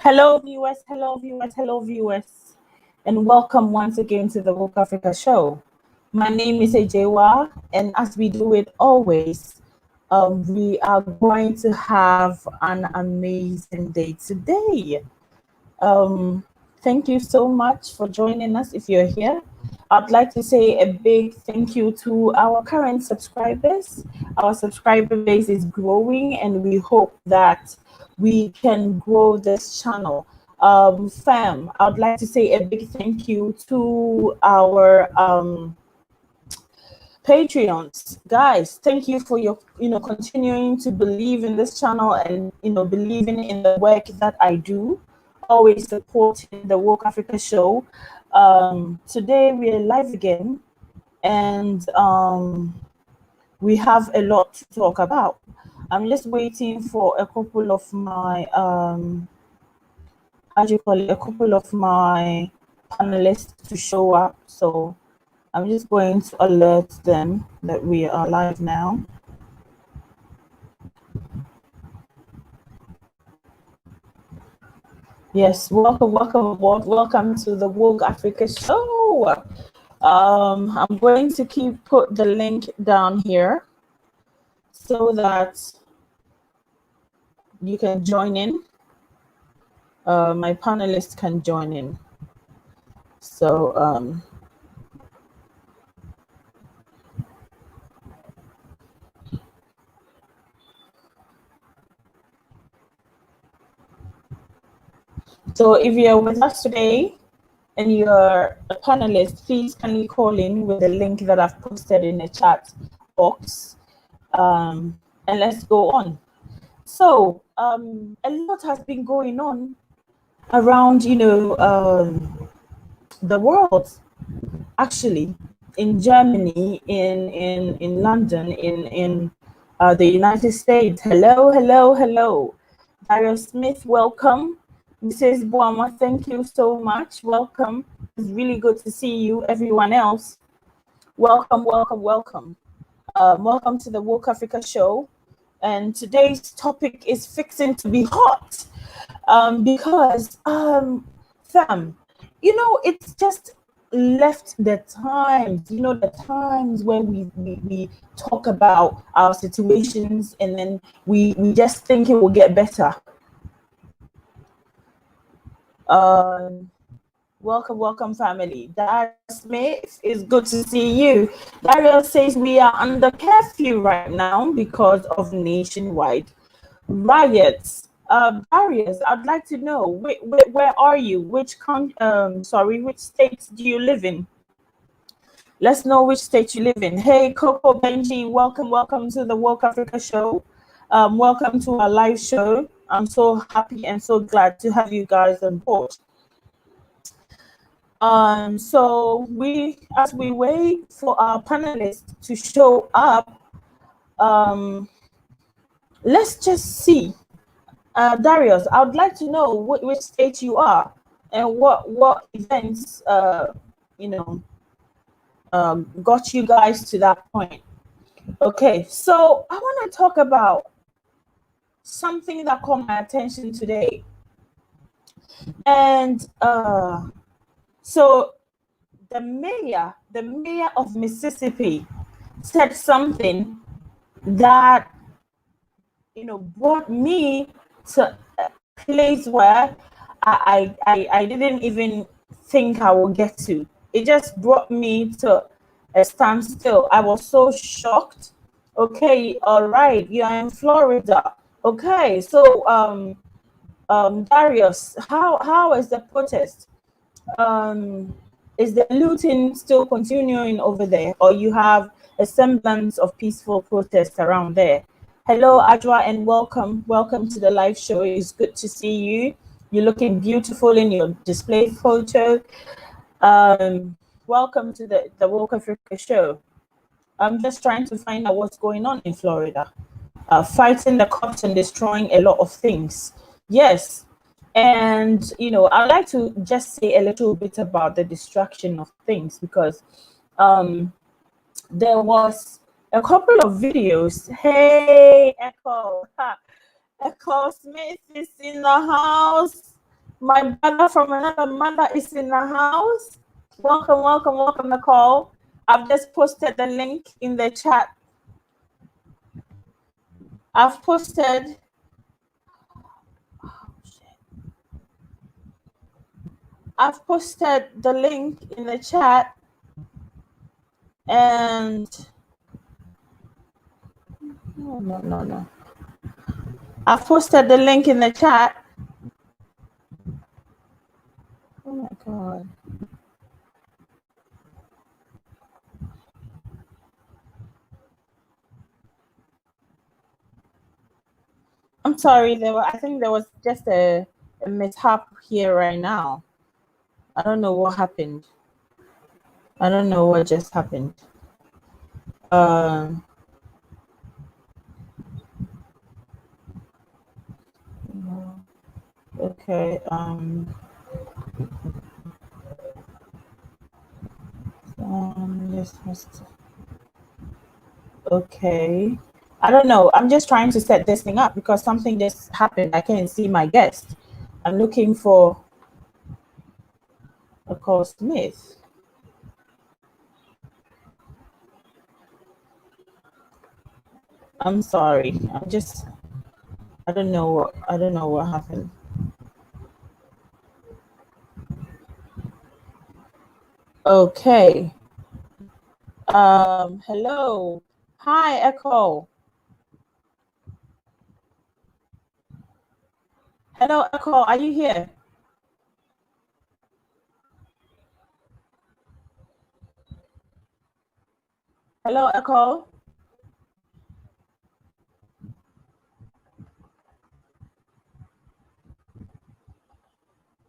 Hello, viewers. Hello, viewers. Hello, viewers. And welcome once again to the Woke Africa Show. My name is Ejewa, and as we do it always, we are going to have an amazing day today. Thank you so much for joining us if you're here. I'd like to say a big thank you to our current subscribers. Our subscriber base is growing, and we hope that we can grow this channel. Fam, I'd like to say a big thank you to our Patreons. Guys, thank you for your continuing to believe in this channel and believing in the work that I do, always supporting the Woke Africa Show. Today we are live again, and we have a lot to talk about. I'm just waiting for a couple of my a couple of my panelists to show up. So I'm just going to alert them that we are live now. Yes, welcome to the Woke Africa Show. I'm going to put the link down here so that you can join in. My panelists can join in. So so if you're with us today and you're a panelist, please kindly call in with the link that I've posted in the chat box, and let's go on. So a lot has been going on around the world, actually, in Germany, in London, in the United States. Hello. Darius Smith, welcome. Mrs. Boama, thank you so much. Welcome. It's really good to see you. Everyone else, welcome. Welcome to the Woke Africa Show. And today's topic is fixing to be hot. Because fam, it's just left the times, the times where we talk about our situations and then we just think it will get better. Welcome, family. Darius Smith, it's good to see you. Darius says we are under curfew right now because of nationwide riots. Darius, I'd like to know where are you? Which state do you live in? Let's know which state you live in. Hey, Coco Benji, welcome to the Woke Africa Show. Welcome to our live show. I'm so happy and so glad to have you guys on board. So as we wait for our panelists to show up, let's just see. Darius, I would like to know which state you are and what events got you guys to that point. Okay, so I want to talk about something that caught my attention today. And so the mayor of Mississippi said something that brought me to a place where I didn't even think I would get to. It just brought me to a standstill. I was so shocked. Okay, all right, you are in Florida. Okay, so Darius, how is the protest? Is the looting still continuing over there, or you have a semblance of peaceful protest around there? Hello, Adwa, and welcome to the live show. It's good to see you. You're looking beautiful in your display photo. Welcome to the Woke Africa Show. I'm just trying to find out what's going on in Florida. Fighting the cops and destroying a lot of things. Yes. And, I'd like to just say a little bit about the destruction of things, because there was a couple of videos. Hey, Echo. Echo Smith is in the house. My brother from another mother is in the house. Welcome, welcome, welcome, Nicole. I've just posted the link in the chat. I've posted. I've posted the link in the chat, and no. I've posted the link in the chat. Oh my God. I'm sorry, I think there was just a mishap here right now. I don't know what happened. I don't know what just happened. Okay. Okay. I don't know. I'm just trying to set this thing up because something just happened. I can't see my guest. I'm looking for a call Smith. I'm sorry. I don't know what happened. Okay. Hello. Hi, Echo. Hello, Echo. Are you here? Hello, Echo.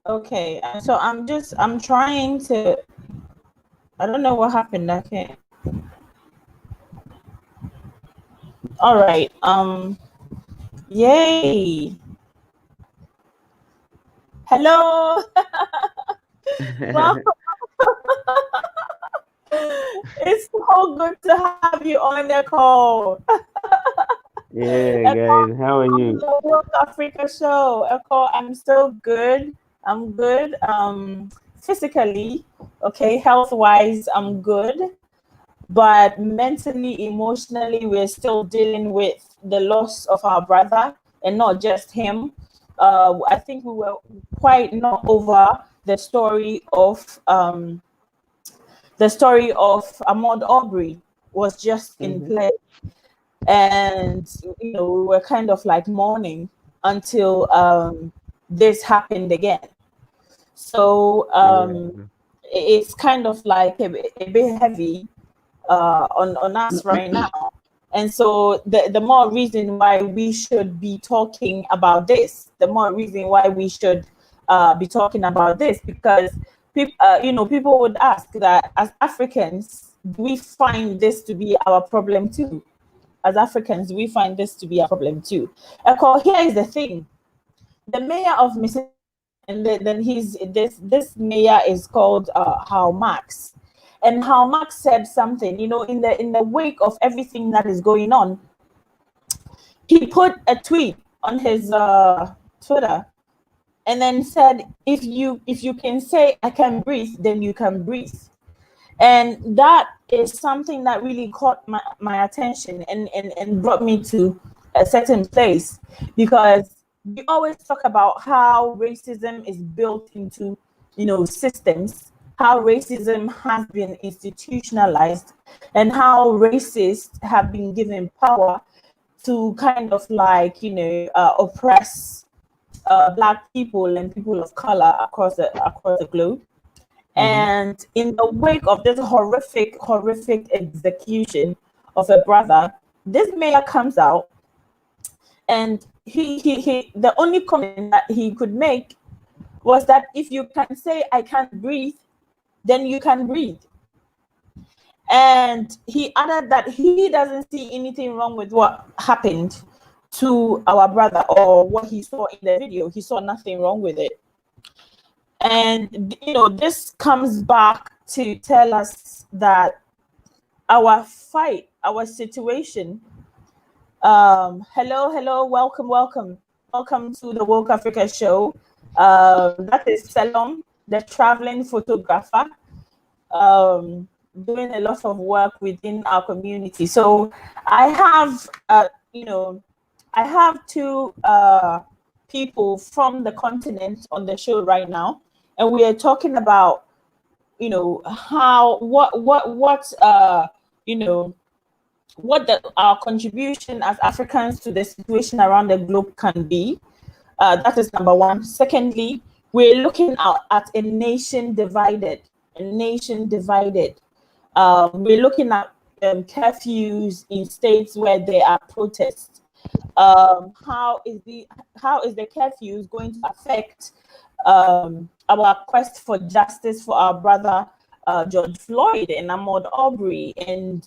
Okay. So I'm trying to. I don't know what happened. I can't. All right. Yay. Hello. Welcome. It's so good to have you on the call. Yeah, Echo, guys, how are on you? the World Africa show. Echo, I'm so good. I'm good. Physically, okay, health wise, I'm good. But mentally, emotionally, we're still dealing with the loss of our brother, and not just him. I think we were quite not over the story of Ahmaud Aubrey was just in Mm-hmm. play, and we were kind of like mourning until this happened again. So Yeah. it's kind of like a bit heavy on us right now. And so the more reason why we should be talking about this, the more reason why we should be talking about this, because people would ask that as Africans, we find this to be our problem too. As Africans, we find this to be a problem too. Here is the thing: the mayor of Mississippi, and then he's this mayor is called How Max, and How Max said something. In the wake of everything that is going on, he put a tweet on his Twitter, and then said, "If you can say I can breathe, then you can breathe." And that is something that really caught my attention, and brought me to a certain place, because we always talk about how racism is built into systems, how racism has been institutionalized, and how racists have been given power to kind of like oppress black people and people of color across the globe. Mm-hmm. And in the wake of this horrific execution of a brother, this mayor comes out, and he the only comment that he could make was that if you can say I can't breathe, then you can breathe. And he added that he doesn't see anything wrong with what happened to our brother, or what he saw in the video. He saw nothing wrong with it. And this comes back to tell us that our fight, our situation. Hello, welcome to the Woke Africa show. That is Salom, the traveling photographer, doing a lot of work within our community. So I have, I have two people from the continent on the show right now, and we are talking about, how what our contribution as Africans to the situation around the globe can be. That is number one. Secondly, we're looking at a nation divided. A nation divided. We're looking at curfews in states where there are protests. How is the curfews going to affect our quest for justice for our brother George Floyd and Ahmaud Arbery and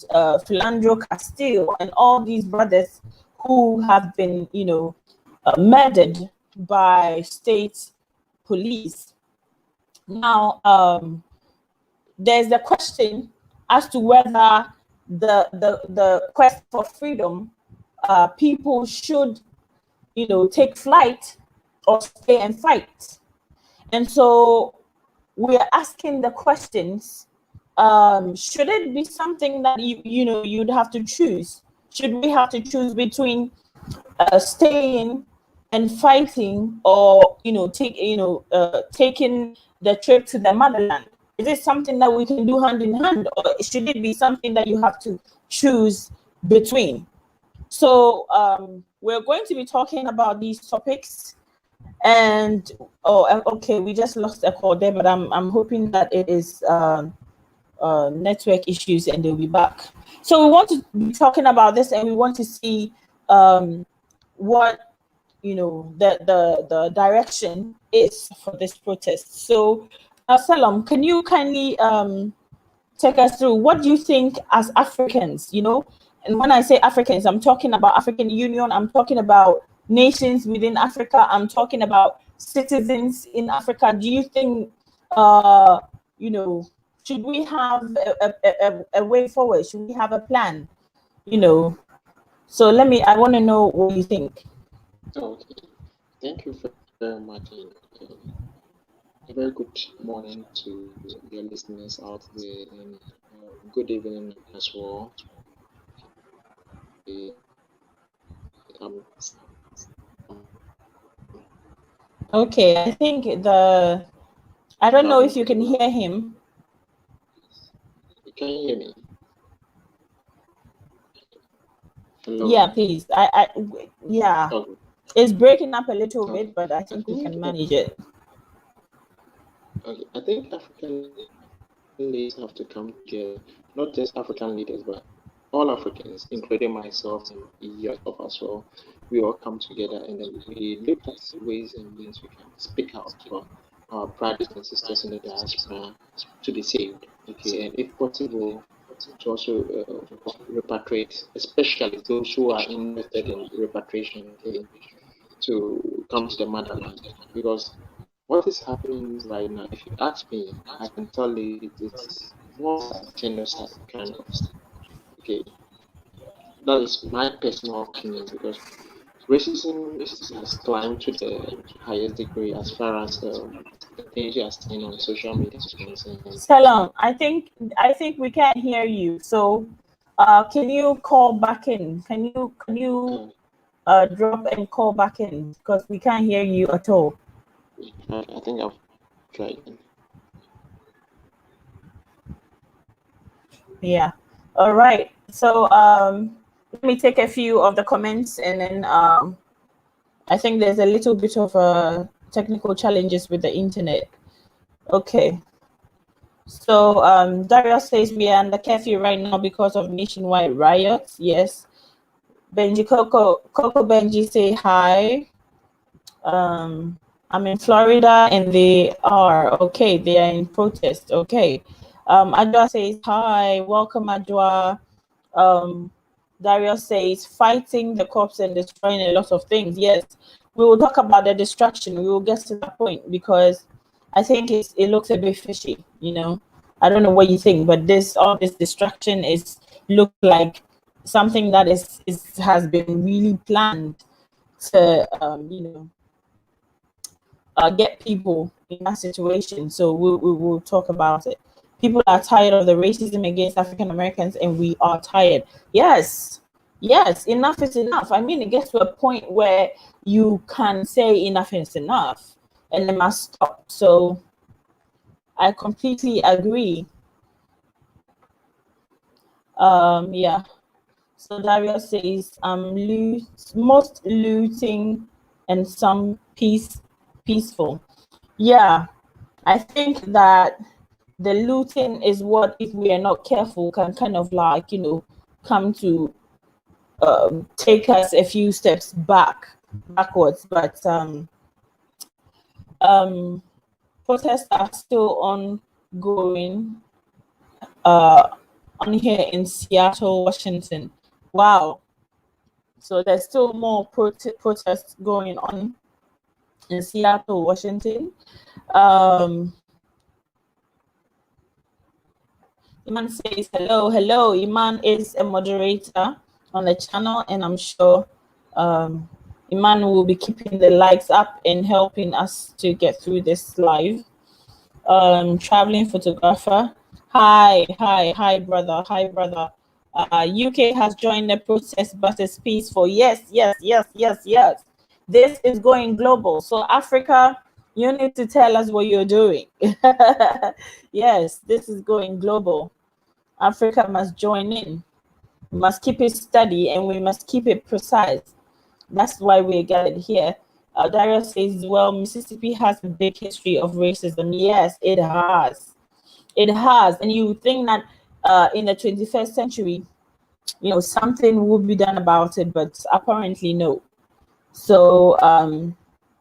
Philandro Castile and all these brothers who have been, murdered by state police? Now, there's the question as to whether the quest for freedom, people should, take flight or stay and fight. And so we're asking the questions, should it be something that you'd have to choose? Should we have to choose between staying and fighting, or taking the trip to the motherland? Is it something that we can do hand in hand, or should it be something that you have to choose between? So we're going to be talking about these topics. And okay, we just lost a call there, but I'm hoping that it is network issues and they'll be back. So we want to be talking about this, and we want to see what the direction is for this protest. So Salam, can you kindly take us through what do you think as Africans? And when I say Africans, I'm talking about African Union, I'm talking about nations within Africa, I'm talking about citizens in Africa. Do you think should we have a way forward? Should we have a plan? So I want to know what you think. Okay, thank you very much. A very good morning to your listeners out there, and good evening as well. Okay, I think I don't know if you can hear him. Can you hear me? Hello? Yeah, please. Yeah. Okay. It's breaking up a little bit, but I think we can manage it. Okay, I think African leaders have to come together, not just African leaders, but all Africans, including myself and yourself as well. We all come together and then we look at ways and means we can speak out for our brothers and sisters in the diaspora to be saved. Okay, and if possible, to also repatriate, especially those who are interested in repatriation, okay, to come to the motherland. Because what is happening right now, if you ask me, I can tell you it's more like genocide kind of. Okay, that is my personal opinion, because racism has climbed to the highest degree as far as the things you are seeing on social media is concerned. Salam, I think we can't hear you. So, can you call back in? Can you drop and call back in, because we can't hear you at all. I think I've tried. Yeah. All right. So let me take a few of the comments, and then I think there's a little bit of technical challenges with the internet. Okay. So Darius says we are under curfew right now because of nationwide riots. Yes. Benji Coco Benji say hi. I'm in Florida and they are okay. They are in protest. Okay. Adwa says hi. Welcome, Adwa. Darius says fighting the cops and destroying a lot of things. Yes, we will talk about the destruction. We will get to that point, because I think it looks a bit fishy. I don't know what you think, but all this destruction looks like something that has been really planned to get people in that situation. So we will talk about it. People are tired of the racism against African Americans, and we are tired. Yes, yes, enough is enough. I mean, it gets to a point where you can say enough is enough, and it must stop. So I completely agree. Yeah. So Dario says, most looting and some peaceful. Yeah, I think that the looting is what, if we are not careful, can kind of like, come to take us a few steps backwards. But protests are still ongoing on here in Seattle, Washington. Wow. So there's still more protests going on in Seattle, Washington. Iman says hello, hello. Iman is a moderator on the channel, and I'm sure Iman will be keeping the likes up and helping us to get through this live. Traveling photographer. Hi, brother. Hi, brother. UK has joined the protest, but it's peaceful. Yes. This is going global. So Africa, you need to tell us what you're doing. Yes, this is going global. Africa must join in. We must keep it steady, and we must keep it precise. That's why we're gathered here. Dario says, well, Mississippi has a big history of racism. Yes, it has. It has. And you think that in the 21st century, something will be done about it, but apparently no. So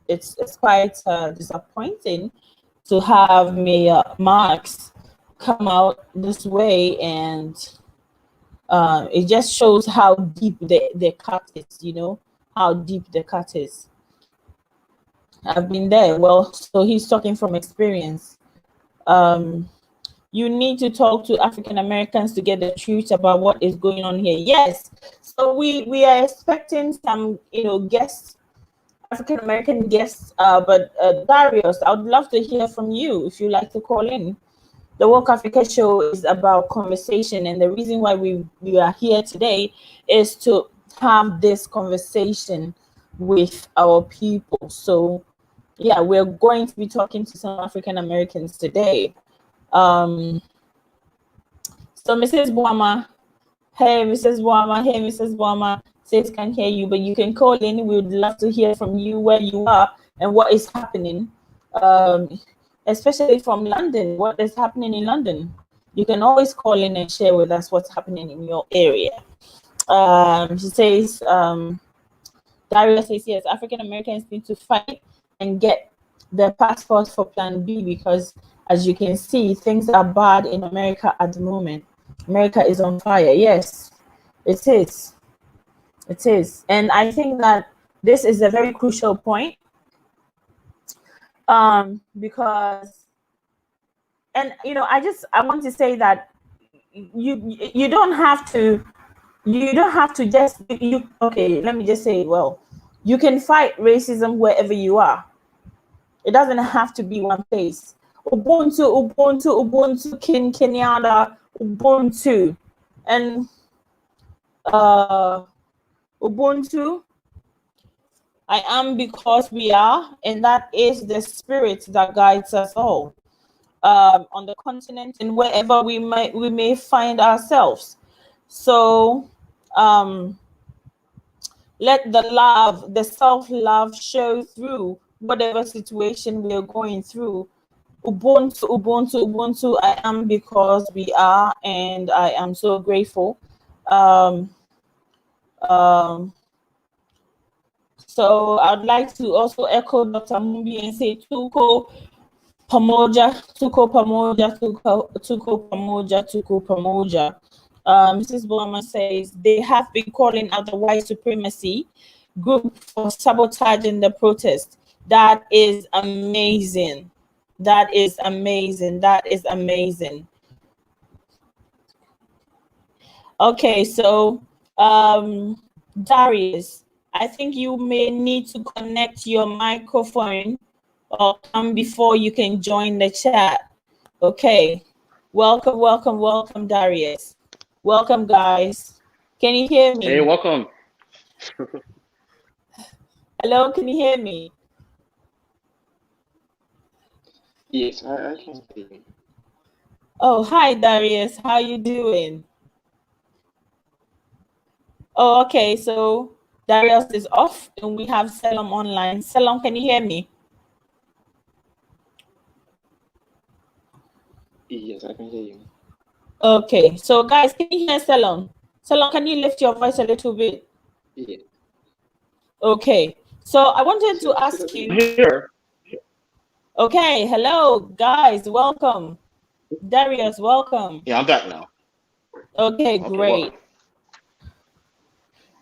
it's quite disappointing to have Mayor Marks come out this way, and it just shows how deep the cut is, how deep the cut is. I've been there. Well, so he's talking from experience. You need to talk to African Americans to get the truth about what is going on here. Yes. So we are expecting some, guests, African American guests. But Darius, I would love to hear from you if you like to call in. The Woke Africa show is about conversation, and the reason why we are here today is to have this conversation with our people. So yeah, we're going to be talking to some African Americans today. So Mrs. Boama, hey Mrs. Boama says can't hear you, but you can call in. We would love to hear from you, where you are and what is happening. Especially from London, what is happening in London. You can always call in and share with us what's happening in your area. She says, Daria says, yes, African Americans need to fight and get the passport for Plan B, because as you can see, things are bad in America at the moment. America is on fire. Yes, it is. It is. And I think that this is a very crucial point, because, and I want to say that you don't have to just okay, let me just say, well, you can fight racism wherever you are. It doesn't have to be one place. Ubuntu, Kenyatta, Ubuntu, and Ubuntu. I am because we are, and that is the spirit that guides us all, on the continent and wherever we may find ourselves. So let the love, the self-love show through whatever situation we are going through. Ubuntu, I am because we are, and I am so grateful. So I'd like to also echo Dr. Mumbi and say Tuko Pamoja. Mrs. Bowman says they have been calling out the white supremacy group for sabotaging the protest. That is amazing. That is amazing. That is amazing. Okay, so Darius, I think you may need to connect your microphone or come before you can join the chat. Okay. Welcome, Darius. Welcome, guys. Can you hear me? Hey, welcome. Hello, can you hear me? Yes, I can hear you. Oh, hi, Darius. How you doing? Oh, okay. So Darius is off, and we have Selam online. Selam, can you hear me? Yes, I can hear you. Okay. So, guys, can you hear Selam? Selam, can you lift your voice a little bit? Yeah. Okay. So I wanted to So ask that you. Here. Okay. Hello, guys. Welcome. Darius, welcome. Yeah, I'm back now. Okay, Okay, great.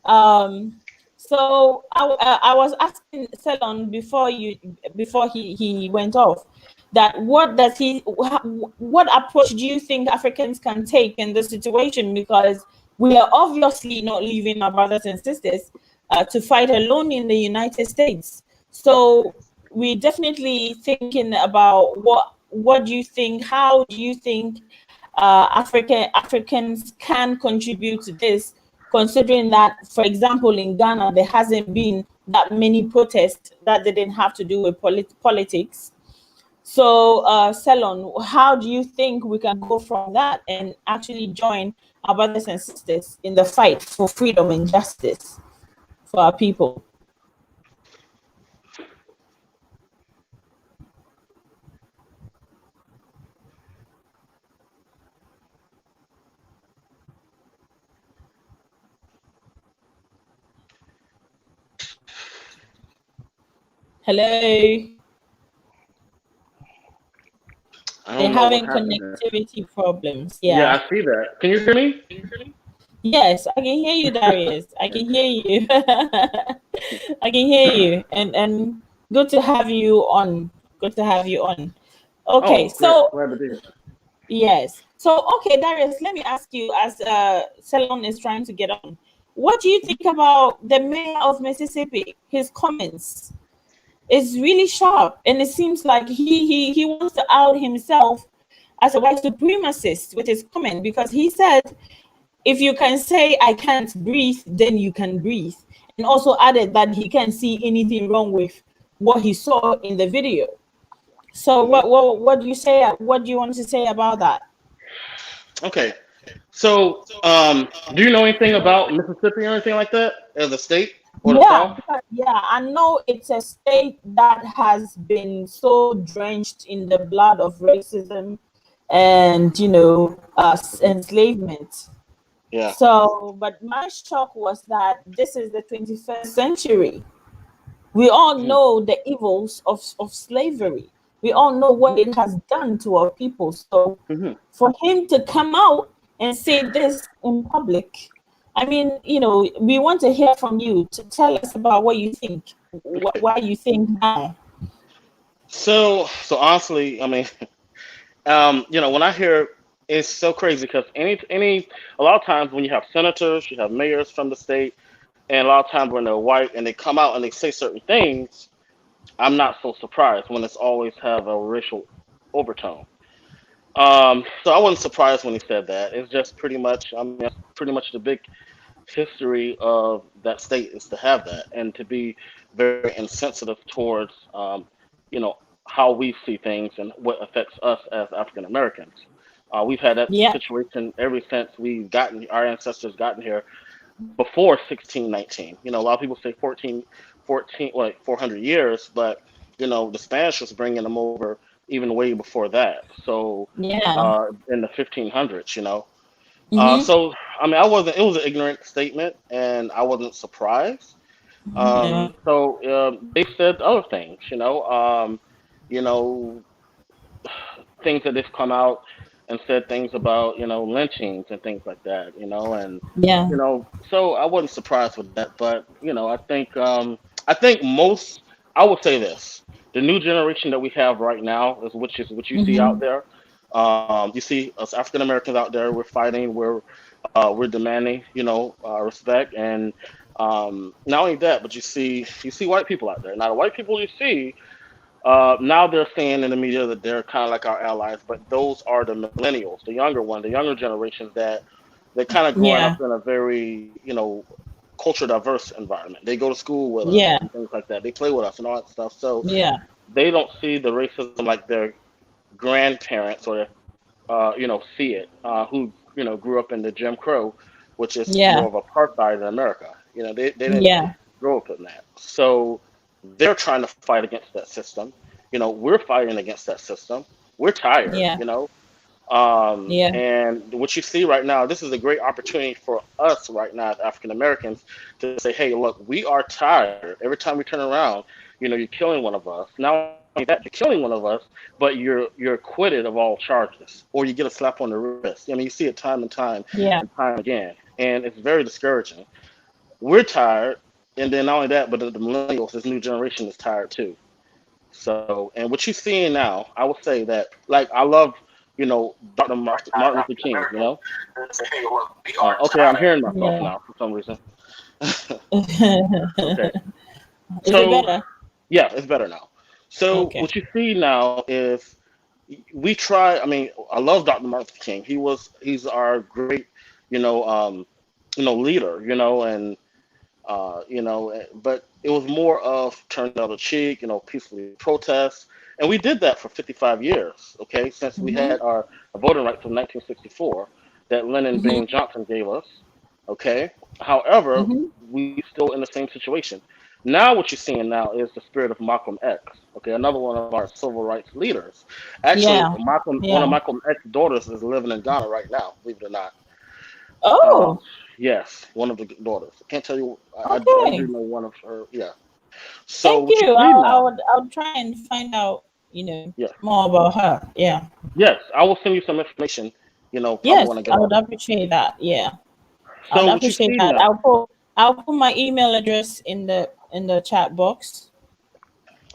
welcome. So I was asking Selon before he went off, that what approach do you think Africans can take in this situation, because we are obviously not leaving our brothers and sisters to fight alone in the United States. So we're definitely thinking about what do you think, how do you think Africans can contribute to this, considering that, for example, in Ghana, there hasn't been that many protests that didn't have to do with politics. So, Selon, how do you think we can go from that and actually join our brothers and sisters in the fight for freedom and justice for our people? Hello? I They're don't know what having happened there. connectivity problems. Yeah, Yeah. I see that. Can you hear me? Yes, I can hear you, Darius. I can hear you. I can hear you. And good to have you on. Good to have you on. Okay, Oh, great. so Glad to be here. yes. So okay, Darius, let me ask you, as Salon is trying to get on, what do you think about the mayor of Mississippi? His comments is really sharp, and it seems like he wants to out himself as a white supremacist with his comment, because he said, if you can say I can't breathe, then you can breathe. And also added that he can't see anything wrong with what he saw in the video. So what do you say? What do you want to say about that? Okay. So, do you know anything about Mississippi or anything like that as a state or the Yeah, South? yeah, I know it's a state that has been so drenched in the blood of racism and enslavement. Yeah. So, but my shock was that this is the 21st century. We all Mhm. know the evils of slavery. We all know what it has done to our people. So Mhm. for him to come out and say this in public, I mean, we want to hear from you to tell us about what you think, why you think now. So honestly, I mean, when I hear, it's so crazy because a lot of times when you have senators, you have mayors from the state, and a lot of times when they're white and they come out and they say certain things, I'm not so surprised when it's always have a racial overtone. So I wasn't surprised when he said that. It's just pretty much, I mean, that's pretty much the big history of that state is to have that and to be very insensitive towards, you know, how we see things and what affects us as African Americans. We've had that Yeah, situation ever since our ancestors gotten here before 1619. A lot of people say 400 years, but the Spanish was bringing them over even way before that. So yeah. in the 1500s. Mm-hmm. So I mean, I wasn't. It was an ignorant statement, and I wasn't surprised. Yeah. So they said other things. You know, things that have come out and said things about lynchings and things like that. And Yeah. so I wasn't surprised with that. But I think most. I would say this: the new generation that we have right now which is what you see out Mm-hmm. there. You see us African Americans out there. We're fighting. We're demanding, respect, and not only that, but you see white people out there. Now, the white people you see Now they're saying in the media that they're kind of like our allies, but those are the millennials, the younger one, the younger generations that they're kind of growing Yeah. up in a very, culture diverse environment. They go to school with us Yeah. and things like that. They play with us and all that stuff. So Yeah. they don't see the racism like their grandparents or see it, who grew up in the Jim Crow, which is more Yeah. of apartheid in America. They didn't Yeah. grow up in that, so they're trying to fight against that system. We're fighting against that system. We're tired. Yeah. Yeah. And what you see right now, this is a great opportunity for us right now as African Americans to say, hey, look, we are tired. Every time we turn around, you're killing one of us. Not only that, you're killing one of us, but you're acquitted of all charges, or you get a slap on the wrist. I mean, you see it time Yeah. and time again, and it's very discouraging. We're tired, and then not only that, but the millennials, this new generation, is tired too. So, and what you're seeing now, I would say that, like, I love, Dr. Martin Luther King. Okay, I'm hearing myself Yeah. now for some reason. Okay, Is it so better? yeah, it's better now. So Okay. what you see now is we try. I mean, I love Dr. Martin Luther King. He's our great, you know, um, leader. And but it was more of turn the other cheek, peacefully protest, and we did that for 55 years. Okay, since we Mhm. had our voting rights from 1964 that Lyndon Mhm. Baines Johnson gave us. Okay, however, Mhm. we still in the same situation. Now, what you're seeing now is the spirit of Malcolm X. Okay, another one of our civil rights leaders. Actually, Yeah. one of Yeah. Malcolm X's daughters is living in Ghana right now. Believe it or not. Um, Oh. yes, one of the daughters. I can't tell you. I do Okay. know one of her. Yeah. So Thank what you you. see now? I'll try and find out, Yes, more about her. Yeah. yes. I will send you some information. Probably Yes, want to get I off. would appreciate that. Yeah. I would So what you appreciate see that. now? I'll put my email address in the chat box.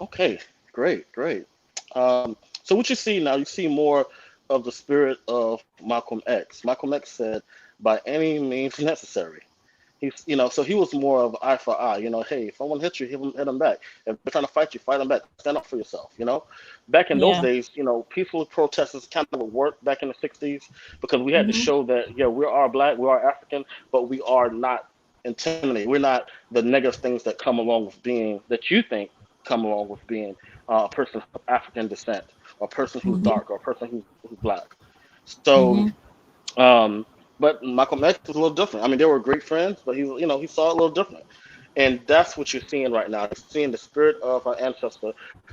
Okay, great, great. So what you see now? You see more of the spirit of Malcolm X. Malcolm X said, "By any means necessary." So he was more of eye for eye. Hey, if someone hits you, hit them back. If they're trying to fight you, fight them back. Stand up for yourself. Back in those Yeah. days, peaceful protests kind of would work back in the '60s because we had to Mhm. show that, yeah, we are black, we are African, but we are not intimidated. We're not the negative things that come along with being that you think come along with being a person of African descent, or a person who's Mhm. dark, or a person who's black. So Mhm. um, but Malcolm X was a little different. I mean, they were great friends, but he saw it a little different. And that's what you're seeing right now. You're seeing the spirit of our ancestor,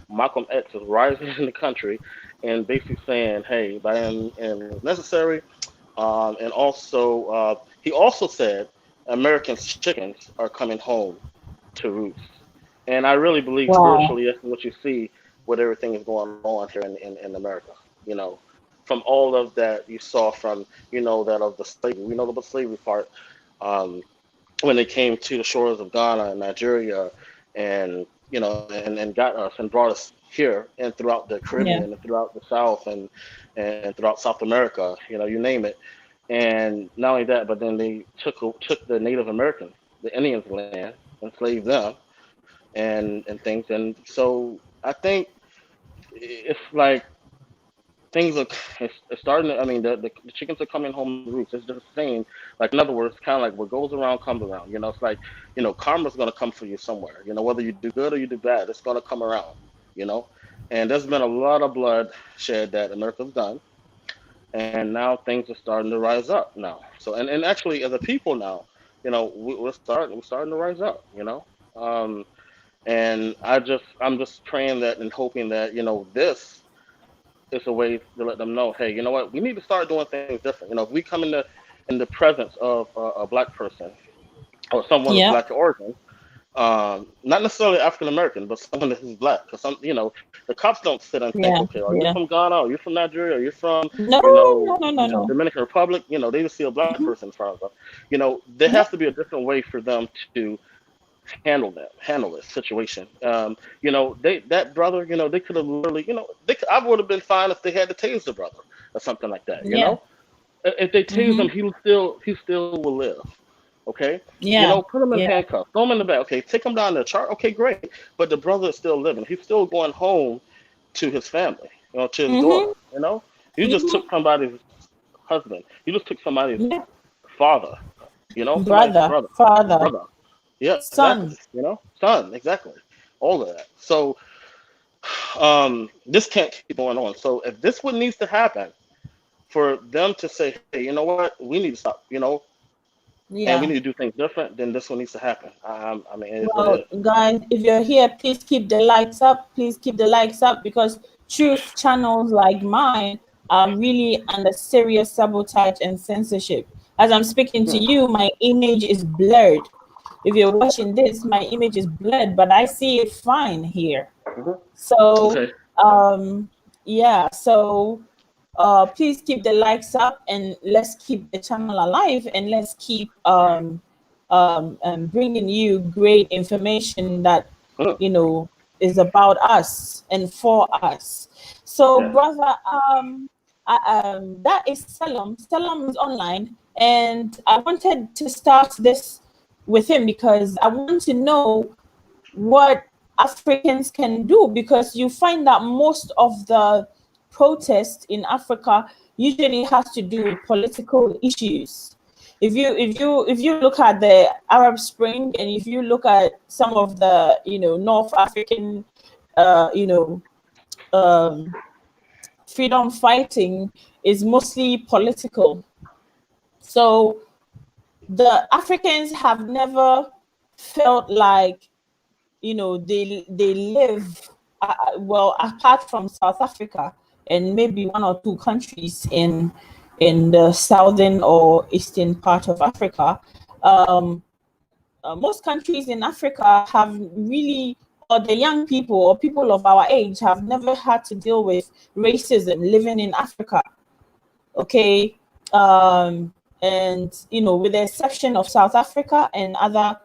Malcolm X, is rising in the country and basically saying, hey, by any means necessary. And also, he also said, Americans' chickens are coming home to roost. And I really believe Wow. spiritually that's what you see with everything is going on here in America. You know, from all of that you saw from, that of the slavery. We know about the slavery part, um, when they came to the shores of Ghana and Nigeria and, and got us and brought us here and throughout the Yeah. Caribbean and throughout the South and throughout South America, you name it. And not only that, but then they took the Native Americans, the Indians' land, enslaved them and things. And so I think it's like things are it's starting to, I mean, the chickens are coming home to roost. It's just saying, like, in other words, kind of like what goes around comes around. It's like, karma's going to come for you somewhere. Whether you do good or you do bad, it's going to come around. you know and there's been a lot of blood shed that America's done, and now things are starting to rise up now. So, and actually, as a people now, we're starting to rise up. And I'm just praying that and hoping that, this is a way to let them know, hey, you know what, we need to start doing things different. If we come in the presence of a black person or someone of Yeah. black origin, not necessarily African American, but someone who's black. Because the cops don't sit and think, Yeah. okay, are you Yeah. from Ghana? Are you from Nigeria? Are you from, No. No. No. No. No. Dominican Republic? They just see a black Mhm. person in front of them. There has Yeah. to be a different way for them to handle this situation. That brother, they could have literally, I would have been fine if they had to tase the brother or something like that. Yeah. If they tase him, Mhm. he still will live. Okay, Yeah. put him in Yeah. handcuffs, throw him in the back. Okay, take him down to the chart. Okay, great. But the brother is still living. He's still going home to his family, to his daughter. Mm-hmm. You just Mm-hmm. took somebody's husband. You just took somebody's Yeah. father. Somebody's Brother, father, brother. Yeah, exactly. son. Son, exactly. All of that. So, this can't keep going on. So, if this what needs to happen for them to say, hey, you know what, we need to stop, and we need Yeah. to do things different, then this one needs to happen. I mean, it is what it Well, is. guys, if you're here, please keep the likes up. Please keep the likes up because truth channels like mine are really under serious sabotage and censorship. As I'm speaking to Hmm. you, my image is blurred. If you're watching this, my image is blurred, but I see it fine here. Mhm. So, Okay. yeah, so please keep the likes up and let's keep the channel alive and let's keep bringing you great information that Mhm. you know is about us and for us. So, Yeah. brother, that is Selam. Selam is online, and I wanted to start this with him because I want to know what Africans can do, because you find that most of the protest in Africa usually has to do with political issues. If you look at the Arab Spring, and if you look at some of the North African uh, you know um, freedom fighting is mostly political. So the Africans have never felt like they live well, apart from South Africa and maybe one or two countries in the southern or eastern part of Africa. um, most countries in Africa have really, or the young people or people of our age have never had to deal with racism living in Africa. Okay. And with the exception of South Africa and other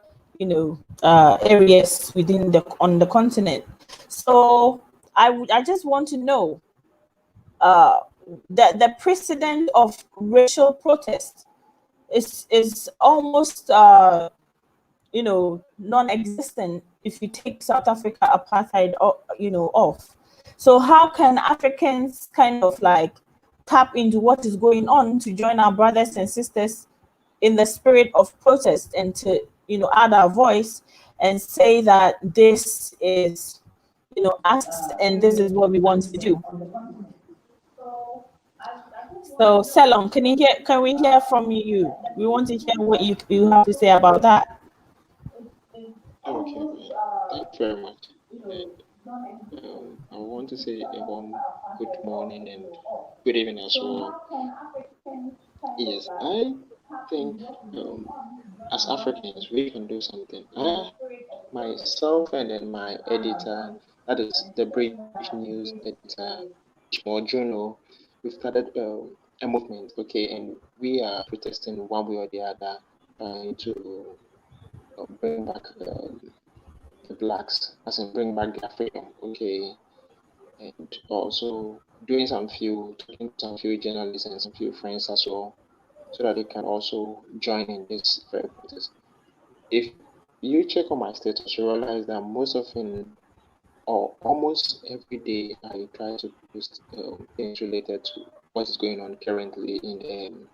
areas within the continent. So I just want to know, uh the precedent of racial protest is almost non-existent if you take South Africa apartheid off. So how can Africans kind of like tap into what is going on to join our brothers and sisters in the spirit of protest and to add our voice and say that this is us and this is what we want to do? So Salom, can we hear from you? We want to hear what you have to say about that. Okay, fine. Thank you very much. And I want to say a warm good morning and good evening as well. Yes, I think as Africans we can do something. Myself and then my editor, that is the British News editor, or Juno, we started a movement, okay, and we are protesting one way or the other, trying to bring back the blacks, as in bring back their freedom, okay, and also doing talking to some few journalists and some few friends as well, so that they can also join in this very protest. If you check on my status, you realize that most often or almost every day I try to post things related to what is going on currently in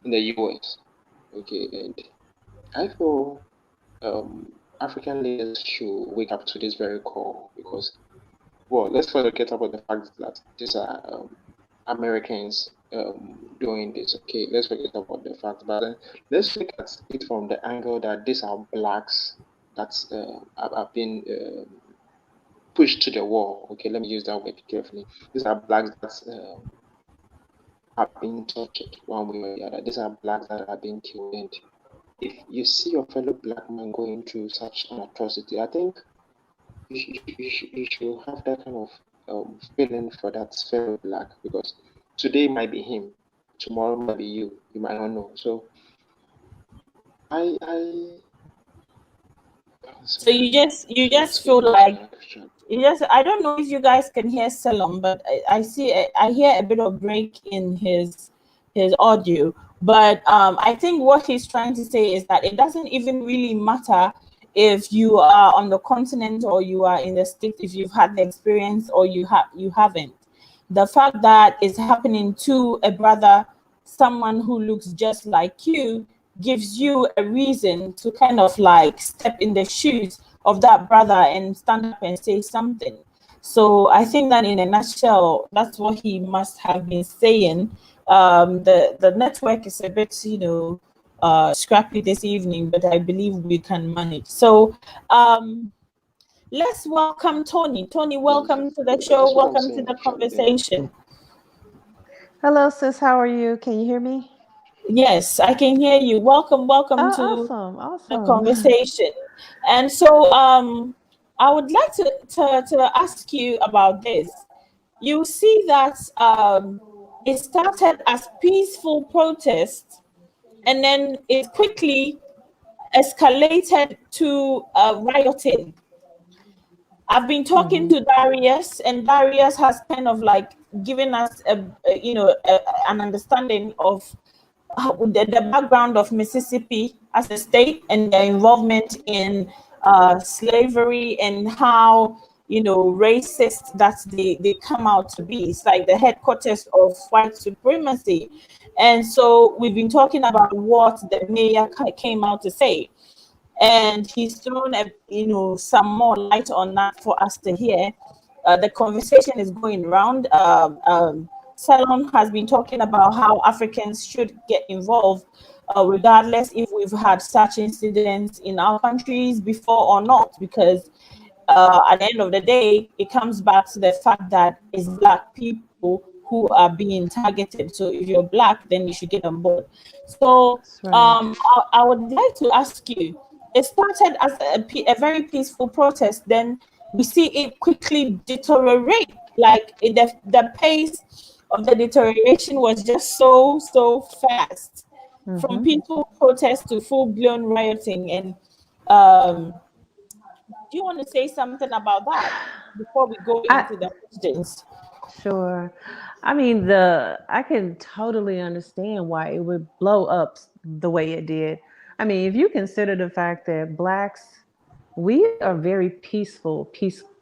the US. Okay, and I feel African leaders should wake up to this very call because, well, let's forget about the fact that these are Americans doing this. Okay, let's forget about the fact, but then let's look at it from the angle that these are blacks that have been pushed to the wall. Okay, let me use that word carefully. These are blacks that are being tortured one way or the other. These are blacks that are being killed. And if you see your fellow black man going through such an atrocity, I think you should have that kind of feeling for that fellow black because today might be him, tomorrow might be you. You might not know. So I So sorry, you I just lost feel my like track. I don't know if you guys can hear Salom, but I hear a bit of break in his audio. But I think what he's trying to say is that it doesn't even really matter if you are on the continent or you are in the States, if you've had the experience or you haven't. The fact that it's happening to a brother, someone who looks just like you, gives you a reason to kind of like step in the shoes of that brother and stand up and say something. So I think that in a nutshell, that's what he must have been saying. The network is a bit, scrappy this evening, but I believe we can manage. So let's welcome Tony. Tony, welcome to the show. That's what I'm Welcome to saying. the Yeah. conversation. Hello, sis. How are you? Can you hear me? Yes, I can hear you. Welcome Oh, to awesome. the Awesome. conversation. And so I would like to ask you about this. You see that it started as peaceful protest, and then it quickly escalated to rioting. I've been talking Hmm. to Darius, and Darius has kind of like given us an understanding of how, the background of Mississippi as a state and their involvement in slavery, and how racist that they come out to be. It's like the headquarters of white supremacy. And so we've been talking about what the mayor came out to say, and he's thrown some more light on that for us to hear. The conversation is going around. Salon has been talking about how Africans should get involved, regardless if we've had such incidents in our countries before or not, because at the end of the day, it comes back to the fact that it's Black people who are being targeted. So if you're Black, then you should get on board. So That's right. I would like to ask you, it started as a very peaceful protest, then we see it quickly deteriorate. Like the pace of the deterioration was just so fast, from Hmm. peaceful protest to full-blown rioting. And um, do you want to say something about that before we go I into the questions? sure. I mean, I can totally understand why it would blow up the way it did. I mean, if you consider the fact that blacks, we are very peace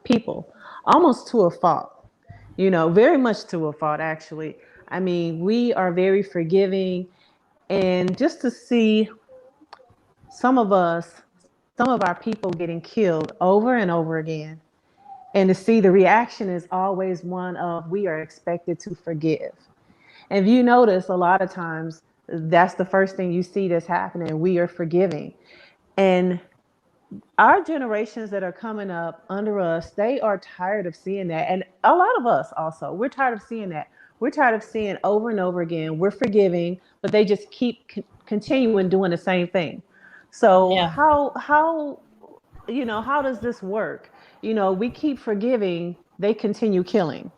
people, almost to a fault. Very much to a fault, actually. I mean, we are very forgiving, and just to see some of our people getting killed over and over again. And to see the reaction is always one of, we are expected to forgive. And if you notice, a lot of times that's the first thing you see that's happening. We are forgiving. And our generations that are coming up under us, they are tired of seeing that. And a lot of us also, we're tired of seeing that. We're tired of seeing over and over again, we're forgiving, but they just keep continuing doing the same thing. So Yeah, how does this work? We keep forgiving, they continue killing.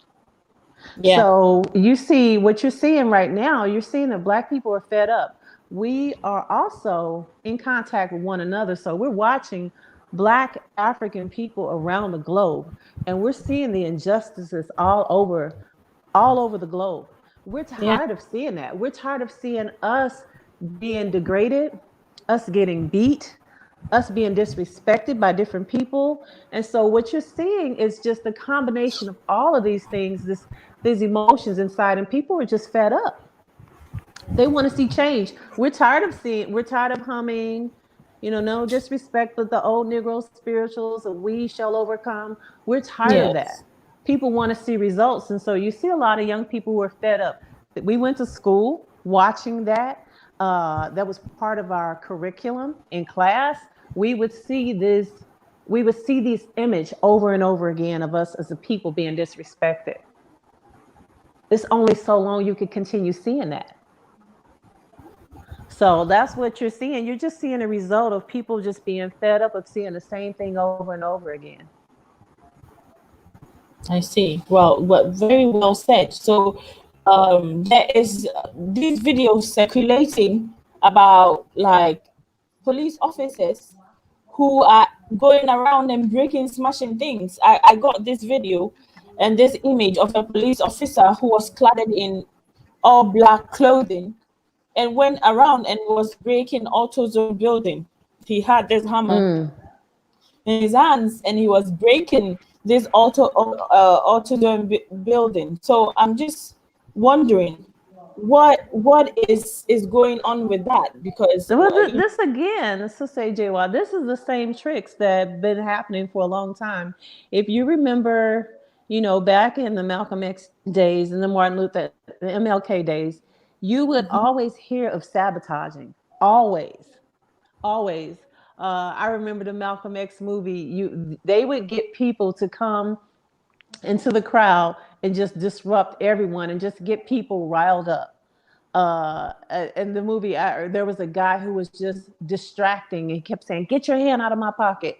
yeah, So you see what you're seeing right now, you're seeing that Black people are fed up. We are also in contact with one another. So we're watching Black African people around the globe, and we're seeing the injustices all over the globe. We're yeah, tired of seeing that. We're tired of seeing us being degraded, us getting beat, us being disrespected by different people. And so what you're seeing is just a combination of all of these things, these emotions inside, and people are just fed up. They want to see change. We're tired of humming, no disrespect, but the old Negro spirituals of we shall overcome. We're tired of that. yes, People want to see results. And so you see a lot of young people who are fed up. We went to school watching that. That was part of our curriculum in class. We would see this, we would see these image over and over again of us as a people being disrespected. It's only so long you could continue seeing that. So that's what you're seeing. You're just seeing a result of people just being fed up of seeing the same thing over and over again. I see. Well, very well said. So there is these videos circulating about like police officers who are going around and breaking, smashing things. I got this video and this image of a police officer who was clad in all black clothing, and went around and was breaking AutoZone building. He had this hammer Mm. in his hands and he was breaking this AutoZone building. So I'm just wondering what is going on with that, because Well, this again, Sister AJ, this is the same tricks that been happening for a long time. If you remember, back in the Malcolm X days and the Martin Luther, the MLK days, you would always hear of sabotaging. Always, always. I remember the Malcolm X movie. They would get people to come into the crowd and just disrupt everyone and just get people riled up. In the movie, there was a guy who was just distracting and kept saying, "Get your hand out of my pocket."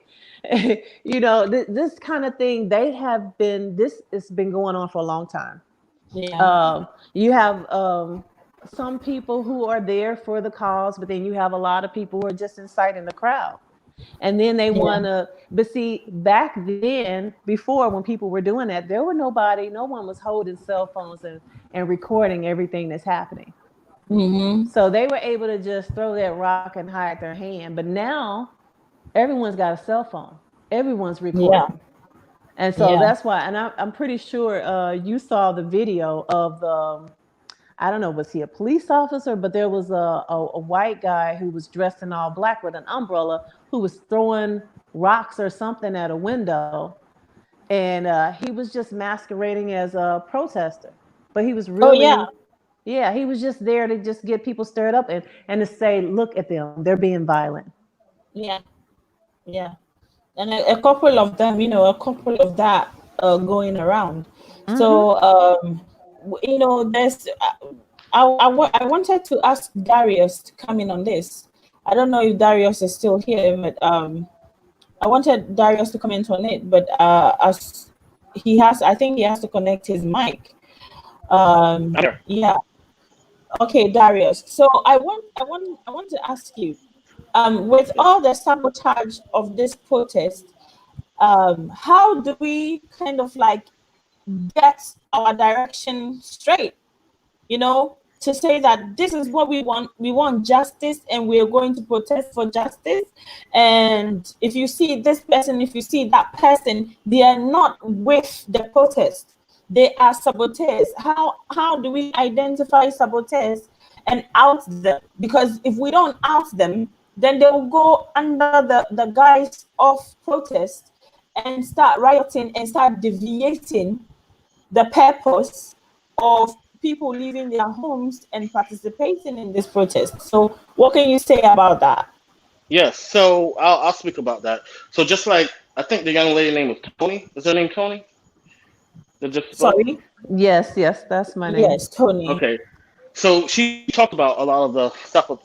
This kind of thing. This has been going on for a long time. yeah, You have some people who are there for the cause, but then you have a lot of people who are just inciting the crowd. And then they yeah, want to, but see, back then, before when people were doing that, no one was holding cell phones and recording everything that's happening. mm-hmm. So they were able to just throw that rock and hide their hand. But now everyone's got a cell phone, everyone's Yeah, recording. And so yeah, that's why, and I'm pretty sure you saw the video of I don't know, was he a police officer? But there was a white guy who was dressed in all black with an umbrella who was throwing rocks or something at a window. And he was just masquerading as a protester. But he was oh yeah, really, yeah, he was just there to just get people stirred up and to say, look at them, they're being violent. yeah, yeah. And a couple of them, a couple of that going around. Mm-hmm. So there's I wanted to ask Darius to come in on this. I don't know if Darius is still here, but I wanted Darius to comment on it, but as I think he has to connect his mic. I'm here. Yeah. Okay, Darius. So I want to ask you, with all the sabotage of this protest, how do we kind of like get our direction straight? To say that this is what we want justice, and we're going to protest for justice. And if you see this person, if you see that person, they are not with the protest, they are saboteurs. How do we identify saboteurs and out them? Because if we don't out them, then they will go under the guise of protest and start rioting and start deviating the purpose of people leaving their homes and participating in this protest. So, what can you say about that? Yes, so I'll speak about that. So just like I think the young lady name was Tony. Is her name Tony? That just spoke. Sorry. Yes, yes, that's my name. Yes, Tony. Okay. So she talked about a lot of the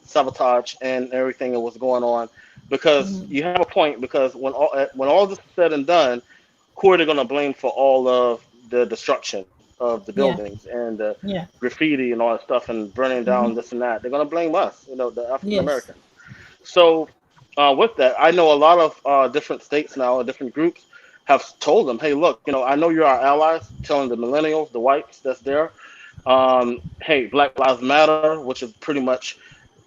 sabotage and everything that was going on, because Mhm. you have a point. Because when all this is said and done, who are they going to blame for all of the destruction of the Yeah, buildings and the yeah. graffiti and all that stuff and burning Hmm. down this and that? They're going to blame us, the African Yes. Americans. So with that, I know a lot of different states now, different groups have told them, hey, look, I know you're our allies, telling the millennials, the whites that's there, hey, Black Lives Matter, which is pretty much,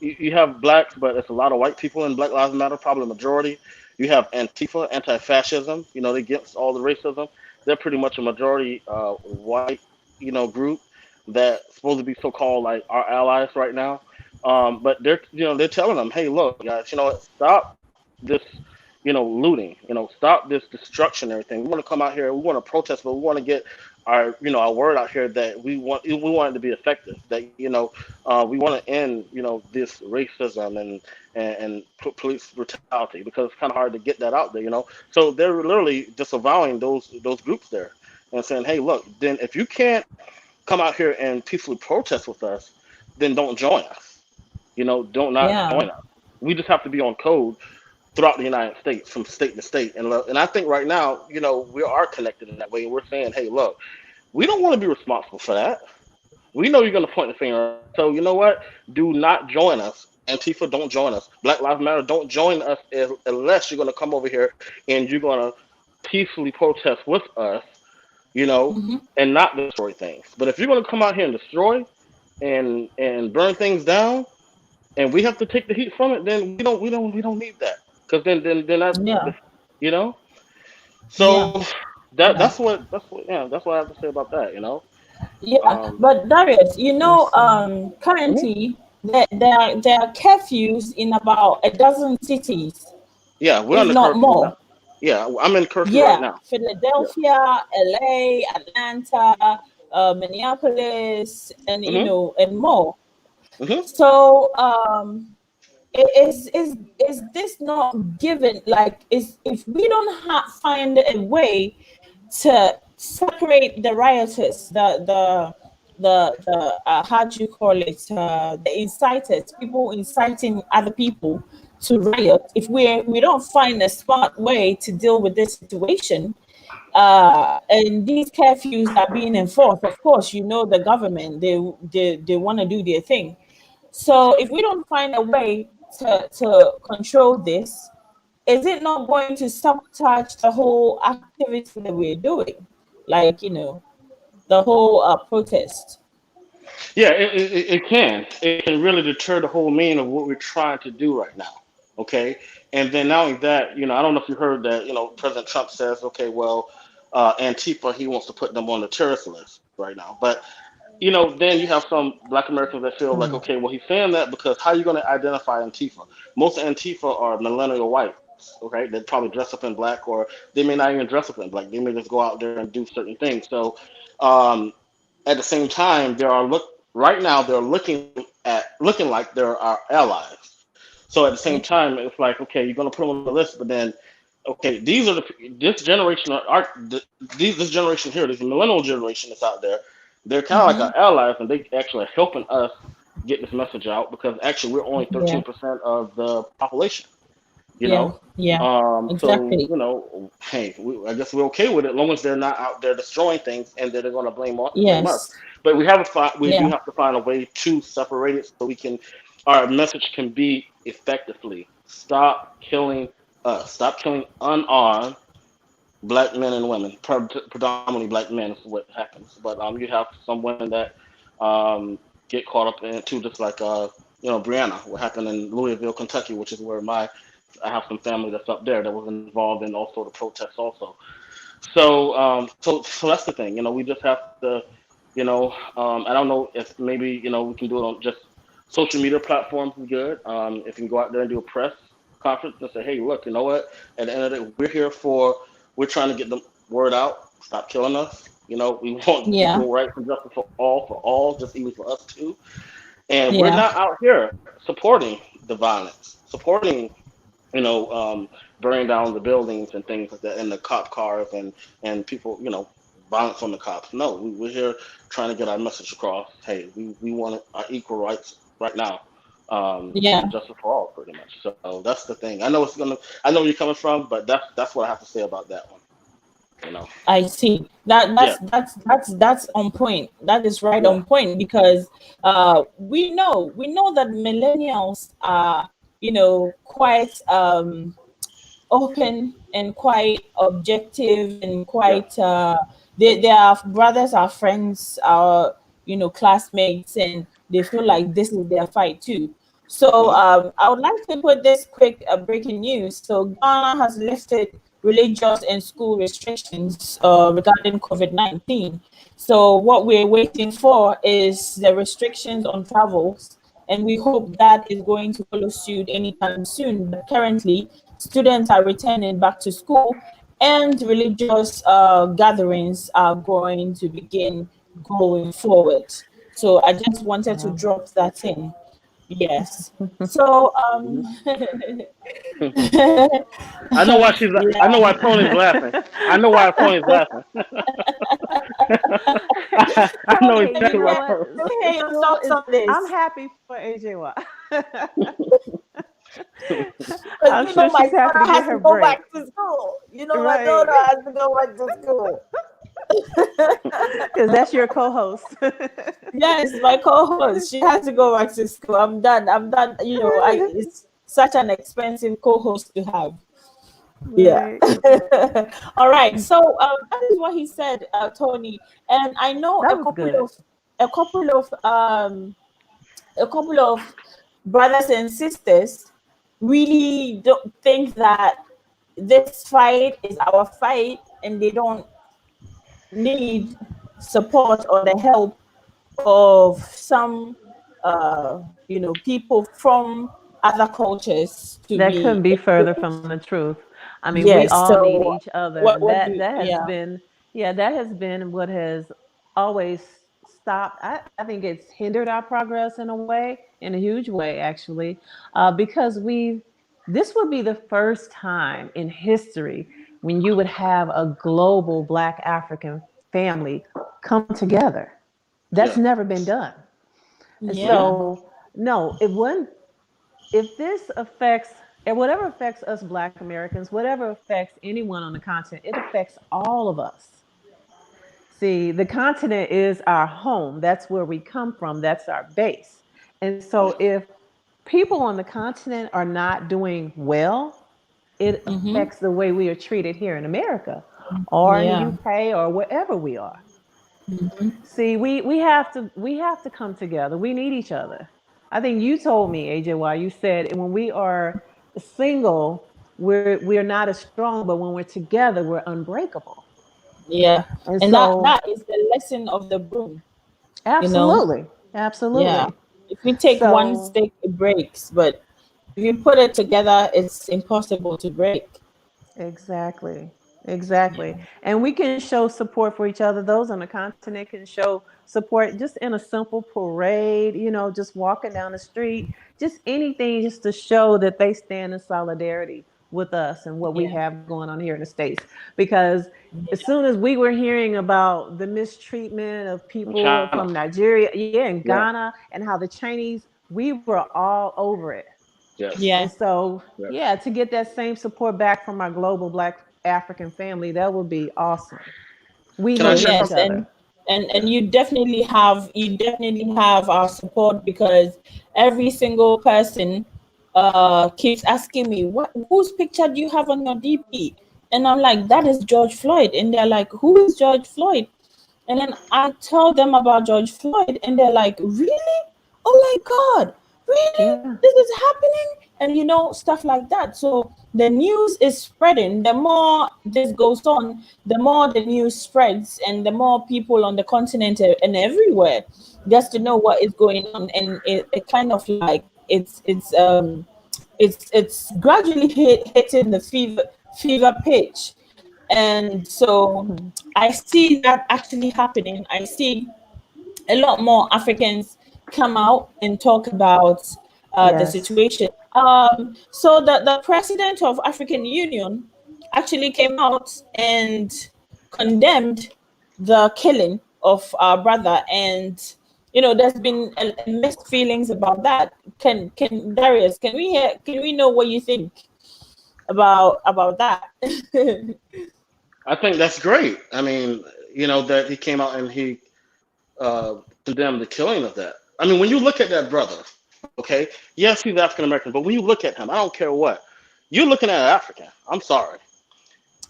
you have blacks, but it's a lot of white people in Black Lives Matter, probably the majority. You have Antifa, anti-fascism, they against all the racism. They're pretty much a majority white, group that's supposed to be so-called like our allies right now. But they're telling them, hey, look, guys, what, stop this, looting, stop this destruction and everything. We want to come out here, we want to protest, but we want to get our word out here that we want it to be effective. That we want to end this racism and police brutality, because it's kind of hard to get that out there. So they're literally disavowing those groups there and saying, hey, look, then if you can't come out here and peacefully protest with us, then don't join us. Don't not Yeah. join us. We just have to be on code throughout the United States, from state to state. And I think right now, we are connected in that way. And we're saying, hey, look, we don't want to be responsible for that. We know you're going to point the finger. So you know what? Do not join us. Antifa, don't join us. Black Lives Matter, don't join us unless you're going to come over here and you're going to peacefully protest with us, Hmm. and not destroy things. But if you're going to come out here and destroy and burn things down, and we have to take the heat from it, then we don't need that, because then Yeah, you know. yeah, So that yeah. that's what yeah, that's what I have to say about that. Yeah, Um, but Darius, I see. mhm. currently there are curfews in about a dozen cities, Yeah, we're if under not curfew now. more. Yeah, I'm in curfew right Yeah, now. Yeah. Philadelphia, LA, Atlanta, Minneapolis, and Mhm. and more. Mhm. So is this not given, like, is if we don't find a way to separate the rioters, the how do you call it, the inciters, people inciting other people to riot, if we don't find a smart way to deal with this situation, and these curfews are being enforced, of course, the government, they want to do their thing. So if we don't find a way to control this, is it not going to sabotage the whole activity that we're doing? Like, the whole protest. Yeah, it can really deter the whole meaning of what we're trying to do right now. Okay, and then not only that, I don't know if you heard that, President Trump says, okay, well, Antifa, he wants to put them on the terrorist list right now, but then you have some Black Americans that feel like, Mm. okay, well, he's saying that because how are you going to identify Antifa? Most Antifa are millennial whites, okay? They probably dress up in black, or they may not even dress up in black. They may just go out there and do certain things. So, um, at the same time, right now they're looking like they're our allies. So at the same Okay. time, it's like, okay, you're going to put them on the list, but then, okay, this generation this generation here, this millennial generation that's out there, they're kind of like Mm-hmm. our allies, and they actually are helping us get this message out, because actually we're only Yeah. 13% of the population. You Yeah. know, Yeah. so Exactly. hey, I guess we're okay with it, as long as they're not out there destroying things, and they're going to blame us. Yes. But we do Yeah. have to find a way to separate it, so our message can be effectively: stop killing us, stop killing unarmed Black men and women, predominantly Black men is what happens. But you have some women that get caught up into, just like Brianna, what happened in Louisville, Kentucky, which is where I have some family that's up there that was involved in also the protests also. So that's the thing. We just have to, I don't know if maybe we can do it on just social media platforms is good. If you can go out there and do a press conference and say, hey, look, you know what? At the end of the day, we're trying to get the word out. Stop killing us. We want Yeah. equal rights and justice for all, just even for us too. And we're Yeah. not out here supporting the violence, supporting burning down the buildings and things like that, and the cop cars and people, violence on the cops. No, we're here trying to get our message across. Hey, we want our equal rights right now, Yeah. and justice for all, pretty much. So that's the thing. I know where you're coming from, but that's what I have to say about that one. You know. I see. That Yeah. that's on point. That is right Yeah. on point, because we know that millennials are, quite open and quite objective and Yeah. quite they are brothers, our friends, our classmates, and they feel like this is their fight too. So Hmm. I would like to put this quick breaking news. So Ghana has lifted religious and school restrictions regarding COVID-19. So what we're waiting for is the restrictions on travels, and we hope that is going to follow suit anytime soon. But currently, students are returning back to school, and religious gatherings are going to begin going forward. So I just wanted to Wow. drop that in. Yes. So I know why I know yeah. why Tony's laughing. I know why Tony's laughing. I know Okay, you exactly know why Let what? Tony. me hear your School thoughts is. on this. I'm happy for AJY. Because I'm sure my she's happy to daughter get has her to go break. back to school. My Right. daughter has to go back to school. Because that's your co-host. Yes, my co-host. She has to go back to school. I'm done. I'm done. It's such an expensive co-host to have. Yeah. Right. All right. So that is what he said, Tony. And I know That was good. a couple of a couple of brothers and sisters really don't think that this fight is our fight, and they don't need support or the help of some people from other cultures to That be couldn't be further included. from the truth. I mean, we Yes. all need So each other, and what that do that has yeah. been, yeah, that has been what has always stopped. I think it's hindered our progress in a way, in a huge way, actually, because this would be the first time in history when you would have a global Black African family come together. That's Yeah. never been done. And Agreed. Yeah. so, no, it wouldn't. If this affects, and whatever affects us Black Americans, whatever affects anyone on the continent, it affects all of us. See, the continent is our home. That's where we come from. That's our base. And so Yeah. if people on the continent are not doing well, it Mm-hmm. affects the way we are treated here in America or in the Yeah. UK or wherever we are. Mm-hmm. See, we have to come together. We need each other. I think you told me, AJ, why you said when we are single, we're not as strong, but when we're together, we're unbreakable. Yeah. And And that so, that is the lesson of the broom, you know. absolutely, Yeah. absolutely. If you take one So stick, it breaks, but if you put it together, it's impossible to break. exactly. Exactly. And we can show support for each other. Those on the continent can show support just in a simple parade, just walking down the street, just anything just to show that they stand in solidarity with us and what we Yeah. have going on here in the States. Because as Yeah. soon as we were hearing about the mistreatment of In people China. from Nigeria, yeah, and Yeah. Ghana, and how the Chinese, we were all over it. Yes. And Yeah. so, Yes. yeah, to get that same support back from our global Black African family, that would be awesome. We Can I Oh need share each yes, something? and other. and Yeah. you definitely have our support, because every single person keeps asking me, what whose picture do you have on your DP? And I'm like, that is George Floyd, and they're like, who is George Floyd? And then I tell them about George Floyd, and they're like, really? Oh my God, really? Yeah. This is happening? And stuff like that. So the news is spreading. The more this goes on, the more the news spreads, and the more people on the continent and everywhere gets to know what is going on. And it kind of like it's gradually hitting the fever pitch. And so Mhm. I see that actually happening. I see a lot more Africans come out and talk about the Yes. situation. So the president of African Union actually came out and condemned the killing of our brother, and there's been a mixed feelings about that. Can Darius, can we know what you think about that? I think that's great. I mean, that he came out and he uh, condemned the killing of that. I mean, when you look at that brother, okay, yes, he's African American, but when you look at him, I don't care what, you're looking at an African. I'm sorry.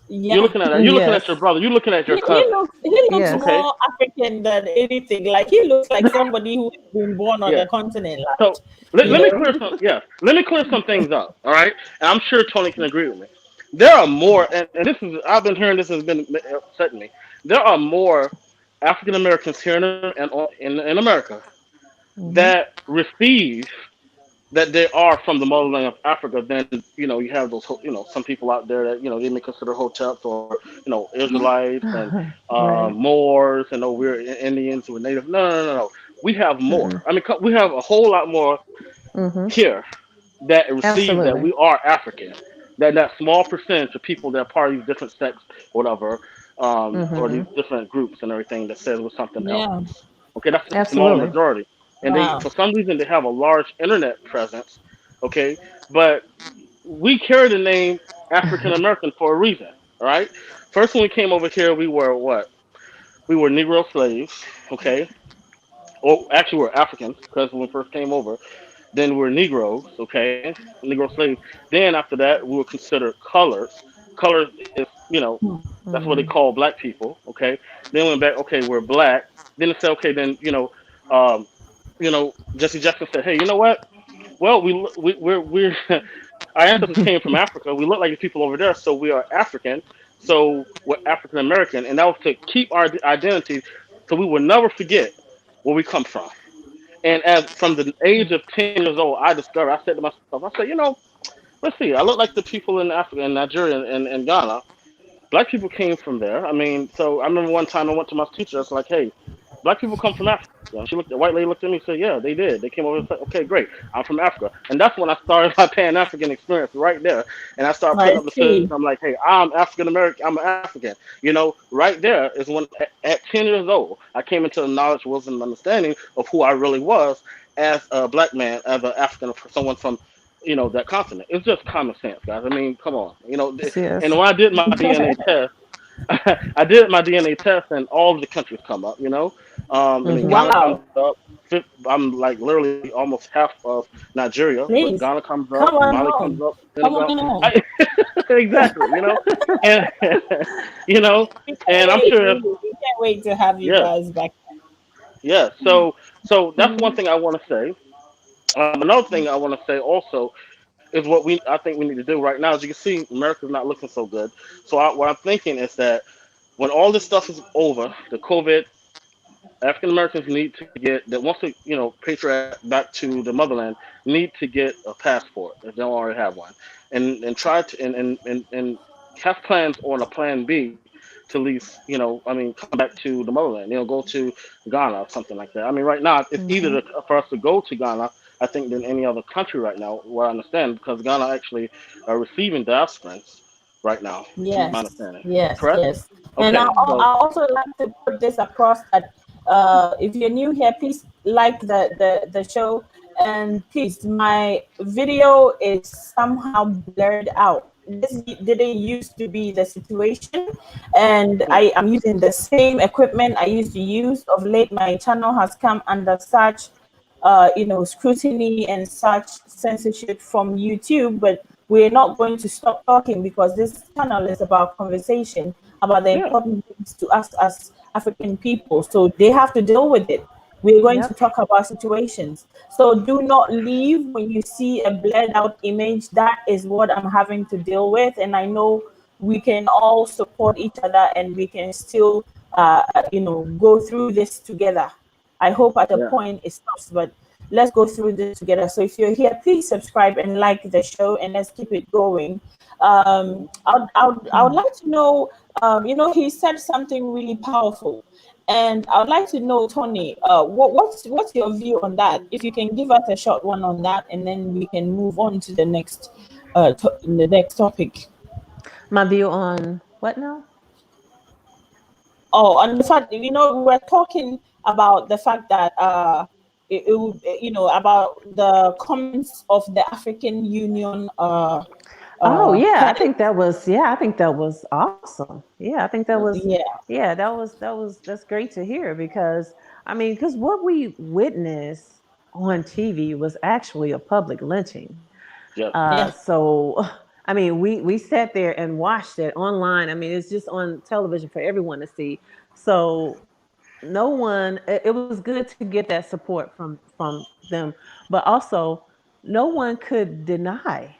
Yeah. You're looking at your Yes. brother. You're looking at your He cousin. looks Yes. Okay. more African than anything. Like, he looks like somebody who's been born on Yeah. the continent. So Like, let me you clear some. Yeah. Let me clear some things up. All right. And I'm sure Tony can agree with me. There are more, and this is I've been hearing this has been upsetting me. There are more African Americans here in America Hmm. that receive that they are from the motherland of Africa, then you have those some people out there that they may consider hoteps or Israelites and Right. Moors and we're Indians, we're Native. No, no, no, no. We have more. Mm-mm. I mean, we have a whole lot more Hmm. here that receive that Absolutely. we are African. That small percentage of people that are part of these different sects, whatever, or Hmm. these different groups and everything that says we're something else. yeah. Okay, that's a small Absolutely. majority, and they Wow. for some reason they have a large internet presence. Okay, but we carry the name African American for a reason. All right. First, when we came over here, we were what? We were Negro slaves. Okay, or actually, we're Africans because when we first came over, then we were Negroes. Okay, Negro slaves. Then after that, we were considered colors. Colors is that's what they Hmm. call black people. Okay. Then went back. Okay, we're black. Then it said okay. Then Jesse Jackson said, hey, you know what? Well, we're our ancestors came from Africa. We look like the people over there, so we are African. So we're African American, and that was to keep our identity, so we will never forget where we come from. And as from the age of 10 years old, I discovered. I said to myself, I said, let's see. I look like the people in Africa, and Nigeria, and Ghana. Black people came from there. I mean, so I remember one time I went to my teacher. I was like, "Hey, black people come from Africa." And she looked. The white lady looked at me and said, "Yeah, they did. They came over and said, okay, great. I'm from Africa." And that's when I started my Pan African experience right there. And I started putting I up the fist. see. I'm like, "Hey, I'm African American. I'm an African." Right there is when at 10 years old I came into the knowledge, wisdom, and understanding of who I really was as a black man, as an African, someone from that continent. It's just common sense, guys. I mean, come on. Yes, yes. And when I did my DNA test, I did my DNA test, and all of the countries come up. I mean, Mm-hmm. Ghana comes Wow. up. I'm like literally almost half of Nigeria, but Please Ghana comes up. come on Mali comes home. up. Come Senegal. on home. Exactly. And you know, We can't and I'm wait. sure if Really. We can't wait to have you yeah, guys back. yeah. So that's one Mm-hmm. thing I want to say. Another thing I want to say also is what I think we need to do right now. As you can see, America's not looking so good. So what I'm thinking is that when all this stuff is over, the COVID, African Americans need to get that once they patriot back to the motherland, need to get a passport if they don't already have one, and try to and have plans on a plan B to at least I mean come back to the motherland, go to Ghana or something like that. I mean right now it's Mm-hmm. either for us to go to Ghana, I think, than any other country right now. What I understand, because Ghana actually are receiving diasporans right now, to my Yes, understanding. yes, Correct? yes. And Okay, I so also like to put this across that if you're new here, please like the show, and please, my video is somehow blurred out. This didn't used to be the situation, and yeah, I am using the same equipment I used to use. Of late, my channel has come under such scrutiny and such censorship from YouTube, but we're not going to stop talking because this channel is about conversation about the yeah, important things to us as African people. So they have to deal with it. We're going to Yep. talk about situations. So do not leave when you see a blurred out image. That is what I'm having to deal with. And I know we can all support each other and we can still, go through this together. I hope at a yeah. point it stops, but let's go through this together. So if you're here, please subscribe and like the show, and let's keep it going. I would like to know, he said something really powerful, and I would like to know, Tony, what's your view on that? If you can give us a short one on that, and then we can move on to the next topic. My view on what now? Oh, and the fact, we were talking about the fact that about the comments of the African Union Oh yeah, head. I think that was awesome. Yeah, I think that Yeah. was Yeah, yeah, that's great to hear because I mean, because what we witnessed on TV was actually a public lynching. Yes. yeah, So I mean, we sat there and watched it online. I mean, it's just on television for everyone to see. So no one it was good to get that support from them, but also no one could deny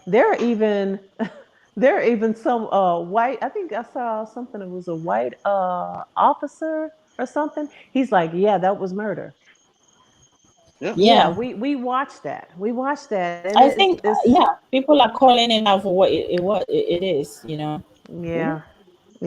there are even there are even some white. I think I saw something. It was a white officer or something. He's like, yeah, that was murder. Yeah. Yeah, yeah. we watched that. We watched that, and I think it's yeah, people are calling it out for what it is. Hmm. yeah,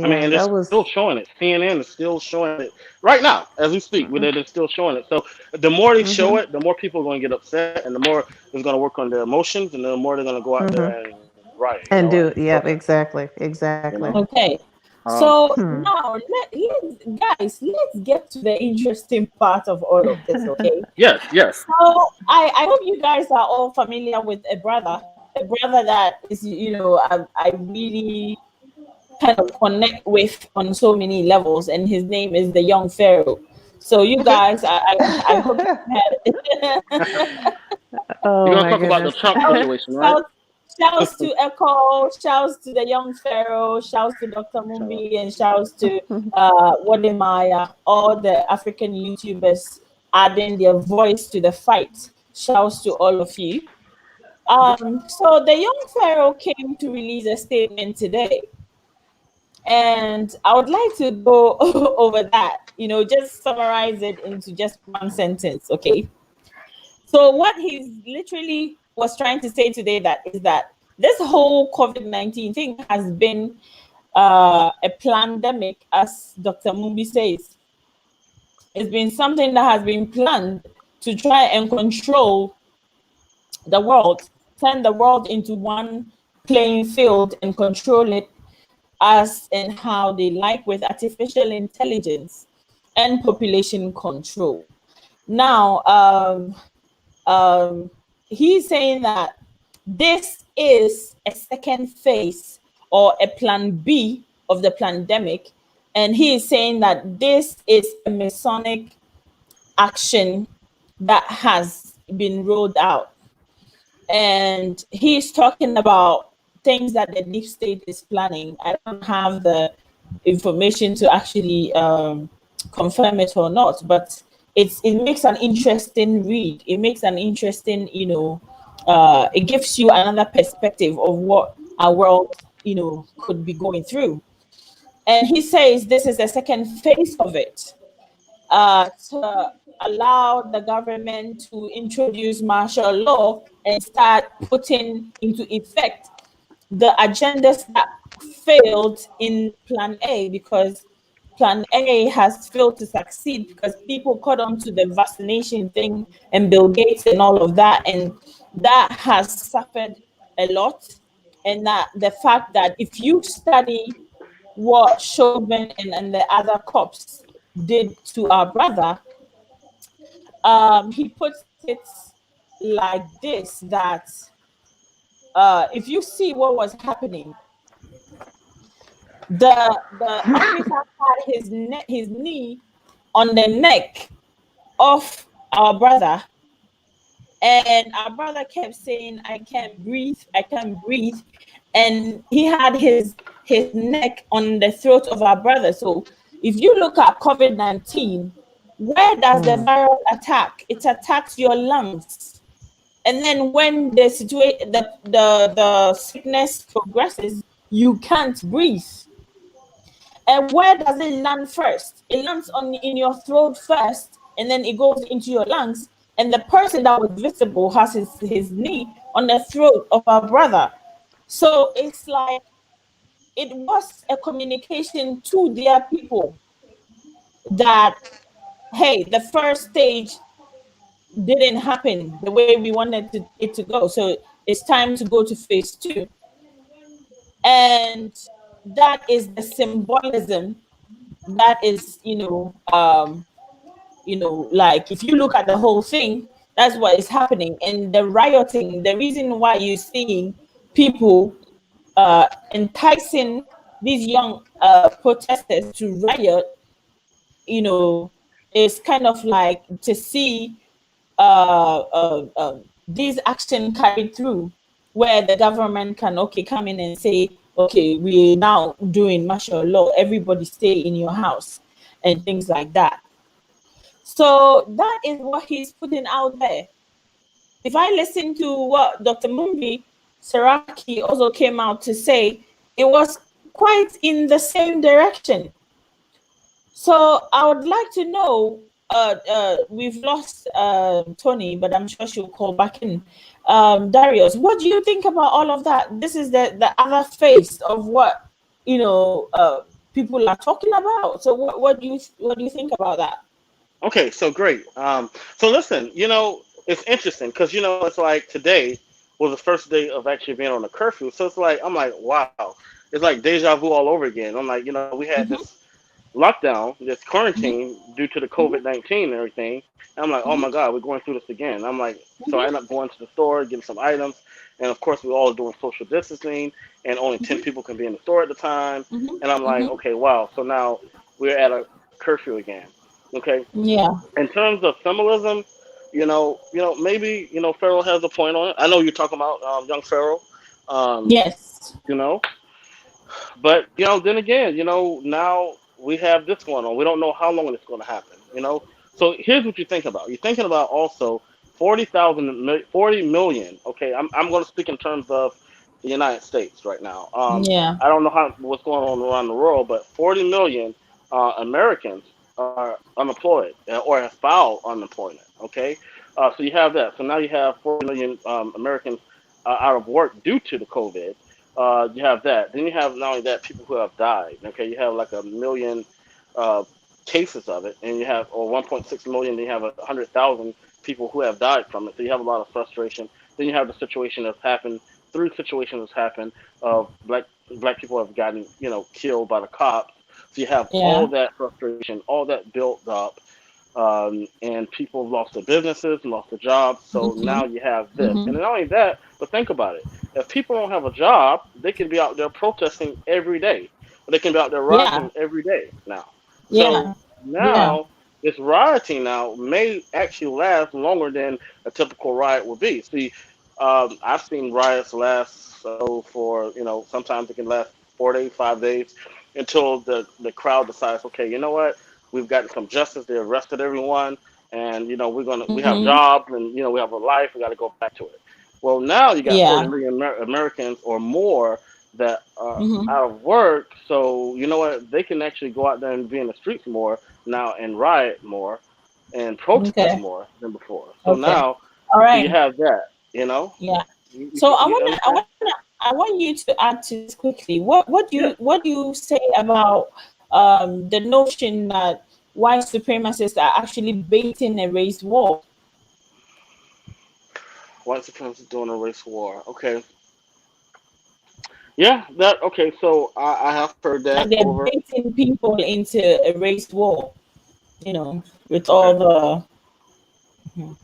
I mean, yeah. and they're That still was. showing it. CNN is still showing it right now as we speak. Where they're still showing it. So the more they show Mm-hmm, it, the more people are going to get upset, and the more it's going to work on their emotions, and the more they're going to go out there mm-hmm. and riot. And And do yeah, protest. exactly, You exactly. know. Okay. Um. So Hmm. now let's get to the interesting part of all of this, okay? Yes. Yes. So I hope you guys are all familiar with a brother that is, I really kind of connect with on so many levels, and his name is the young pharaoh. So you Okay. guys, I hope you had You're Oh going to my talk about the goodness. Trump situation, right? shout, shouts to Echo, shouts to the young pharaoh, shouts to Dr. So, Mumbi, and shouts to Wademaya, all the African YouTubers adding their voice to the fight. Shouts to all of you. So the young pharaoh came to release a statement today, and I would like to go over that. Just summarize it into just one sentence, okay? So what he's literally was trying to say today that is that this whole COVID-19 thing has been a plandemic, as Dr. Mumbi says. It's been something that has been planned to try and control the world, turn the world into one playing field and control it as and how they like, with artificial intelligence and population control. Now, um, he's saying that this is a second phase or a plan B of the pandemic. And he is saying that this is a Masonic action that has been rolled out. And he's talking about things that the deep state is planning. I don't have the information to actually confirm it or not, but it makes an interesting read. It makes an interesting, it gives you another perspective of what our world, could be going through. And he says this is the second phase of it, to allow the government to introduce martial law and start putting into effect the agendas that failed in Plan A, because Plan A has failed to succeed because people caught on to the vaccination thing and Bill Gates and all of that, and that has suffered a lot. And that the fact that if you study what Chauvin and the other cops did to our brother, he puts it like this, that if you see what was happening, the officer had his knee on the neck of our brother, and our brother kept saying, I can't breathe, I can't breathe. And he had his neck on the throat of our brother. So if you look at COVID-19, where does the viral attack? It attacks your lungs. And then when the situation, the sickness progresses, you can't breathe. And where does it land first? It lands in your throat first, and then it goes into your lungs. And the person that was visible has his knee on the throat of our brother. So it's like it was a communication to their people that, hey, the first stage didn't happen the way we wanted it to go. So it's time to go to phase 2. And that is the symbolism that is, like if you look at the whole thing, that's what is happening. And the rioting, the reason why you're seeing people enticing these young protesters to riot, is kind of like to see these action carried through, where the government can come in and say, okay, we're now doing martial law, everybody stay in your house and things like that. So that is what he's putting out there. If I listen to what Dr. Mumbi Seraki also came out to say, it was quite in the same direction. So I would like to know, we've lost Tony, but I'm sure she'll call back in. Darius, what do you think about all of that? This is the other face of what people are talking about. So what do you think about that? Okay, so great. So listen, it's interesting because it's like today was the first day of actually being on a curfew. So it's like I'm like, wow, it's like deja vu all over again. I'm like, we had this lockdown, this quarantine due to the COVID-19 and everything. And I'm like, oh my God, we're going through this again. I'm like, so I end up going to the store, getting some items, and of course we're all doing social distancing, and only 10 people can be in the store at the time. And I'm like, okay, wow. So now we're at a curfew again. Okay. Yeah. In terms of symbolism, maybe Pharaoh has a point on it. I know you're talking about young Pharaoh. Yes. But then again, now we have this going on. We don't know how long it's going to happen. So here's what you think about. You're thinking about also 40 million. Okay, I'm going to speak in terms of the United States right now. Yeah. I don't know what's going on around the world, but 40 million Americans are unemployed or have filed unemployment. Okay, so you have that. So now you have 40 million Americans out of work due to the COVID. You have that. Then you have not only that, people who have died. Okay, you have like a million uh, cases of it, and you have or 1.6 million. Then you have 100,000 people who have died from it. So you have a lot of frustration. Then you have the situation that's happened. Three situations that's happened of black people have gotten killed by the cops. So you have all Yeah. that frustration, all that built up, and people lost their businesses, lost their jobs. So Mm-hmm. now you have this, Mm-hmm. and not only that, but think about it: if people don't have a job, they can be out there protesting every day, or they can be out there Yeah. rioting every day now. So Yeah. Yeah. now this rioting now may actually last longer than a typical riot would be. See, I've seen riots last for sometimes it can last 4 days, 5 days, until the crowd decides, okay, you know what, we've gotten some justice. They arrested everyone, and we have Mm-hmm. jobs, and we have a life. We got to go back to it. Well, now you got 40 Yeah. million Americans or more that are Mm-hmm. out of work. So you know what? They can actually go out there and be in the streets more now and riot more and protest Okay. more than before. So Okay. now, All so you right. have that. You know, Yeah. you, So you understand? I want you to add to this quickly. Yeah. What do you say about the notion that white supremacists are actually baiting a race war? White supremacists doing a race war. Okay. Yeah. That. Okay. So I have heard that Like they're over. baiting people into a race war, with Okay. all the. Mhm.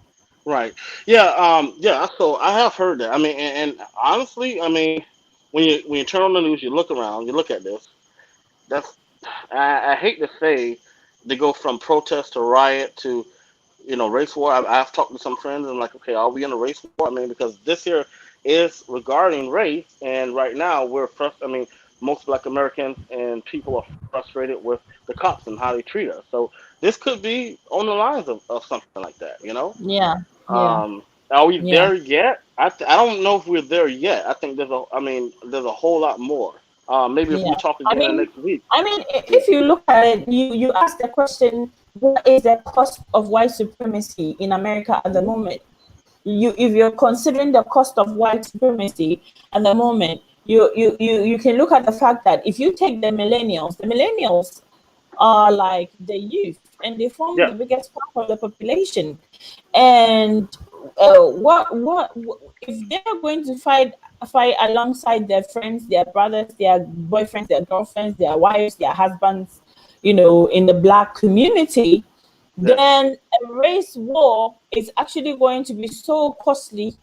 Right. Yeah. Yeah. So I have heard that. I mean, and honestly, I mean, when you turn on the news, you look around, you look at this. That's I hate to say they go from protest to riot to race war. I've talked to some friends and I'm like, okay, are we in a race war? I mean, because this here is regarding race, and right now we're I mean, most Black Americans and people are frustrated with the cops and how they treat us. So this could be on the lines of something like that. Yeah. Yeah. Are we Yeah. there yet? I don't know if we're there yet. I think there's a whole lot more. Maybe if we Yeah. talk I again mean, next week. Yeah. if you look at it, you ask the question, what is the cost of white supremacy in America at the moment? If you're considering the cost of white supremacy at the moment, you can look at the fact that if you take the millennials are like the youth, and they form Yeah. the biggest part of the population. And if they're going to fight alongside their friends, their brothers, their boyfriends, their girlfriends, their wives, their husbands, in the Black community, Yes. then a race war is actually going to be so costly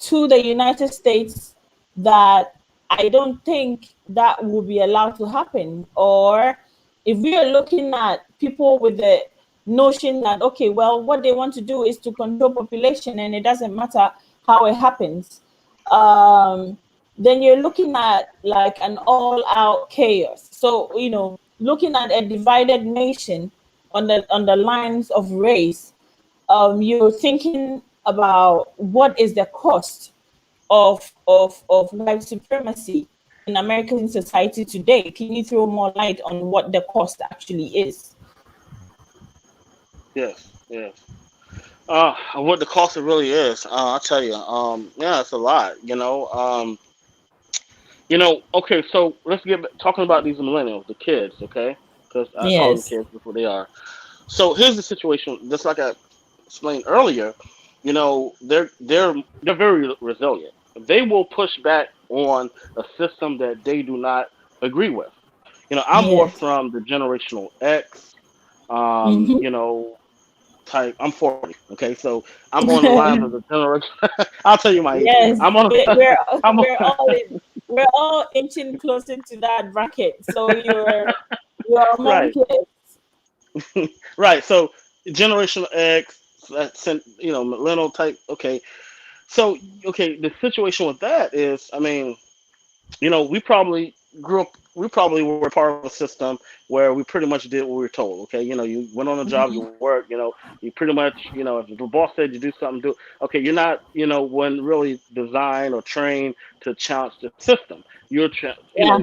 to the United States that I don't think that will be allowed to happen. Or if we are looking at people with the notion that, okay, well, what they want to do is to control population and it doesn't matter how it happens, um, then you're looking at like an all out chaos. So, looking at a divided nation on the lines of race, you're thinking about what is the cost of white supremacy in American society today. Can you throw more light on what the cost actually is? Yes. Yes. What the cost it really is, I'll tell you. Yeah, it's a lot. Okay. So let's get talking about these millennials, the kids. Okay, because I call them Yes. kids before they are. So here's the situation. Just like I explained earlier, they're very resilient. They will push back on a system that they do not agree with. I'm more Yes. from the generational X. Um, Mm-hmm. you know, type. I'm 40. Okay, so I'm on the lines of the generation. I'll tell you my age. Yes. I'm on. I'm We're on. we're all inching closer to that bracket. So you're among Right, kids. right. So generational X, that's millennial type. Okay, so okay, the situation with that is, I mean, we probably grew up. We probably were part of a system where we pretty much did what we were told. Okay, you went on a job, you worked. You pretty much, if the boss said you do something, do. Okay, you're not, when really designed or trained to challenge the system. Yeah.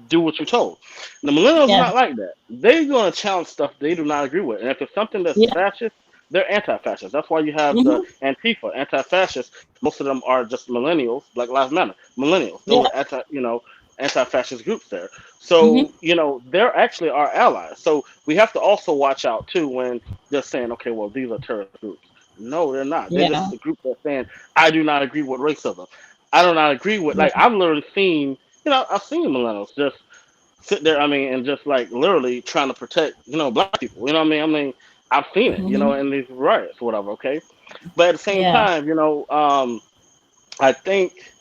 Do what you're told. The millennials are Yeah. not like that. They're going to challenge stuff they do not agree with. And if it's something that's Yeah. fascist, they're anti-fascist. That's why you have the Mm-hmm. Antifa, anti-fascist. Most of them are just millennials, Black Lives Matter, millennials. Those Yeah. are anti-fascist groups there. Mm-hmm. So, they're actually our allies. So we have to also watch out too when they're saying, okay, well, these are terrorist groups. No, they're not. They're Yeah. just a group that's saying, I do not agree with racism. I do not agree with, Yeah. like, I've literally seen, I've seen millennials just sit there, and just like literally trying to protect, black people. You know what I mean? I've seen it, Mm-hmm. in these riots, or whatever. Okay, but at the same Yeah. time, I think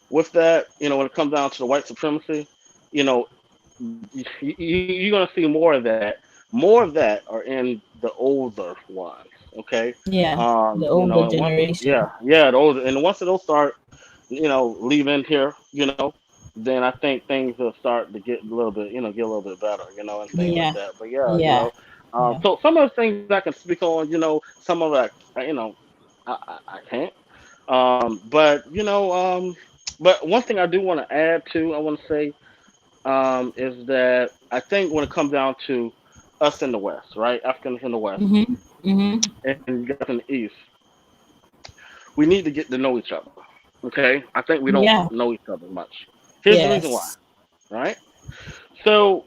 with that, when it comes down to the white supremacy, you know, you're gonna see more of that. More of that are in the older ones. Okay, Yeah. The older and once, generation. yeah, the older, and once it'll start, leaving here, then I think things will start to get a little bit, get a little bit better, and things like Yeah. that. But yeah, Yeah. Yeah. so some of the things I can speak on, some of it, I can't. But one thing I do want to add to, I want to say, is that I think when it comes down to us in the West, right, Africans in the West, Mm-hmm. Mm-hmm. and you guys in the East, we need to get to know each other. Okay, I think we don't Yeah. know each other much. Here's the reason why, Yes. right? So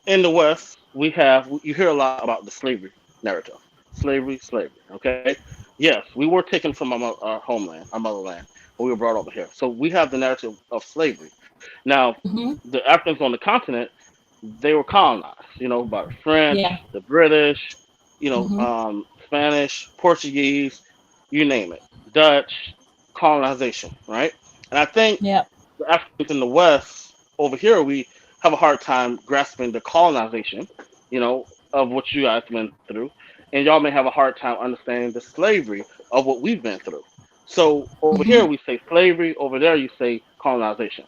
in the West, you hear a lot about the slavery narrative, slavery. Okay, yes, we were taken from our homeland, our motherland, but we were brought over here. So we have the narrative of slavery. Now, Mm-hmm. the Africans on the continent, they were colonized, by the Yeah. French, the British, Mm-hmm. Spanish, Portuguese, you name it, Dutch, colonization, right? And I think Yeah. the Africans in the West over here, we have a hard time grasping the colonization, of what you guys went through, and y'all may have a hard time understanding the slavery of what we've been through. So over here Mm-hmm. we say slavery, over there you say colonization.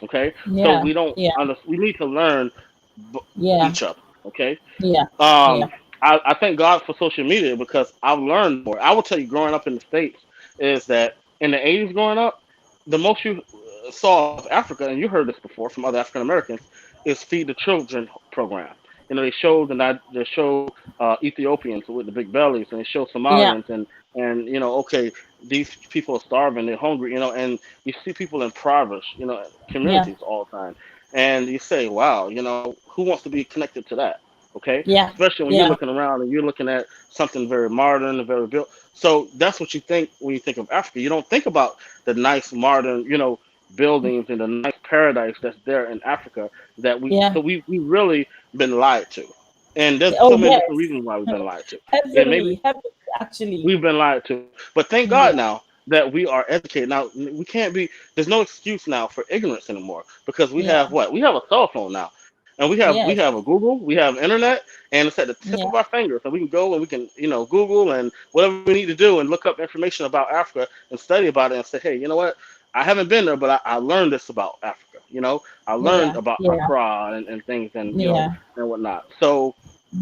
Okay, so Yeah. we don't Yeah. we need to learn Yeah. each other. Okay, Yeah. um, Yeah. I thank God for social media because I've learned more. I will tell you, growing up in the States, is that in the 80s, growing up, the most you saw of Africa, and you heard this before from other African Americans, is Feed the Children program. They show Ethiopians with the big bellies, and they show Yeah. Somalians, and okay, these people are starving, they're hungry, and you see people in impoverished, Yeah. communities all the time, and you say, wow, who wants to be connected to that? Okay, Yeah. especially when you're Yeah. looking around and you're looking at something very modern and very built. So that's what you think when you think of Africa. You don't think about the nice modern, buildings and the nice paradise that's there in Africa. Yeah. We really been lied to, and there's so Oh many different yes. reasons why we've been lied to. Yeah, maybe Heavily. Heavily actually. we've been lied to, but thank God Yeah. now that we are educated. Now we can't be. There's no excuse now for ignorance anymore because we Yeah. have what? We have a cell phone now, and we Yes. have a Google, we have internet, and it's at the tip Yeah. of our finger. So we can go and we can Google and whatever we need to do and look up information about Africa and study about it and say, hey, you know what? I haven't been there, but I learned this about Africa. I learned Yeah. about Yeah. Accra and things and Yeah. and whatnot.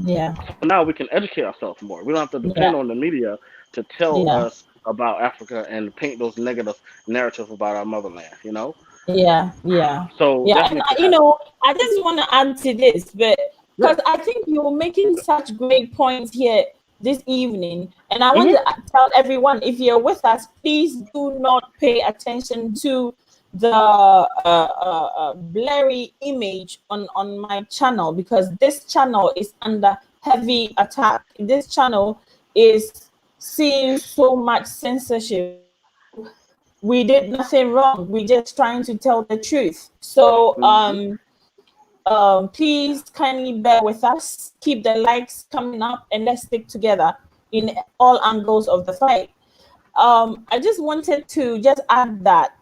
Yeah. So now we can educate ourselves more. We don't have to depend Yeah. on the media to tell Yeah. us about Africa and paint those negative narratives about our motherland. Yeah. Yeah. So Yeah. that And needs to happen. I just want to add to this, but Yeah. because I think you're making such great points here this evening, and I want Hmm. to tell everyone, if you're with us, please do not pay attention to the blurry image on my channel, because this channel is under heavy attack. This channel is seeing so much censorship. We did nothing wrong. We're just trying to tell the truth. So Hmm. please kindly bear with us. Keep the likes coming up, and let's stick together in all angles of the fight. I just wanted to just add that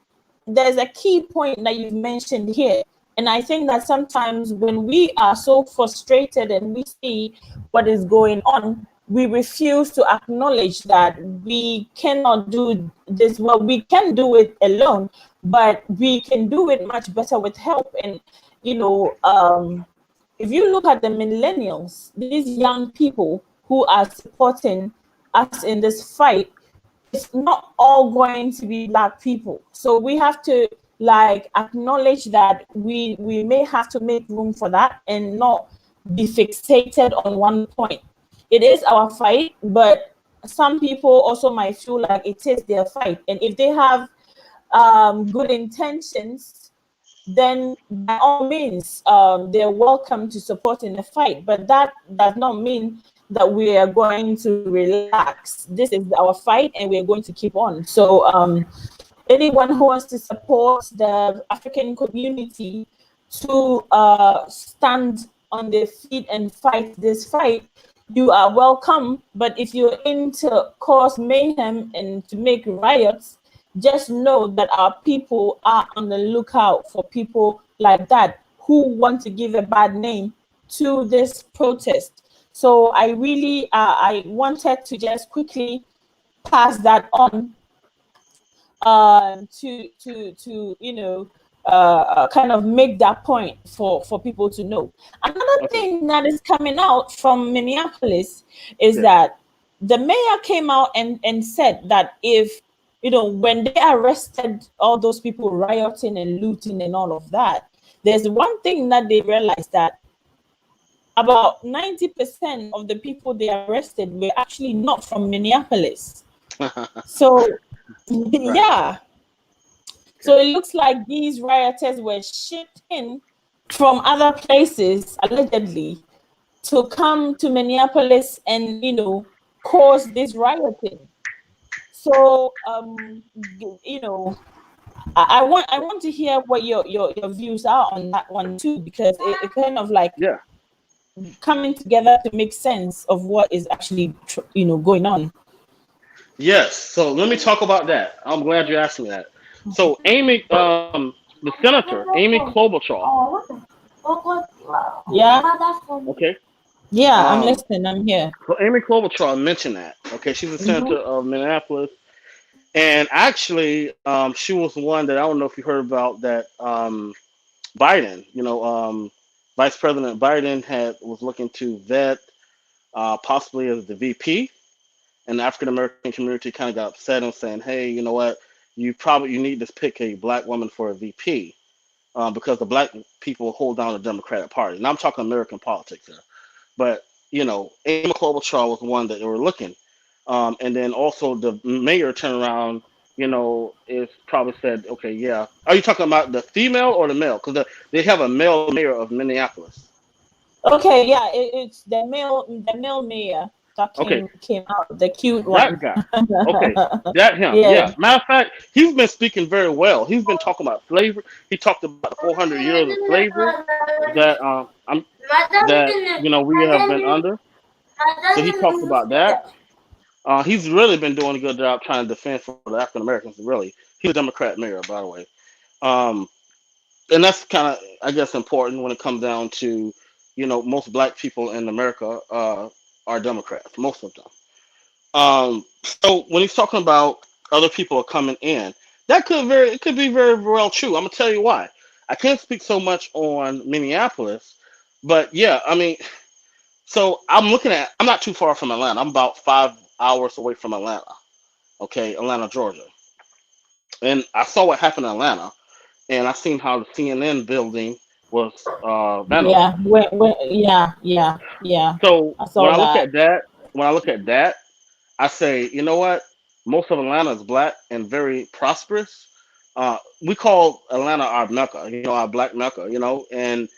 there's a key point that you've mentioned here. And I think that sometimes when we are so frustrated and we see what is going on, we refuse to acknowledge that we cannot do this. Well, we can do it alone, but we can do it much better with help. And if you look at the millennials, these young people who are supporting us in this fight, it's not all going to be Black people. So we have to like acknowledge that we may have to make room for that and not be fixated on one point. It is our fight, but some people also might feel like it is their fight. And if they have good intentions, then by all means, they're welcome to support in the fight. But that does not mean that we are going to relax. This is our fight, and we're going to keep on. So anyone who wants to support the African community to stand on their feet and fight this fight, you are welcome. But if you're in to cause mayhem and to make riots, just know that our people are on the lookout for people like that who want to give a bad name to this protest. So I really, I wanted to just quickly pass that on to kind of make that point for people to know. Another thing that is coming out from Minneapolis is that the mayor came out and said that if when they arrested all those people rioting and looting and all of that, there's one thing that they realized, that about 90% of the people they arrested were actually not from Minneapolis. So yeah. So it looks like these rioters were shipped in from other places, allegedly, to come to Minneapolis and, cause this rioting. So, I want to hear what your views are on that one too, because it kind of like coming together to make sense of what is actually, going on. Yes. So let me talk about that. I'm glad you asked me that. So the senator, Amy Klobuchar. Yeah. Okay. Yeah, I'm listening. I'm here. So Amy Klobuchar mentioned that. Okay, she's a senator of Minneapolis, and actually, she was one that I don't know if you heard about, that Biden, Vice President Biden was looking to vet possibly as the VP, and the African American community kind of got upset and saying, hey, you know what, you need to pick a Black woman for a VP, because the Black people hold down the Democratic Party. And I'm talking American politics here. But, Amy Klobuchar was one that they were looking. And then also the mayor turned around, is probably said, okay, yeah. Are you talking about the female or the male? Because they have a male mayor of Minneapolis. Okay, yeah, it's the male mayor that came out, the cute one. That guy. Okay, that him. Yeah. Matter of fact, he's been speaking very well. He's been talking about slavery. He talked about the 400 years of slavery that we have been under. So he talked about that. He's really been doing a good job trying to defend for the African Americans. Really, he's a Democrat mayor, by the way. And that's kind of, I guess, important when it comes down to, most Black people in America are Democrats, most of them. So when he's talking about other people are coming in, it could be very well true. I'm gonna tell you why. I can't speak so much on Minneapolis, but yeah, I mean, so I'm not too far from Atlanta. I'm about 5 hours away from Atlanta. Okay, Atlanta, Georgia. And I saw what happened in Atlanta, and I seen how the CNN building was vandalized. Yeah. So I saw that. when I look at that, I say, you know what? Most of Atlanta is Black and very prosperous. We call Atlanta our Mecca, our Black Mecca, and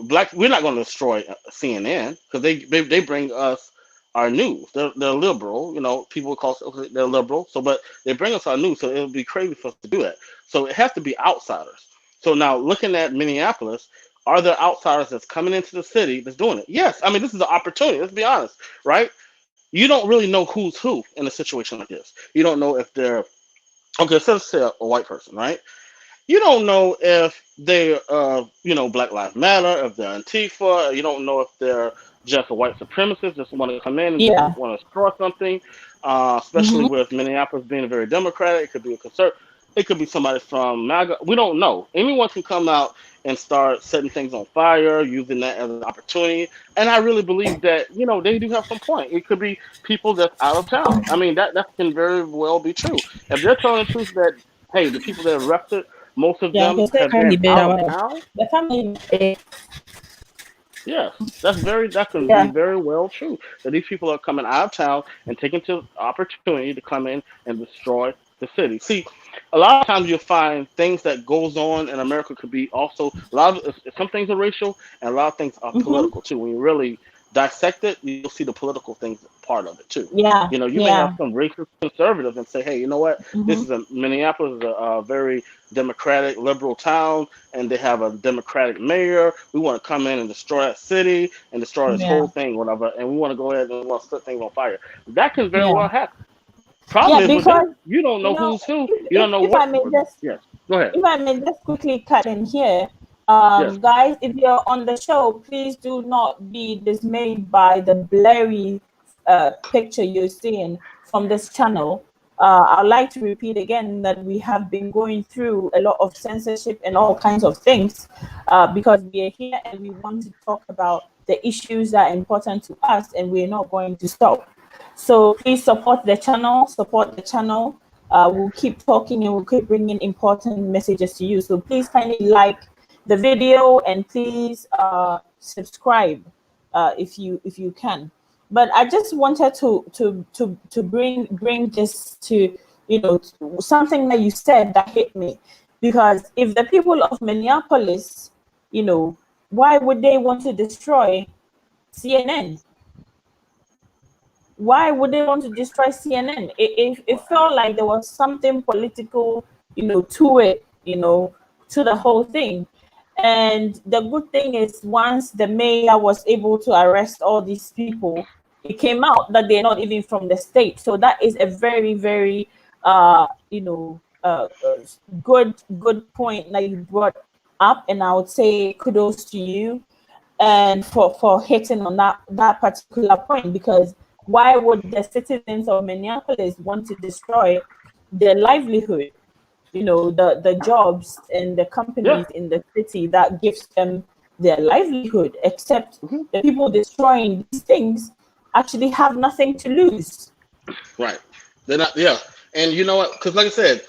Black. We're not going to destroy CNN because they bring us our news. They're liberal, people call they're liberal. So, but they bring us our news, so it would be crazy for us to do that. So it has to be outsiders. So now looking at Minneapolis, are there outsiders that's coming into the city that's doing it? Yes. I mean, this is an opportunity. Let's be honest, right? You don't really know who's who in a situation like this. You don't know if they're, okay, so let's say a white person, right? You don't know if they're, Black Lives Matter, if they're Antifa. You don't know if they're just a white supremacist, just want to come in and just Yeah. want to destroy something. Especially Mm-hmm. with Minneapolis being very Democratic, it could be a conservative, it could be somebody from MAGA. We don't know. Anyone can come out and start setting things on fire, using that as an opportunity. And I really believe that they do have some point. It could be people that's out of town. I mean that can very well be true. If they're telling the truth that hey, the people that arrested, most of Yeah, them because they have can been be better. out of Well, town. the family, Yes, that can be yeah, very well true. That these people are coming out of town and taking the opportunity to come in and destroy the city. See, a lot of times you'll find things that goes on in America could be also a lot of some things are racial and a lot of things are mm-hmm, political too. When you really dissect it, you'll see the political things part of it too. yeah, You may have yeah, some racist conservatives and say, hey, you know what? This mm-hmm, is a Minneapolis is a very democratic liberal town and they have a Democratic mayor. We want to come in and destroy that city and destroy this yeah, whole thing, whatever, and we want to go ahead and we want to set things on fire. That can very yeah, well happen. Problem yeah. is with Because them, you don't know who's who. You don't know if I what. may just Yes, go ahead. quickly cut in here, Yes. guys, if you're on the show, please do not be dismayed by the blurry picture you're seeing from this channel. I'd like to repeat again that we have been going through a lot of censorship and all kinds of things because we are here and we want to talk about the issues that are important to us, and we're not going to stop. So please support the channel, support the channel. We'll keep talking and we'll keep bringing important messages to you. So please kindly like the video and please subscribe if you can. But I just wanted to bring this to something that you said that hit me, because if the people of Minneapolis, why would they want to destroy CNN? Why would they want to destroy CNN? It felt like there was something political, to it, to the whole thing. And the good thing is, once the mayor was able to arrest all these people, it came out that they're not even from the state. So that is a very, very, good point that you brought up, and I would say kudos to you and for hitting on that particular point, because why would the citizens of Minneapolis want to destroy their livelihood, the jobs and the Yeah. companies in the city that gives them their livelihood, except Hmm. the people destroying these things actually have nothing to lose. Right. They're not. Yeah. And you know what? Because like I said,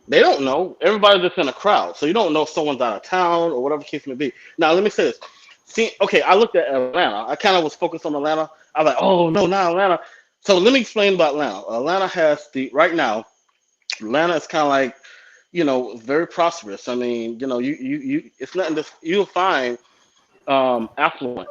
they don't know. Everybody's just in a crowd, so you don't know if someone's out of town or whatever the case may be. Now, let me say this. See, okay, I looked at Atlanta. I kind of was focused on Atlanta. I was like, oh no, not Atlanta. So let me explain about Atlanta. Atlanta has the right now. Atlanta is kind of like very prosperous. I mean, it's nothing. You'll find affluent.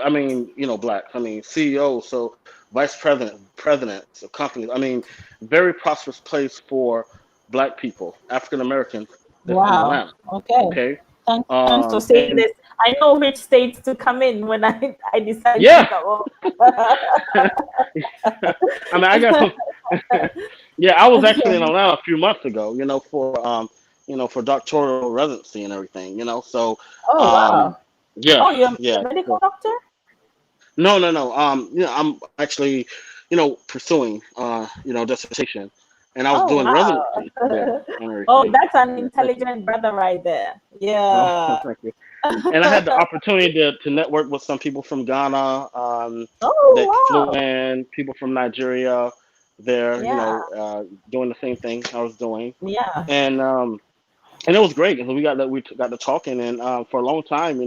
I mean, blacks. I mean, CEOs, so vice presidents of companies. I mean, very prosperous place for black people, African Americans that's in Wow. Atlanta. Okay. Okay. Thanks for saying And this. I know which states to come in when I decide to yeah, come on. I mean, I got some. Yeah, I was actually in Atlanta a few months ago. For doctoral residency and everything. So, Oh um, wow. yeah, Oh, you're a yeah. medical doctor? No, no, no. I'm actually, pursuing, dissertation, and I was Oh doing wow. residency there and Oh, everything. that's an Yeah, thank you. intelligent brother right there. Oh, Yeah. thank you. And I had the opportunity to network with some people from Ghana, that Oh flew wow. in, people from Nigeria, there, Yeah. doing the same thing I was doing, Yeah. and and it was great because we got to talking, and for a long time,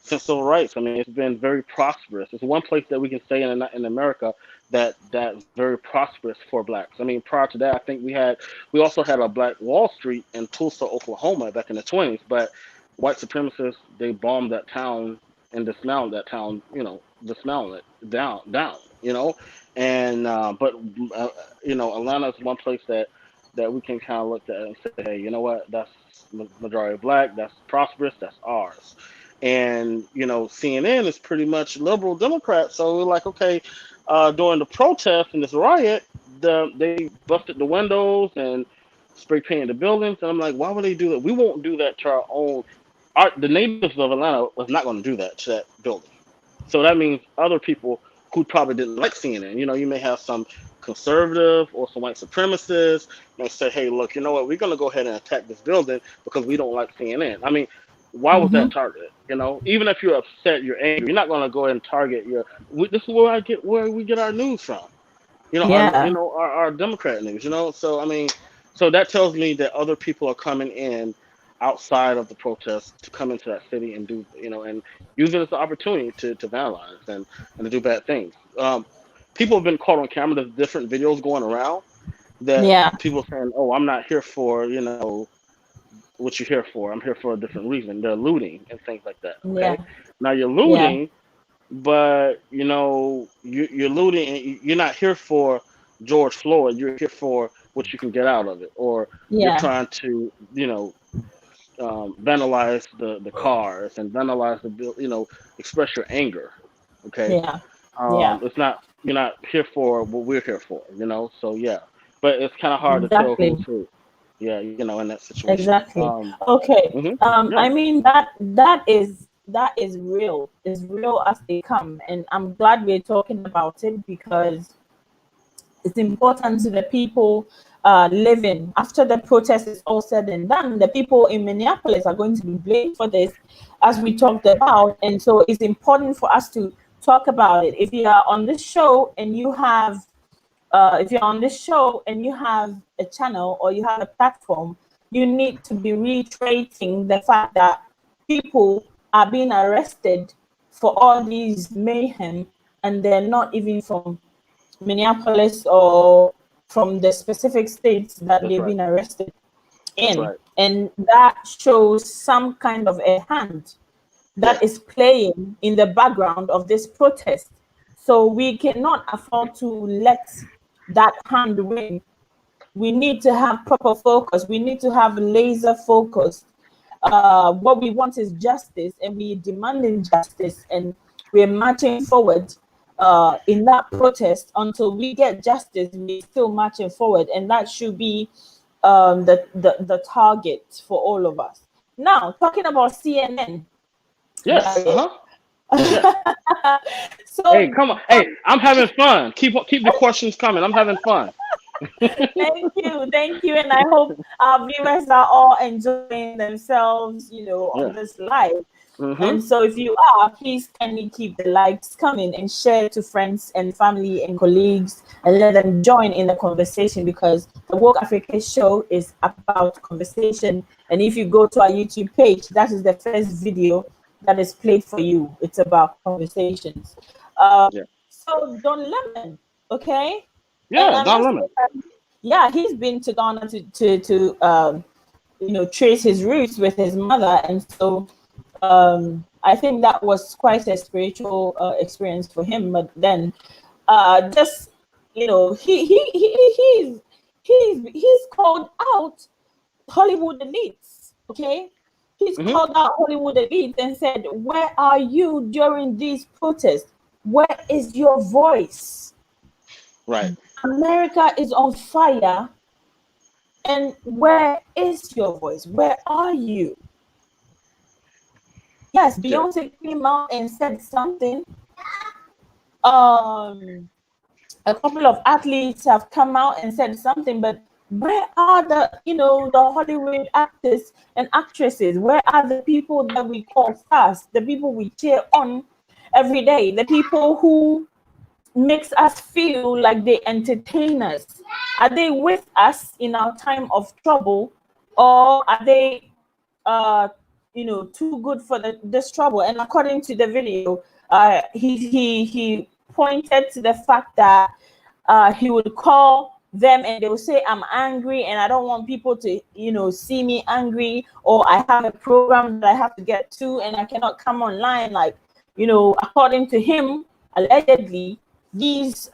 since civil rights, I mean, it's been very prosperous. It's one place that we can say in America that's very prosperous for blacks. I mean, prior to that, I think we also had a Black Wall Street in Tulsa, Oklahoma, back in the 20s, but white supremacists they bombed that town and dismantled that town, dismantled it down, and but uh, Atlanta is one place that we can kind of look at and say, hey, you know what? That's majority black. That's prosperous. That's ours. And CNN is pretty much liberal Democrat. So we're like, okay, during the protest and this riot, they busted the windows and spray painted the buildings. And I'm like, why would they do that? We won't do that to our own. The natives of Atlanta was not going to do that to that building. So that means other people who probably didn't like CNN. You may have some conservative or some white supremacists may say, hey, look, you know what? We're going to go ahead and attack this building because we don't like CNN. I mean, why was that targeted? Even if you're upset, you're angry, you're not going to go ahead and target this is where we get our news from. Yeah. Our Democrat news. So I mean, so that tells me that other people are coming in outside of the protests to come into that city and do and use it as an opportunity to vandalize and to do bad things. People have been caught on camera. There's different videos going around that Yeah. people saying, "Oh, I'm not here for what you're here for. I'm here for a different reason." They're looting and things like that. Yeah. Okay, now you're Yeah. looting, but you're looting. And you're not here for George Floyd. You're here for what you can get out of it, or you're Yeah. trying to vandalize the cars and vandalize the express your anger. Okay, Yeah. Yeah. it's not you're not here for what we're here for. So yeah, but it's kind of hard to tell Exactly. who's who. Yeah, in that situation. Exactly. Okay. Yeah. I mean that is real. Is real as they come, and I'm glad we're talking about it because it's important to the people living after the protest is all said and done. The people in Minneapolis are going to be blamed for this, as we talked about, and so it's important for us to talk about it. If you are on this show and you have if you're on this show and you have a channel or you have a platform, you need to be reiterating the fact that people are being arrested for all these mayhem, and they're not even from Minneapolis or from the specific states that That's they've right. been arrested That's in. right. And that shows some kind of a hand that is playing in the background of this protest. So we cannot afford to let that hand win. We need to have proper focus. We need to have laser focus. What we want is justice, and we're demanding justice, and we're marching forward in that protest until we get justice. We're still marching forward, and that should be the target for all of us. Now, talking about CNN. Yes. Darius. Yeah. So Hey, come on. Hey, I'm having fun. Keep the questions coming. I'm having fun. thank you, and I hope our viewers are all enjoying themselves, on Yeah. this live. Mhm. And so, if you are, please kindly keep the likes coming and share to friends and family and colleagues, and let them join in the conversation, because the Woke Africa show is about conversation. And if you go to our YouTube page, that is the first video that is played for you. It's about conversations. Yeah. So Don Lemon, okay, and Yeah. I Don must say Lemon. that, yeah, he's been to Ghana to trace his roots with his mother, and so I think that was quite a spiritual experience for him. But then, just he's called out Hollywood elites. Okay, he's Mhm. called out Hollywood elites and said, "Where are you during these protests? Where is your voice? Right. America is on fire, and where is your voice? Where are you?" Yes, Yeah. Beyonce came out and said something. Um, a couple of athletes have come out and said something, but where are the Hollywood actors and actresses? Where are the people that we call stars? The people we cheer on every day? The people who makes us feel like they entertain us? Are they with us in our time of trouble, or are they too good for this trouble? And according to the video, he pointed to the fact that he would call them and they will say, "I'm angry and I don't want people to see me angry, or I have a program that I have to get to and I cannot come online." Like, according to him, allegedly, these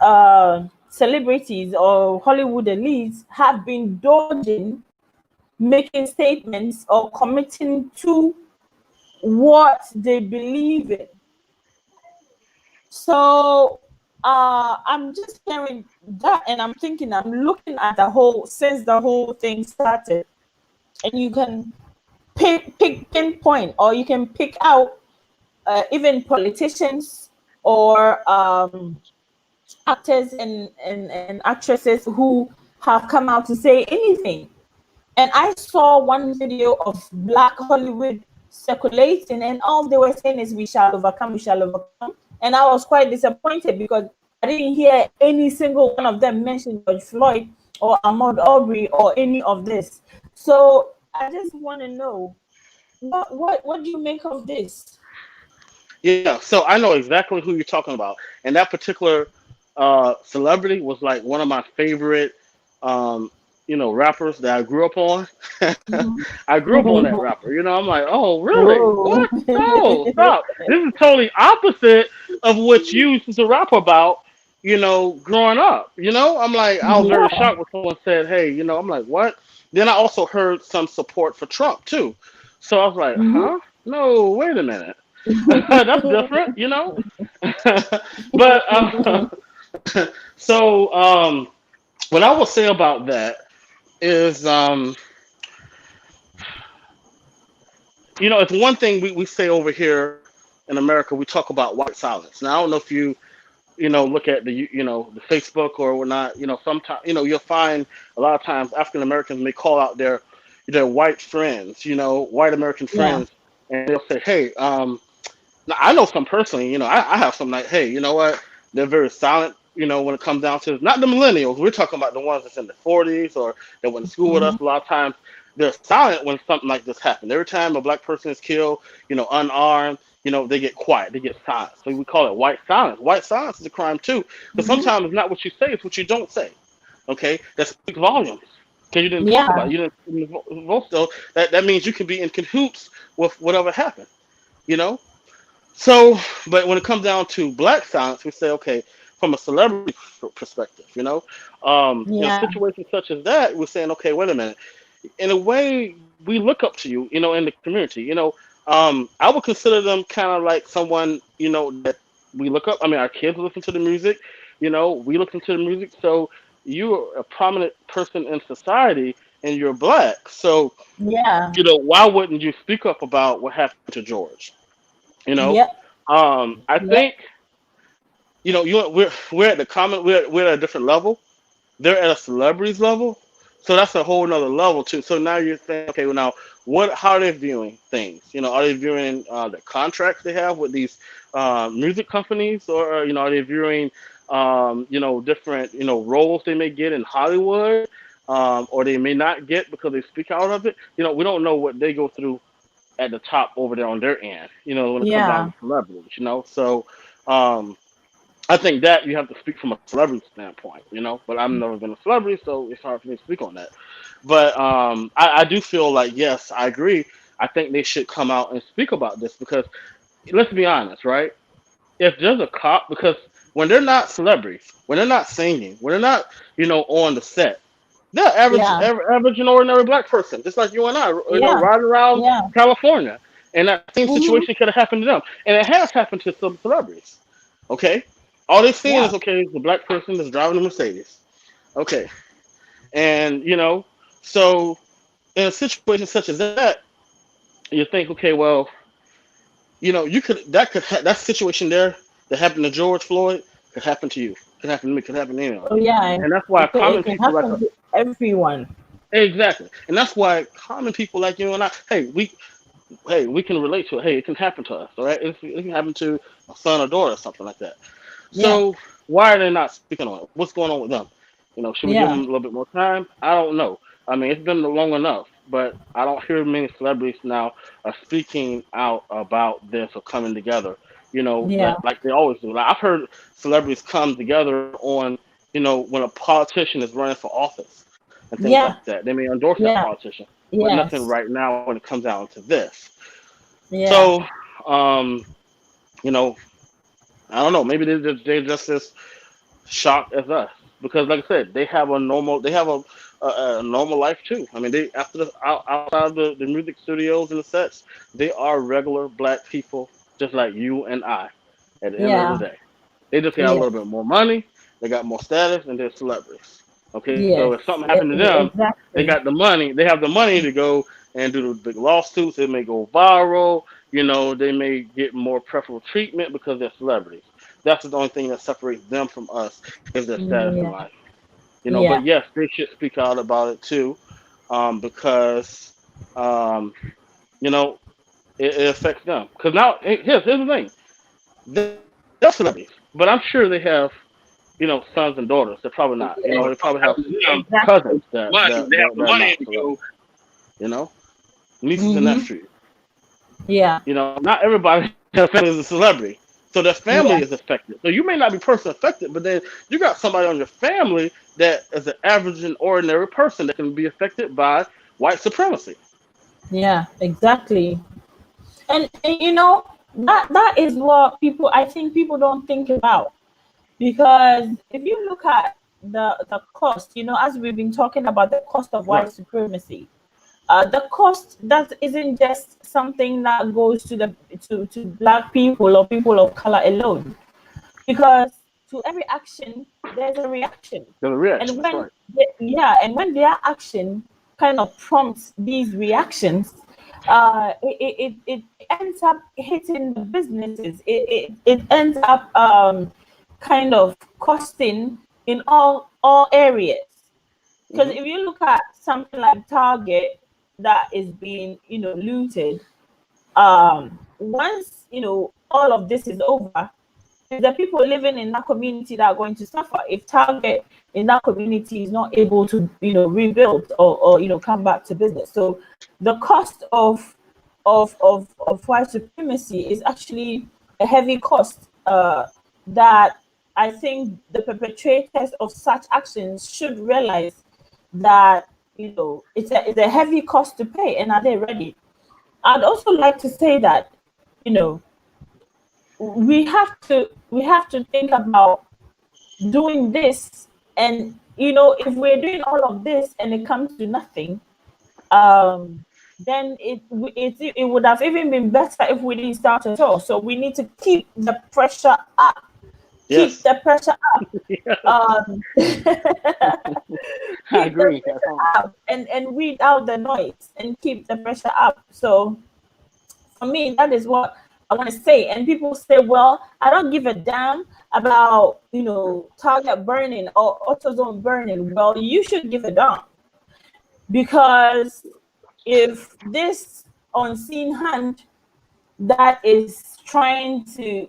celebrities or Hollywood elites have been dodging making statements or committing to what they believe in. So I'm just hearing that, and I'm thinking, I'm looking at since the whole thing started, and you can pinpoint, or you can pick out even politicians or actors and actresses who have come out to say anything. And I saw one video of Black Hollywood circulating, and all they were saying is, "We shall overcome, we shall overcome." And I was quite disappointed because I didn't hear any single one of them mention George Floyd or Ahmaud Aubrey or any of this. So I just want to know what do you make of this? Yeah, so I know exactly who you're talking about, and that particular celebrity was like one of my favorite, um, rappers that I grew up on. Mhm. I grew up on that rapper. I'm like, oh, really? Whoa. What? No, stop. This is totally opposite of what you used to rap about. Growing up. I'm like, I was very Yeah. shocked when someone said, hey, I'm like, what? Then I also heard some support for Trump too. So I was like, Mhm. huh? No, wait a minute. That's different. But so what I will say about that is, it's one thing we say over here in America. We talk about white silence. Now I don't know if you look at the Facebook or whatnot. Sometimes you'll find a lot of times African Americans may call out their white friends, white American Yeah. friends, and they'll say, hey, now, I know some personally, I have some like, hey, you know what? They're very silent, when it comes down to not the millennials. We're talking about the ones that's in the 40s or that went to school with us. Mhm. A lot of times they're silent when something like this happens. Every time a black person is killed, unarmed, they get quiet, they get silent. So we call it white silence. White silence is a crime too, because Mhm. sometimes it's not what you say, it's what you don't say. Okay, that speaks volumes. Because you didn't talk about Yeah. it, you didn't vote. So that means you can be in cahoots with whatever happened. You know, so, but when it comes down to black silence, we say, okay, from a celebrity perspective, in Yeah. situations such as that, we're saying, okay, wait a minute. In a way, we look up to you, in the community. I would consider them kind of like someone, that we look up. I mean, our kids listen to the music, we listen to the music. So you're a prominent person in society, and you're black. So, Yeah. why wouldn't you speak up about what happened to George? You know, Yep. I Yep. think we're at the common we're at a different level. They're at a celebrities level, so that's a whole nother level too. So now you're saying, okay, well now what? How are they viewing things? Are they viewing the contracts they have with these music companies, or are they viewing different roles they may get in Hollywood, or they may not get because they speak out of it. We don't know what they go through at the top over there on their end, when it comes down Yeah. to celebrities. So I think that you have to speak from a celebrity standpoint, but I've never been a celebrity, so it's hard for me to speak on that. But I do feel like, yes, I agree. I think they should come out and speak about this because let's be honest, right? If there's a cop, because when they're not celebrities, when they're not singing, when they're not, on the set, they're Yeah. average and ordinary black person, just like you and I, Yeah. riding around Yeah. California, and that same Mhm. situation could have happened to them, and it has happened to some celebrities. Okay, all they're seeing is Yeah. okay, the black person that's driving a Mercedes. Okay, and so in a situation such as that, you think, okay, well, you that situation there that happened to George Floyd could happen to you, could happen to me, could happen to anyone, Oh yeah. and that's why It common can people like happen to everyone. exactly, and that's why common people like you and I, hey, we can relate to it. Hey, it can happen to us, all right? It can happen to a son or daughter or something like that. Yeah. So why are they not speaking on it? What's going on with them? Should we give them Yeah. a little bit more time? I don't know. I mean, it's been long enough, but I don't hear many celebrities now are speaking out about this or coming together. Yeah. Like they always do. Like I've heard celebrities come together on, when a politician is running for office and things Yeah. like that. They may endorse that Yeah. politician, but nothing Yes. right now when it comes down to this. Yeah. So, um, you know, I don't know. Maybe they're just as shocked as us because, like I said, they have a normal life too. I mean, they after outside the music studios and the sets, they are regular black people just like you and I. At the end of the Yeah. day, they just got a Yes. little bit more money, they got more status, and they're celebrities. Okay, so Yes. if something happened to them, they Exactly. got the money. They have the money to go and do the big lawsuits. They may go viral. They may get more preferential treatment because they're celebrities. That's the only thing that separates them from us is their status in Yeah. life. Yeah. But yes, they should speak out about it too, because um, you know, it affects them. Because now, here's the thing: they're celebrities, but I'm sure they have, sons and daughters. They're probably not. They probably have Exactly. cousins that But if that they have that, the that are money not to celebrities. go, You know, nieces and Mm-hmm. nephews. Yeah. Not everybody in their family is a celebrity. So their family Yeah. is affected. So you may not be personally affected, but then you got somebody on your family that is an average and ordinary person that can be affected by white supremacy. Yeah. Exactly. And that is what people, I think people don't think about, because if you look at the cost, as we've been talking about the cost of white Right. supremacy, the cost that isn't just something that goes to black people or people of color alone, because to every action there's a reaction. There's a And reaction. That's when right. and when their action kind of prompts these reactions, it ends up hitting the businesses. It ends up kind of costing in all areas. Because Hmm. if you look at something like Target that is being looted, once all of this is over, it's the people living in that community that are going to suffer if Target in that community is not able to rebuild or come back to business. So the cost of white supremacy is actually a heavy cost, that I think the perpetrators of such actions should realize that it's a heavy cost to pay, and are they ready? I'd also like to say that you know we have to think about doing this, and if we're doing all of this and it comes to nothing, then it would have even been better if we didn't start at all. So we need to keep the pressure up, keep Yes. the pressure up, um I keep the agree. pressure up, and weed out the noise and keep the pressure up. So for me, that is what I want to say. And people say, well, I don't give a damn about Target burning or AutoZone burning. Well, you should give a damn, because if this unseen hand that is trying to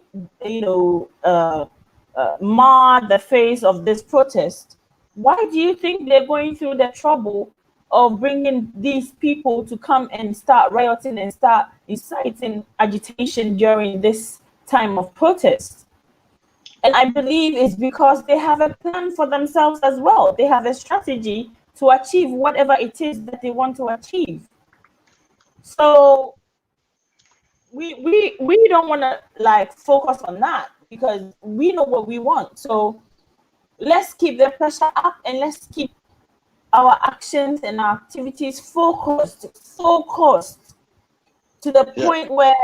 mar the face of this protest, why do you think they're going through the trouble of bringing these people to come and start rioting and start inciting agitation during this time of protest? And I believe it's because they have a plan for themselves as well. They have a strategy to achieve whatever it is that they want to achieve. So we don't want to like focus on that, because we know what we want. So let's keep the pressure up, and let's keep our actions and our activities focused to the Yes. point where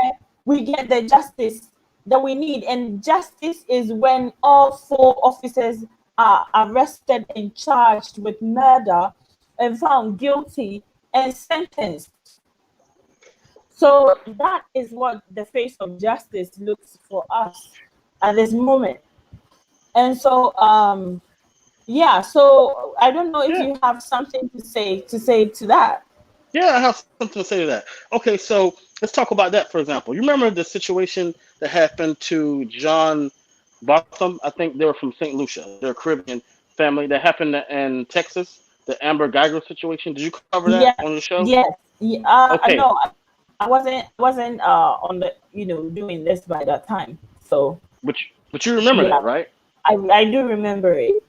we get the justice that we need. And justice is when all four officers are arrested and charged with murder and found guilty and sentenced. So that is what the face of justice looks for us at this moment. And so yeah, so I don't know if Yeah. you have something to say to that. Yeah. I have something to say to that. Okay. So let's talk about that. For example, you remember the situation that happened to John Botham? I think they were from St. Lucia. They're a Caribbean family. That happened in Texas. The Amber Geiger situation. Did you cover that Yes, on your show? yes. Yeah, Okay. no, I wasn't on the doing this by that time. So But you remember yeah, that, right? I do remember it.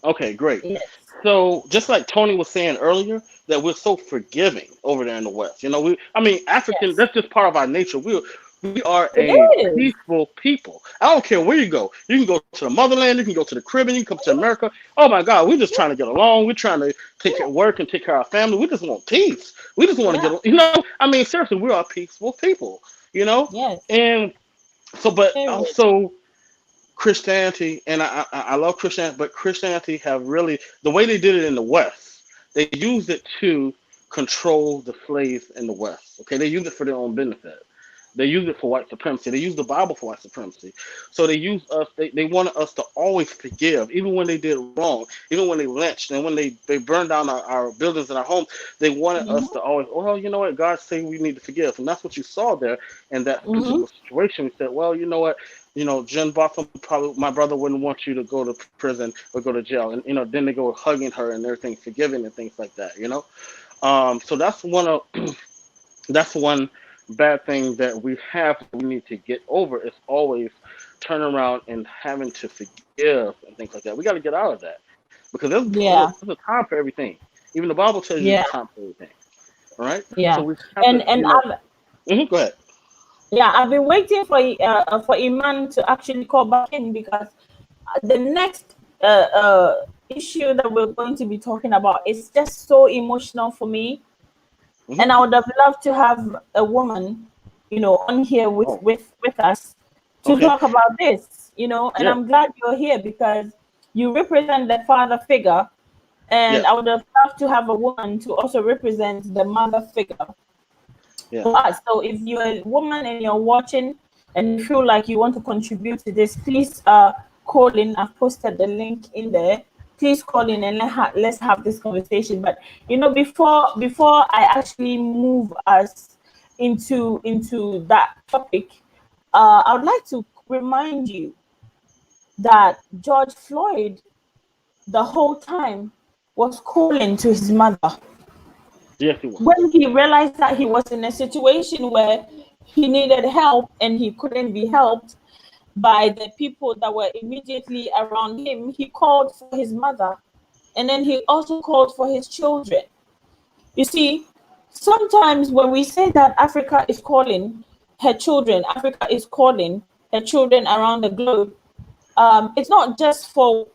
Okay, great. Yes, So just like Tony was saying earlier, that we're so forgiving over there in the West. I mean, African. yes, That's just part of our nature. We are it a is. peaceful people. I don't care where you go. You can go to the motherland. You can go to the Caribbean. You can come to America. Oh my God, we're just trying to get along. We're trying to take care Yeah, of work and take care of our family. We just want peace. We just want to yeah, get. I mean, seriously, we are peaceful people. You know, yes. and so, but Period. also Christianity, and I love Christianity, but Christianity have really the way they did it in the West. They used it to control the slaves in the West. Okay, they used it for their own benefit. They use it for white supremacy. They use the Bible for white supremacy. So they use us. They wanted us to always forgive, even when they did wrong, even when they lynched and when they burned down our buildings and our homes. They wanted Mm-hmm. us to always, well, you know what, God say we need to forgive, and that's what you saw there in that Mm-hmm. particular situation. We said, well, you know what, Jen Botham, probably my brother wouldn't want you to go to prison or go to jail, and then they go hugging her and everything, forgiving and things like that. So that's one bad thing that we have that we need to get over is always turn around and having to forgive and things like that. We got to get out of that because Yeah. there's a time for everything. Even the Bible tells you Yeah. there's a time for everything. All right. So Yeah. we have And to, and I've go ahead. yeah, I've been waiting for Iman to actually call back in because the next issue that we're going to be talking about is just so emotional for me, Hmm. and I would have loved to have a woman, on here with Oh, with us to okay. talk about this, and Yeah. I'm glad you're here because you represent the father figure, and Yes. I would have loved to have a woman to also represent the mother figure Yeah. for us. So if you're a woman and you're watching and you feel like you want to contribute to this, please call in. I've posted the link in there. Please call in and let's have this conversation. But before I actually move us into that topic, I would like to remind you that George Floyd the whole time was calling to his mother Yes, he was. when he realized that he was in a situation where he needed help and he couldn't be helped by the people that were immediately around him, he called for his mother and then he also called for his children. You see, sometimes when we say that Africa is calling her children, Africa is calling her children around the globe, it's not just for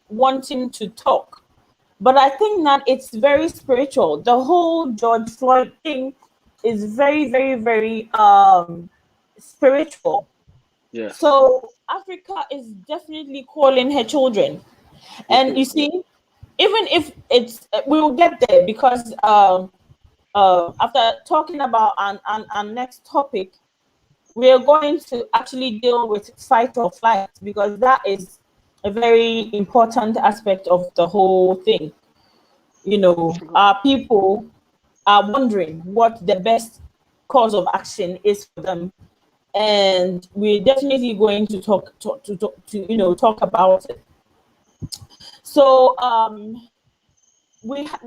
wanting to talk, but I think that it's very spiritual. The whole George Floyd thing is very, very, very spiritual. Yes. So Africa is definitely calling her children. Yes, And he you is. see, even if it's we will get there because after talking about our next topic, we are going to actually deal with fight or flight because that is a very important aspect of the whole thing. Our people are wondering what the best course of action is for them, and we're definitely going to talk about it. So we have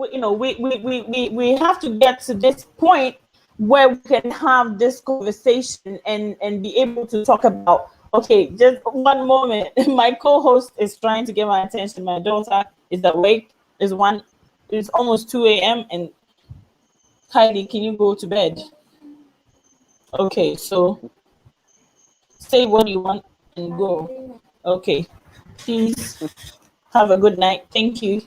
to get to this point where we can have this conversation and be able to talk about, okay, just one moment. My co-host is trying to get my attention. My daughter is awake. It's almost 2 a.m. and Kylie, can you go to bed? Okay, so say what you want and go. Okay, please have a good night. Thank you.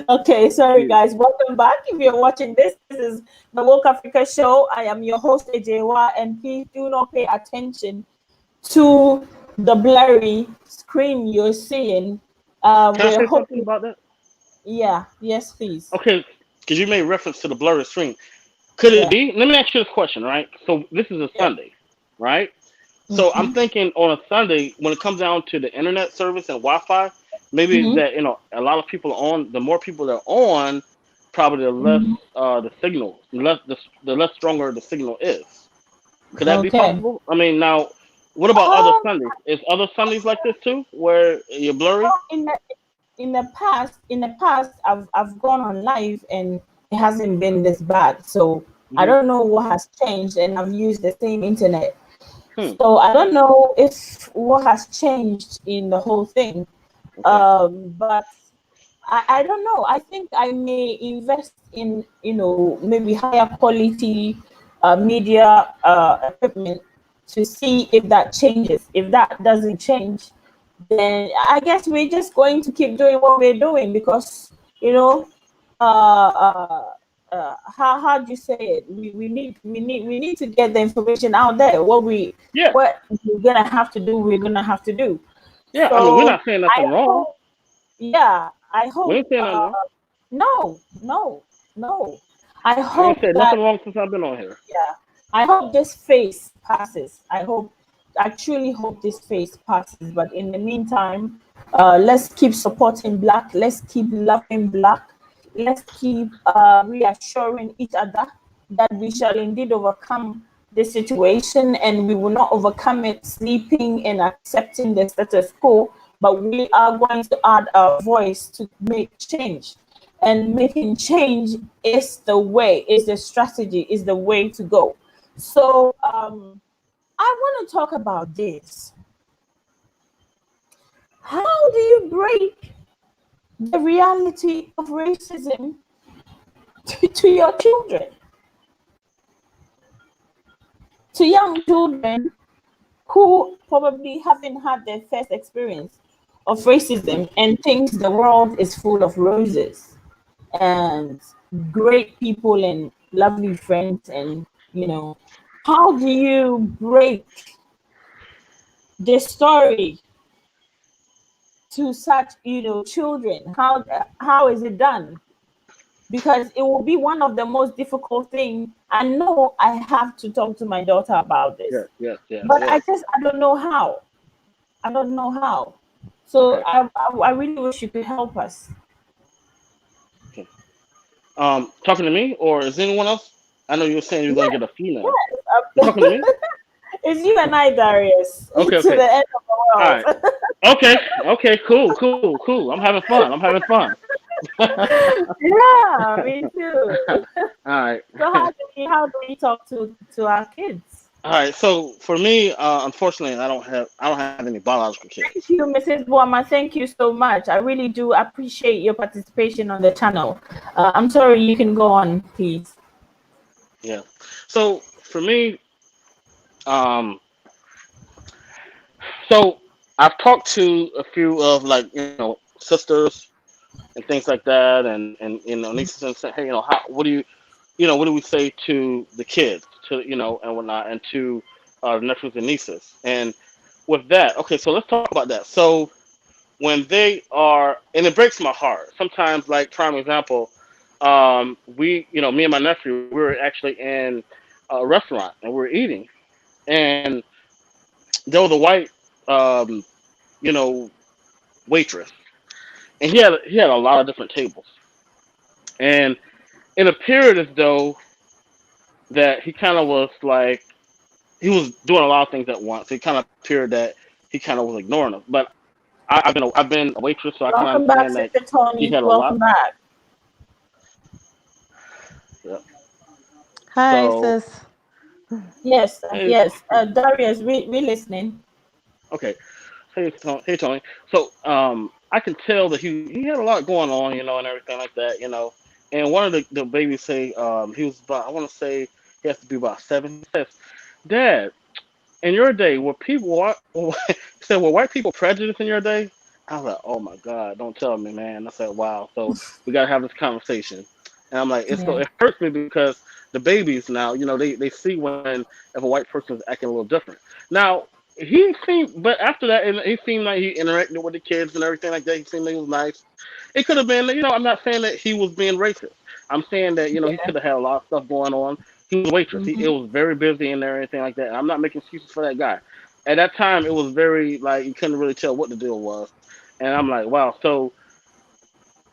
Okay, sorry Yeah. guys. Welcome back. If you're watching this is the Woke Africa Show. I am your host, Ejewa, and please do not pay attention to the blurry screen you're seeing. Can I We're say something hoping, about that? yeah, yes, please. Okay, because you made reference to the blurry screen. Could it Yeah, be? Let me ask you this question, right? So this is a yeah. Sunday, right? So I'm Mm-hmm. thinking on a Sunday, when it comes down to the internet service and Wi-Fi, maybe Mm-hmm. that a lot of people are on. The more people that are on, probably the less Mm-hmm. the signal, the less stronger the signal is. Could that be Okay. possible? I mean, now, what about other Um, Sundays? Is other Sundays like this too, where you're blurry? well, in the past, I've gone on live and it hasn't been this bad. So I Hmm. don't know what has changed, and I've used the same internet. Hmm. So I don't know if what has changed in the whole thing. Okay. But I don't know. I think I may invest in maybe higher quality media equipment to see if that changes. If that doesn't change, then I guess we're just going to keep doing what we're doing because uh, uh, how do you say it? We need to get the information out there. Yeah. What we're gonna have to do, we're gonna have to do. Yeah. I mean, we're So not saying I nothing wrong. hope, yeah, I We hope. ain't saying nothing wrong. No, no, no. I I ain't hope said that, nothing wrong since I've been on here. yeah. I hope this phase passes. I truly hope this phase passes. But in the meantime, let's keep supporting Black. Let's keep loving Black. Let's keep reassuring each other that we shall indeed overcome this situation, and we will not overcome it sleeping and accepting the status quo, but we are going to add our voice to make change. And making change is the way, is the strategy, is the way to go. So I want to talk about this. How do you break the reality of racism to your children, to young children who probably haven't had their first experience of racism and thinks the world is full of roses and great people and lovely friends, and how do you break the story to such children? How is it done? Because it will be one of the most difficult things. I know I have to talk to my daughter about this, Yes, yes, yes, but yes. I don't know how. I don't know how. So Okay. I really wish you could help us. Okay. Talking to me, or is anyone else? I know you were saying you're going to Yes, get a female. You yes. talking to me? It's you and I, Darius, Okay, to okay. the end of the All right. world. Okay, okay, cool, cool, cool. I'm having fun. I'm having fun. Yeah, me too. All right. So how do we talk to our kids? All right. So for me, unfortunately, I don't have any biological kids. Thank you, Mrs. Boama. Thank you so much. I really do appreciate your participation on the channel. I'm sorry, you can go on, please. Yeah. So for me, um, so I've talked to a few of, like, sisters and things like that, and nieces, and say, hey, how what do what do we say to the kids, to and whatnot, and to nephews and nieces, and with that, okay, so let's talk about that. So when they are, and it breaks my heart sometimes, like, prime example, me and my nephew, we were actually in a restaurant and we were eating, and there was a white um, you know waitress, and he had a lot of different tables, and it appeared as though that he kind of was like, he was doing a lot of things at once. It kind of appeared that he kind of was ignoring us. But I've been a waitress, so I kind of Welcome back, understand that Sister he Tony. had a lot. Welcome back. Yeah. Hi, So sis. Yes, hey, yes. Darius, we listening. okay, hey Tony. So I can tell that he had a lot going on, and everything like that. And one of the babies say, he was about, I want to say he has to be about 7. He says, Dad, in your day, were people he said, were white people prejudiced in your day? I was like, oh my God, don't tell me, man. I said, wow. So we gotta have this conversation. And I'm like, Yeah. it hurts me because the babies now, they see when, if a white person is acting a little different. Now but after that, and he seemed like he interacted with the kids and everything like that. He seemed like he was nice. It could have been, I'm not saying that he was being racist. I'm saying that, he Yeah. could have had a lot of stuff going on. He was a waitress. It Hmm. was very busy in there, and anything like that. I'm not making excuses for that guy. At that time, it was very, like, you couldn't really tell what the deal was, and I'm like, wow. So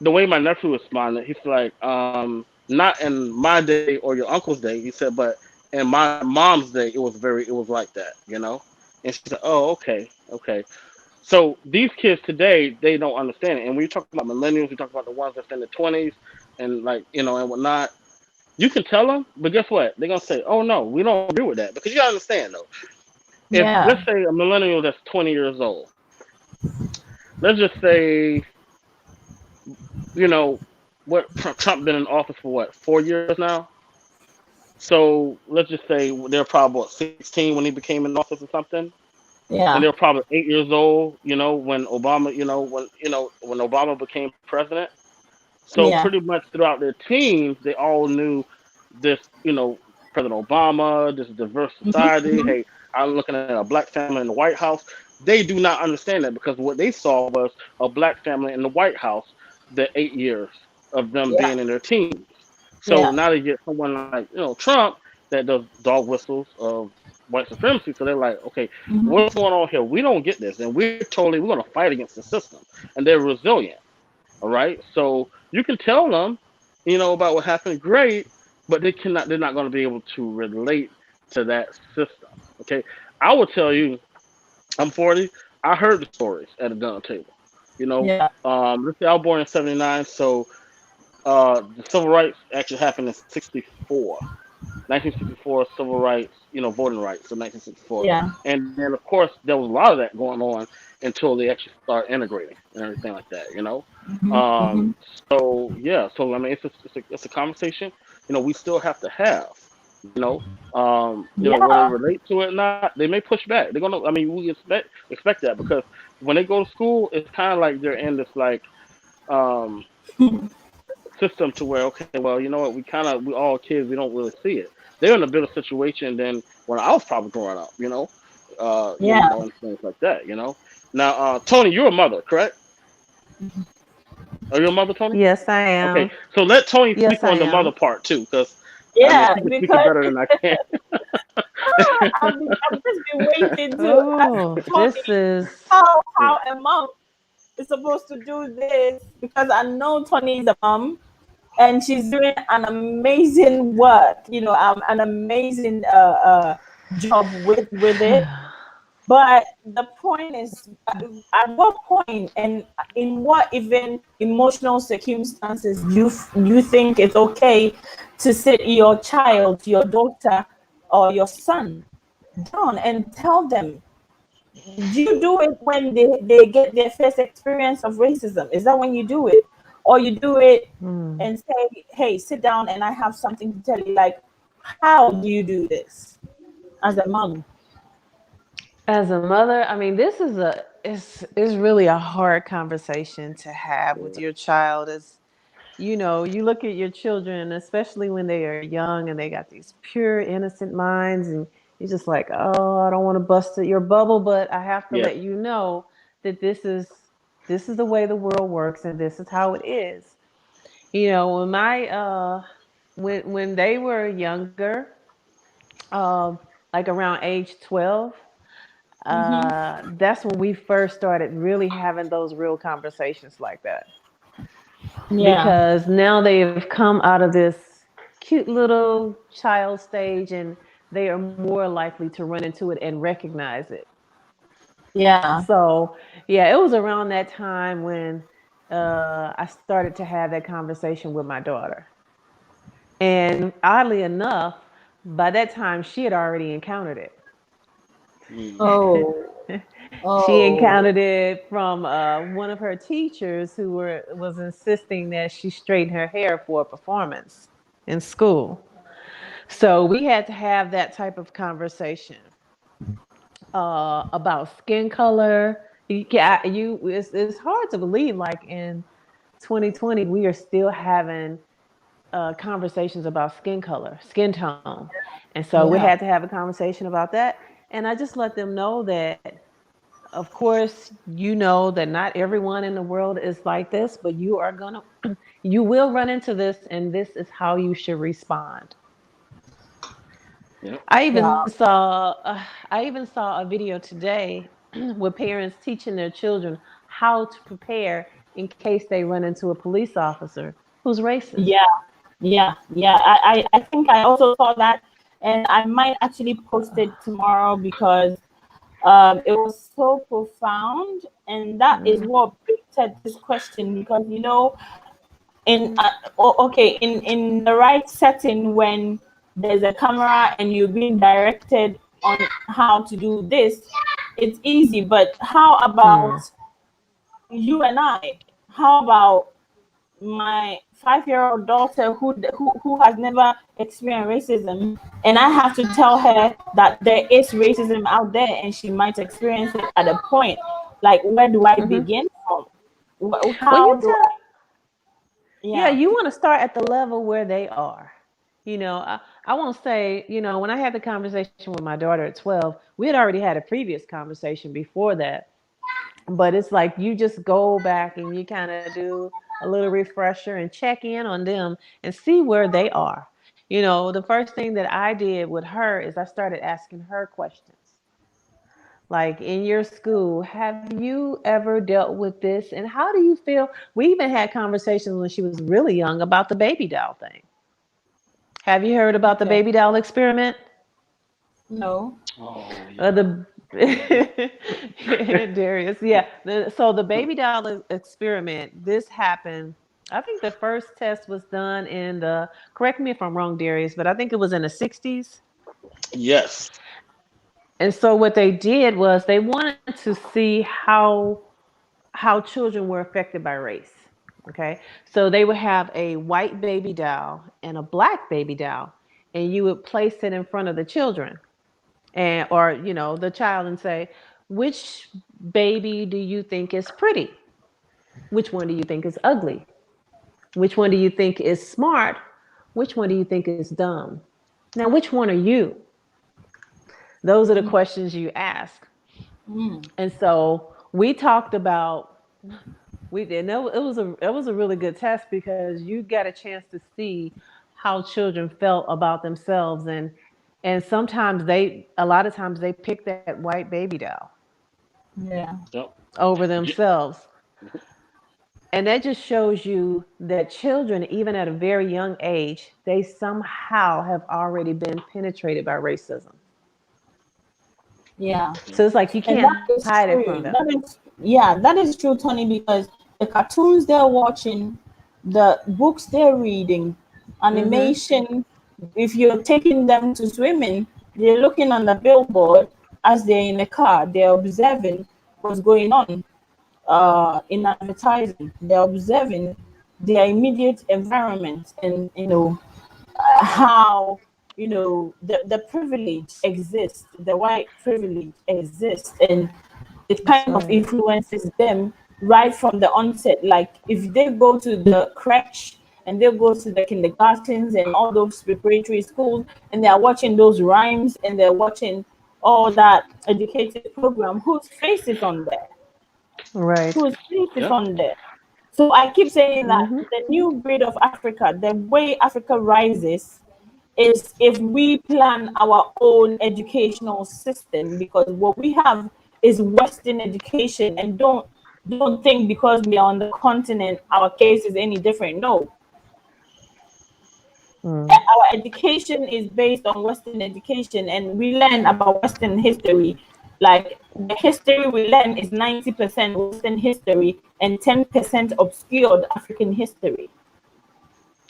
the way my nephew responded, he's like, not in my day or your uncle's day. He said, but in my mom's day, it was like that. And she said, oh, okay, okay. So these kids today, they don't understand it. And when you talk about millennials, you talk about the ones that's in the 20s and, like, and whatnot. You can tell them, but guess what? They're gonna say, "Oh no, we don't agree with that." Because you gotta understand though, if, Yeah. let's say, a millennial that's 20 years old, let's just say, you know, what, Trump been in office for what, 4 years now? So let's just say they're probably, what, 16 when he became in office or something, and Yeah. they're probably 8 years old, when Obama, when Obama became president. So Yeah. pretty much throughout their teens, they all knew this, President Obama, this diverse society. Hmm. Hey, I'm looking at a black family in the White House. They do not understand that because what they saw was a black family in the White House the 8 years of them Yeah. being in their teens. So Yeah. now they get someone like, Trump. that does dog whistles of white supremacy. So they're like, okay, Mhm. what's going on here? We don't get this, and we're going to fight against the system, and they're resilient. All right, so you can tell them, about what happened, great, but they're not going to be able to relate to that system. Okay, I will tell you, I'm 40. I heard the stories at a dinner table. Yeah. Let's say I was born in '79, so the civil rights actually happened in '64. 1964 civil rights, voting rights, so 1964. Yeah. And then, of course, there was a lot of that going on until they actually start integrating and everything like that. Mhm. Um, Mhm. yeah, so I mean, it's a conversation, we still have to have, you know. Whether they Yeah. relate to it or not, they may push back. They're gonna, I mean, we expect that because when they go to school, it's kind of like they're in this like um system to where, okay, well, you know what, we all kids, we don't really see it. They're in a better situation than when I was probably growing up, Yeah. and things like that. Now, Tony, you're a mother, correct? Are you a mother, Tony? Yes, I Okay, am. so let Tony Yes, speak I on the mother am. part too, because I know Yeah. she can speak it Because better than I can. I've just been waiting to ask Oh, this Tony is Yeah, how a mom is supposed to do this, because I know Tony is a mom and she's doing an amazing work, an amazing job with it. But the point is, at what point and in what even emotional circumstances you think it's okay to sit your child, your daughter, or your son down and tell them? Do you do it when they get their first experience of racism? Is that when you do it? Or you do it hmm. and say, hey, sit down and I have something to tell you? Like, how do you do this as a mom? As a mother, I mean, this is is really a hard conversation to have with your child. As you look at your children, especially when they are young and they got these pure, innocent minds, and you're just like, oh, I don't want to bust your bubble, but I have to yeah, let you know that this is the way the world works, and this is how it is. When my when they were younger, um, like around age 12, Mm-hmm. that's when we first started really having those real conversations like that. Yeah. Because now they've come out of this cute little child stage and they are more likely to run into it and recognize it. Yeah. So, yeah, it was around that time when I started to have that conversation with my daughter. And oddly enough, by that time, she had already encountered mm, Oh. it. She Oh. encountered it from one of her teachers who was insisting that she straighten her hair for a performance in school. So we had to have that type of conversation about skin color. It's hard to believe, like in 2020, we are still having conversations about skin color, skin tone. And so we Yeah. had to have a conversation about that. And I just let them know that, of course, that not everyone in the world is like this, but you will run into this, and this is how you should respond. yeah, I even Wow. saw I even saw a video today with parents teaching their children how to prepare in case they run into a police officer who's racist. Yeah. Yeah. Yeah. I think I also saw that, and I might actually post it tomorrow because it was so profound, and that is Mm, what created this question. Because in okay, in the right setting, when there's a camera and you're being directed on how to do this, it's easy. But how about mm, you and I? How about my 5-year-old daughter who has never experienced racism, and I have to tell her that there is racism out there and she might experience it at a point? Like, where do I hmm. begin from? Well, How do I? yeah, Yeah. you want to start at the level where they are. I won't say, when I had the conversation with my daughter at 12, we had already had a previous conversation before that. But it's like you just go back and you kind of do a little refresher and check in on them and see where they are. the first thing that I did with her is I started asking her questions. Like, in your school, have you ever dealt with this? And how do you feel? We even had conversations when she was really young about the baby doll thing. Have you heard about the Okay. baby doll experiment? No. Oh yeah. The Darius, yeah. So the baby doll experiment, this happened. I think the first test was done in the. Correct me if I'm wrong, Darius, but I think it was in the '60s. Yes. And so what they did was they wanted to see how children were affected by race. Okay, so they would have a white baby doll and a black baby doll, and you would place it in front of the children, and or the child, and say, which baby do you think is pretty? Which one do you think is ugly? Which one do you think is smart? Which one do you think is dumb? Now, which one are you? Those are the questions you ask. Mm. And so we talked about, we did. No, it was a really good test because you got a chance to see how children felt about themselves, and sometimes a lot of times they pick that white baby doll Yeah. Yep. over J- themselves. And that just shows you that children, even at a very young age, they somehow have already been penetrated by racism. Yeah. So it's like you And can't that is hide it from true. them. That is, yeah, that is true, Tony, because the cartoons they're watching, the books they're reading, Mm-hmm. animation, if you're taking them to swimming, they're looking on the billboard as they're in the car, they're observing what's going on in advertising. They're observing their immediate environment, and how the privilege exists, the white privilege exists, and it That's kind of right. influences them right from the onset. Like if they go to the crèche and they go to the kindergartens and all those preparatory schools, and they are watching those rhymes and they're watching all that educative program, whose face is on there? Right. Whose face is Yep. on there? So I keep saying that Mm-hmm. the new breed of Africa, the way Africa rises, is if we plan our own educational system, because what we have is Western education, and don't think because we are on the continent our case is any different. No, Mm. our education is based on Western education, and we learn about Western history. Like the history we learn is 90% Western history and 10% obscured African history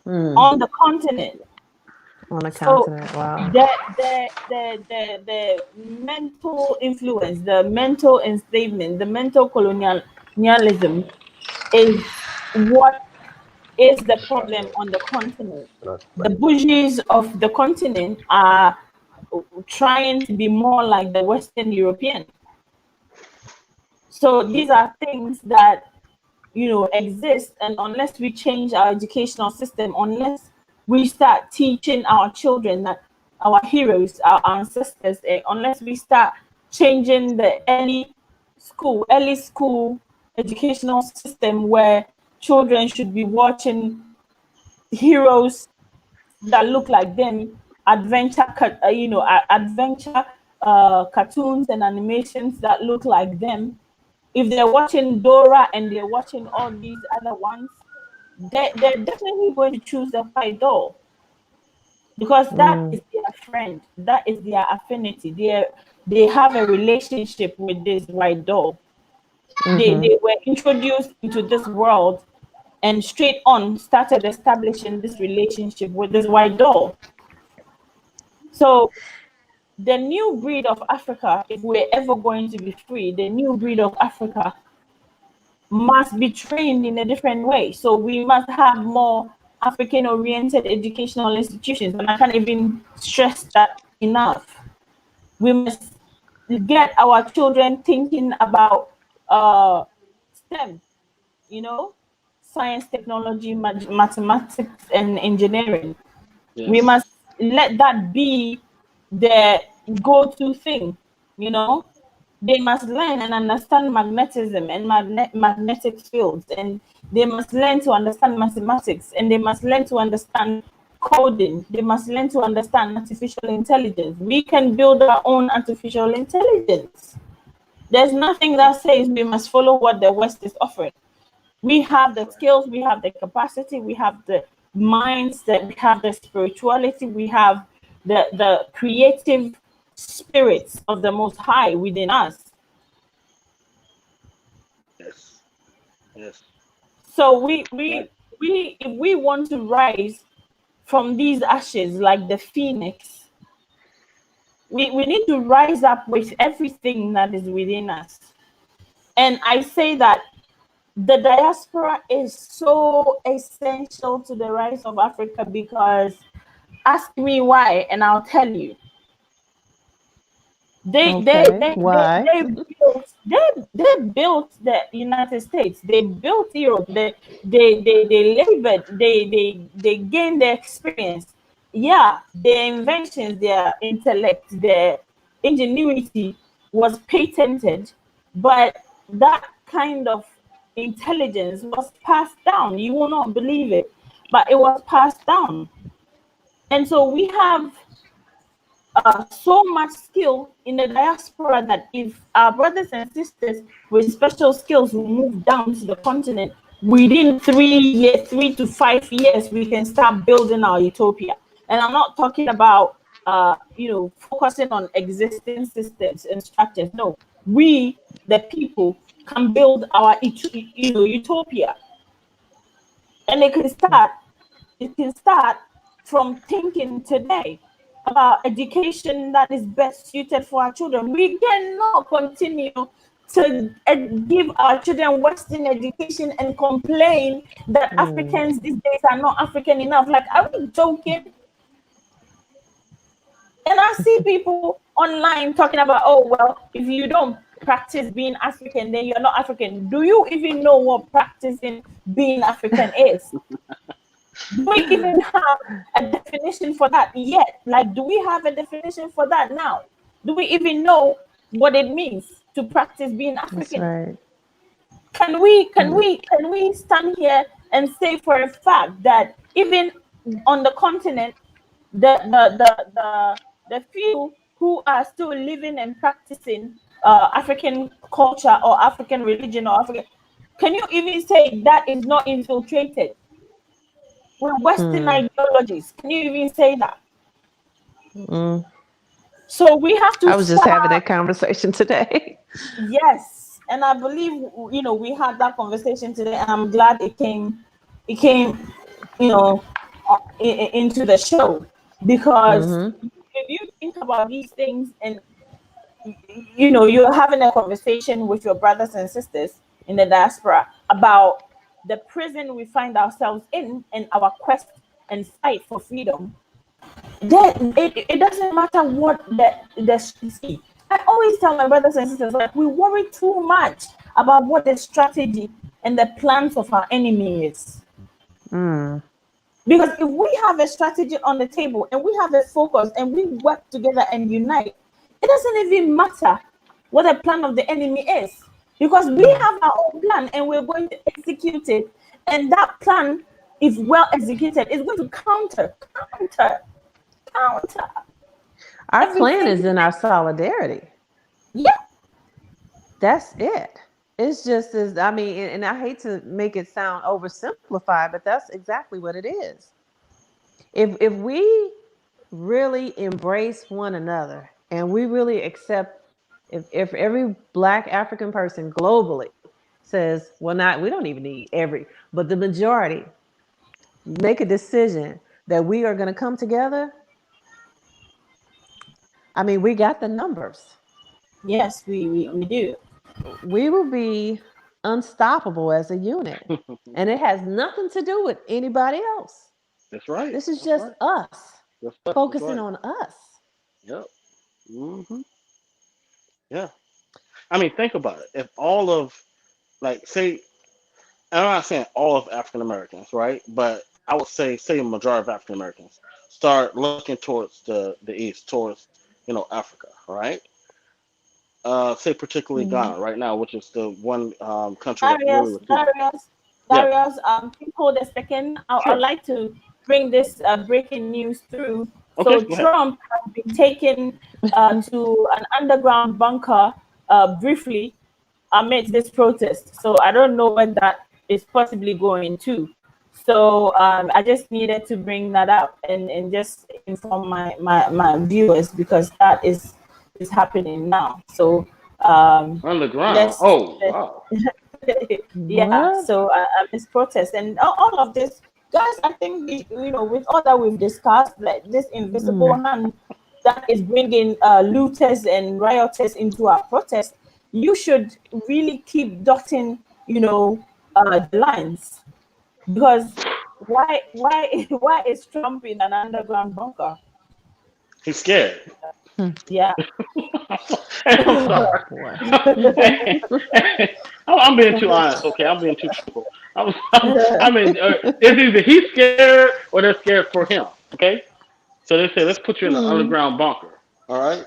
Mm. on the continent. On a So continent. Wow. the mental influence, the mental enslavement, the mental colonialism is what is the problem on the continent. The bougies of the continent are trying to be more like the Western European. So these are things that exist, and unless we change our educational system, unless we start teaching our children that our heroes, our ancestors, unless we start changing the early school educational system where children should be watching heroes that look like them, adventure cartoons and animations that look like them. If they're watching Dora and they're watching all these other ones, they're definitely going to choose the white doll, because that Mm. is their friend, that is their affinity. They have a relationship with this white doll. they Mm-hmm. they were introduced into this world and straight on started establishing this relationship with this white doll. So the new breed of Africa, if we're ever going to be free, the new breed of Africa must be trained in a different way. So we must have more African oriented educational institutions. And I can't even stress that enough. We must get our children thinking about STEM, you know, science, technology, mathematics, and engineering. We Yes. must let that be the go-to thing, you know. They must learn and understand magnetism and magnetic fields, and they must learn to understand mathematics, and they must learn to understand coding. They must learn to understand artificial intelligence. We can build our own artificial intelligence. There's nothing that says we must follow what the West is offering. We have the skills, we have the capacity, we have the mindset, we have the spirituality, we have the creative spirits of the Most High within us. Yes. Yes. So if we want to rise from these ashes like the phoenix, we need to rise up with everything that is within us. And I say that the diaspora is so essential to the rise of Africa, because ask me why and I'll tell you. They Why? built the United States. They built Europe. They labored. They gained their experience. Yeah, their inventions, their intellect, their ingenuity was patented, but that kind of intelligence was passed down. You will not believe it, but it was passed down. And so we have so much skill in the diaspora that if our brothers and sisters with special skills will move down to the continent, within 3 to 5 years, we can start building our utopia. And I'm not talking about focusing on existing systems and structures. No, we, the people, can build our utopia. And it can start from thinking today about education that is best suited for our children. We cannot continue to give our children Western education and complain that Africans these days are not African enough. Like, are we joking? And I see people online talking about, oh, well, if you don't practice being African, then you're not African. Do you even know what practicing being African is? Do we even have a definition for that yet? Like, do we have a definition for that now? Do we even know what it means to practice being African? That's right. Can we stand here and say for a fact that even on the continent, the few who are still living and practicing African culture or African religion or African, can you even say that is not infiltrated with Western ideologies? Can you even say that? So we have to I was just having start. that conversation today. Yes, and I believe we had that conversation today, and I'm glad it came into the show, because if you think about these things and you're having a conversation with your brothers and sisters in the diaspora about the prison we find ourselves in and our quest and fight for freedom, then it doesn't matter what the see. I always tell my brothers and sisters, like, we worry too much about what the strategy and the plans of our enemy is. Because if we have a strategy on the table and we have a focus and we work together and unite, it doesn't even matter what the plan of the enemy is, because we have our own plan and we're going to execute it. And that plan, if well executed, is going to counter. Our plan is in our solidarity. Yeah. That's it. It's just as, I mean, and I hate to make it sound oversimplified, but that's exactly what it is. If we really embrace one another and we really accept, if every Black African person globally says, well, we don't even need every, but the majority make a decision that we are going to come together. I mean, we got the numbers. Yes, we do. We will be unstoppable as a unit. And it has nothing to do with anybody else. That's right. This is just us. Focusing on us. Yep. Yeah. I mean, think about it. If all of, like, say, I'm not saying all of African Americans, right? But I would say a majority of African Americans start looking towards the east, towards Africa, right? Say particularly Ghana right now, which is the one country that really Darius, please hold a second. I'd Sure. like to bring this breaking news through. Okay, So go ahead. Trump has been taken to an underground bunker briefly amidst this protest. So I don't know when that is possibly going to. So I just needed to bring that up and just inform my viewers because that is happening now. So Underground. let's, Oh, let's wow. yeah. What? So this protest and all of this, guys. I think with all that we've discussed, like this invisible Mm. hand that is bringing looters and rioters into our protest, you should really keep dotting, the lines because why why is Trump in an underground bunker? He's scared. Hmm. Yeah. I'm Oh sorry. boy. I'm being too honest. Okay, I'm being too truthful. I mean, it's either he's scared or they're scared for him. Okay, so they say let's put you in an Hmm. underground bunker. All right.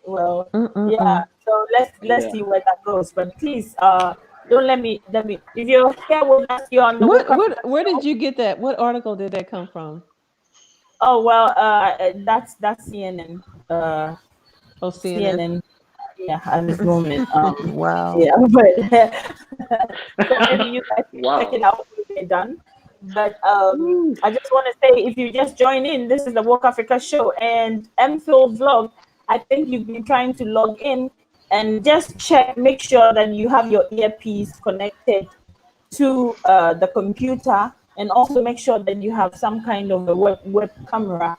Well, yeah. Mm-mm-mm. So let's Yeah. see where that goes. But please, don't let me. If you're here with us, you're on the Woke What? Africa What? Where did show. you get that? What article did that come from? Oh well, that's CNN. Oh, CNN. CNN. Yeah, at this moment. Wow. Yeah, but so maybe you guys can check Wow. it out when we're done. But Woo. I just want to say, if you just join in, this is the Woke Africa show and MPhil vlog. I think you've been trying to log in and just check, make sure that you have your earpiece connected to the computer, and also make sure that you have some kind of a web camera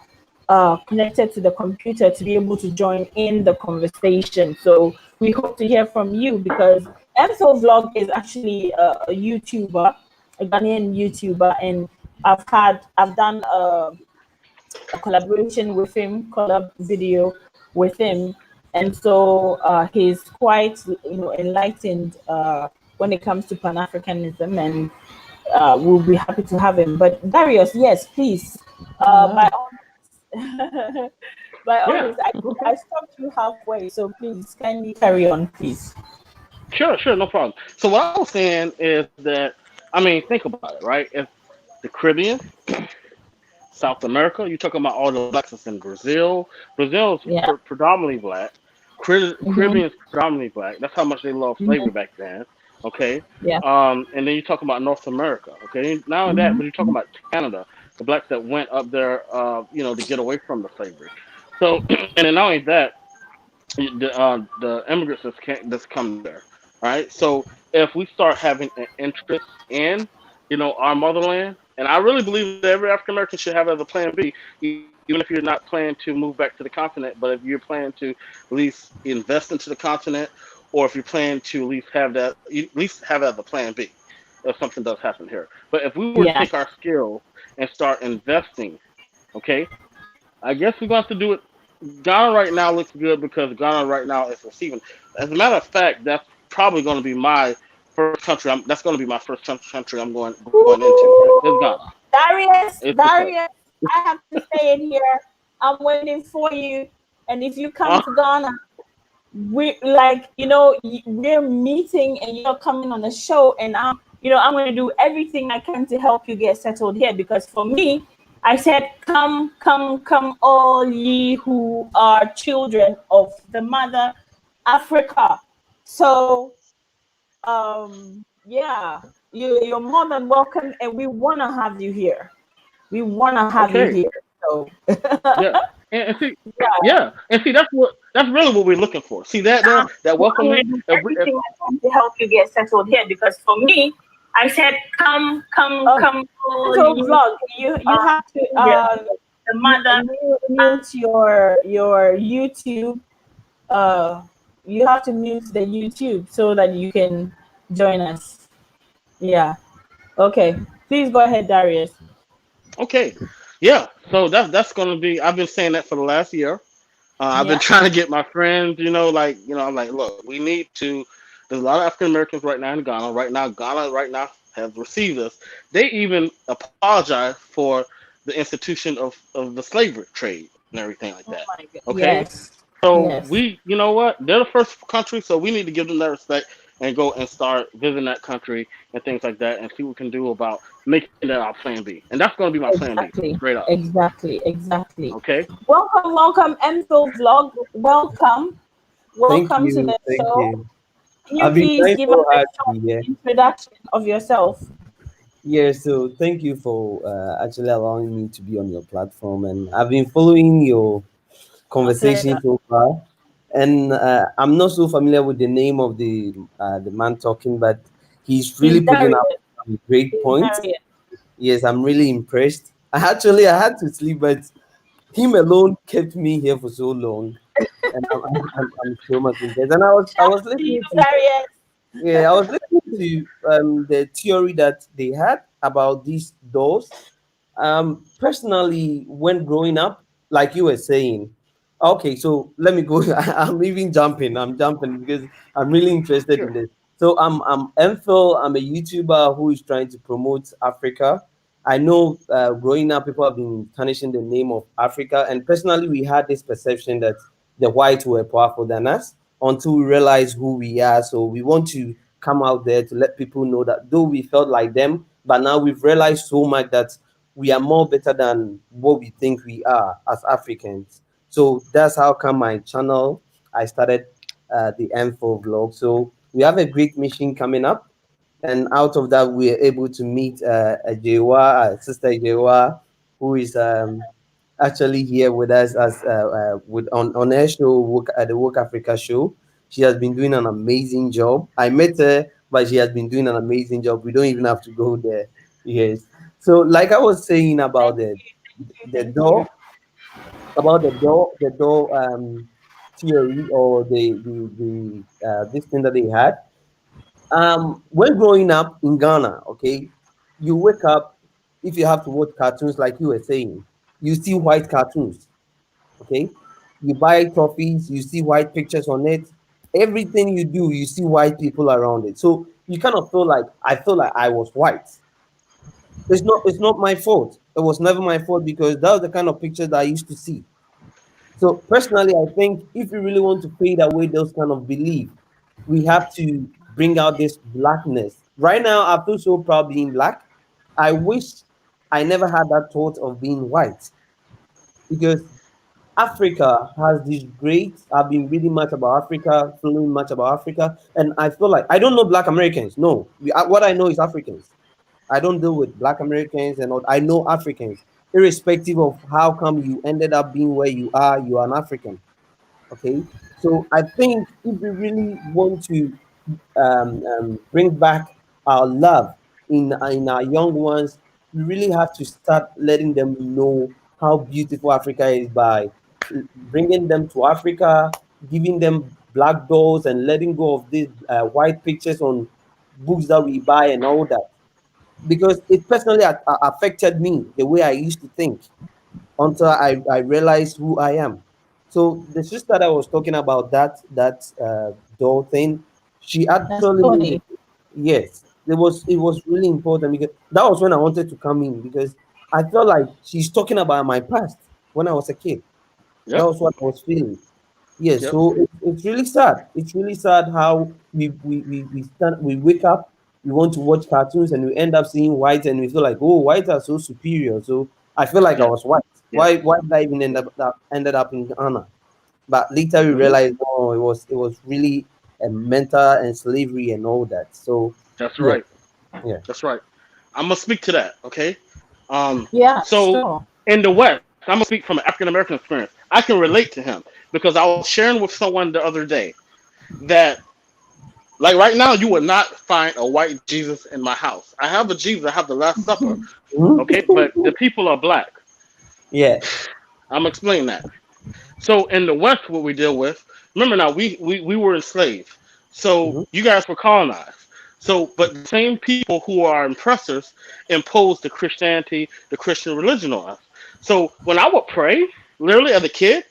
connected to the computer to be able to join in the conversation. So we hope to hear from you because Enzo Vlog is actually a YouTuber, a Ghanaian YouTuber, and I've done a collaboration with him, collab video with him, and so he's quite enlightened when it comes to Pan Africanism, and we'll be happy to have him. But Darius, yes, please, by Wow. all means, by all Yeah. means, I stopped you halfway, so please kindly carry on, please. Sure. Sure. No problem. So what I was saying is that I mean, think about it, right? If the Caribbean, South America, you're talking about all the blacks that's in Brazil. Brazil is Yeah. predominantly black. Mm-hmm. Caribbean is predominantly black. That's how much they love Mm-hmm. slavery back then. Okay. Yeah. And then you talk about North America. Okay. Not only that, Mm-hmm. but you're talking about Canada, the blacks that went up there, to get away from the slavery. So, and then not only that, the immigrants that's come there, right? So if we start having an interest in, our motherland, and I really believe that every African American should have as a plan B, even if you're not planning to move back to the continent, but if you're planning to at least invest into the continent, or if you're planning to at least have that, at least have it as a plan B, if something does happen here. But if we were to Yeah. take our skills and start investing, okay, I guess we're going to have to do it. Ghana right now looks good because Ghana right now is receiving. As a matter of fact, that's probably going to be my first country. That's going to be my first country I'm going into. Is Ghana. Ooh, Darius, It's because Darius, I have to say it here. I'm waiting for you. And if you come uh, to Ghana, we're meeting and you're coming on the show, and I'm going to do everything I can to help you get settled here because for me, I said, come, come, come, all ye who are children of the mother Africa. So yeah, you're more than welcome, and we want to have you here. We want to have you okay, here. So yeah, and see, yeah, yeah, and see that's really what we're looking for. See that there, that I'm welcoming. going to do everything I can to help you get settled here because for me, I said, come, come, come, all So you vlog, you are have to children of the mother. Mute your YouTube. Uh, you have to mute the YouTube so that you can join us. Yeah. Okay. Please go ahead, Darius. okay, yeah. So that's gonna be. I've been saying that for the last year. I've been Yeah. trying to get my friends, I'm like, look, we need to. There's a lot of African Americans right now in Ghana. Ghana right now has received us. They even apologize for the institution of the slavery trade and everything like Oh that. my God. Okay, Yes. so Yes. you know what? They're the first country, so we need to give them that respect and go and start visiting that country and things like that, and see what we can do about making that our plan B. And that's going to be my plan B, Exactly. straight up. Exactly. Okay. Welcome, Enfield Vlog. Welcome. Thank Welcome to you. the Thank show. you. Can you I've been please trying give us so a hard to short be here. introduction of yourself? Yeah, so thank you for actually allowing me to be on your platform. And I've been following your My conversation pleasure. so far. And I'm not so familiar with the name of the man talking, but he's He's really putting up Darius. some great He's points. Darius. Yes, I'm really impressed. I had to sleep, but him alone kept me here for so long. And I'm so much impressed. And I Shout was to you, listening to Darius. Yeah, I was listening to the theory that they had about these dolls. Personally, when growing up, like you were saying, okay, so let me go. I'm even jumping. I'm jumping because I'm really interested Sure. in this. So I'm Emphil. I'm a YouTuber who is trying to promote Africa. I know growing up, people have been tarnishing the name of Africa, and personally, we had this perception that the whites were powerful than us until we realize who we are. So we want to come out there to let people know that though we felt like them, but now we've realized so much that we are more better than what we think we are as Africans. So that's how come my channel I started the M4 vlog. So we have a great mission coming up, and out of that we are able to meet a Jewa, sister Jewa, who is actually here with us as with on her show at the Work Africa show. She has been doing an amazing job. I met her, but she has been doing an amazing job. We don't even have to go there. Yes. So, like I was saying about Thank the thank you. door, about the door theory or the this thing that they had. When growing up in Ghana, okay, you wake up, if you have to watch cartoons like you were saying, you see white cartoons, okay? You buy trophies, you see white pictures on it. Everything you do, you see white people around it. So you kind of feel like I was white. It's not my fault. It was never my fault because that was the kind of pictures that I used to see. So personally, I think if we really want to fade away those kind of belief, we have to bring out this blackness. Right now, I feel so proud being black. I wish I never had that thought of being white because Africa has this great. I've been reading much about Africa, following much about Africa, and I feel like I don't know Black Americans. No, what I know is Africans. I don't deal with Black Americans and all. I know Africans, irrespective of how come you ended up being where you are an African. Okay, so I think if we really want to bring back our love in our young ones, we really have to start letting them know how beautiful Africa is by bringing them to Africa, giving them black dolls, and letting go of these white pictures on books that we buy and all that. Because it personally affected me the way I used to think until I realized who I am. So the sister that was talking about that doll thing, she That's actually made Tony. it. Yes, it was really important because that was when I wanted to come in because I felt like she's talking about my past when I was a kid. That Yep. was what I was feeling. Yes, Yep. so it's really sad. It's really sad how we wake up, we want to watch cartoons, and we end up seeing white, and we feel like, oh, whites are so superior. So I feel like I Yeah. was white. Yeah. Why did I even ended up in Ghana? But later we Hmm. realized, oh, it was really a mental and slavery and all that. So That's yeah, right. yeah. That's right. I'm gonna speak to that. Okay. Yeah, So sure. in the West, I'm gonna speak from an African American experience. I can relate to him because I was sharing with someone the other day that, like right now, you would not find a white Jesus in my house. I have a Jesus. I have the Last Supper. Mhm. Okay, but the people are black. Yeah. I'm gonna explain that. So in the West, what we deal with, remember now, we were enslaved. So Mhm. you guys were colonized. So, but the same people who are oppressors imposed the Christianity, the Christian religion on us. So when I would pray, literally as a kid,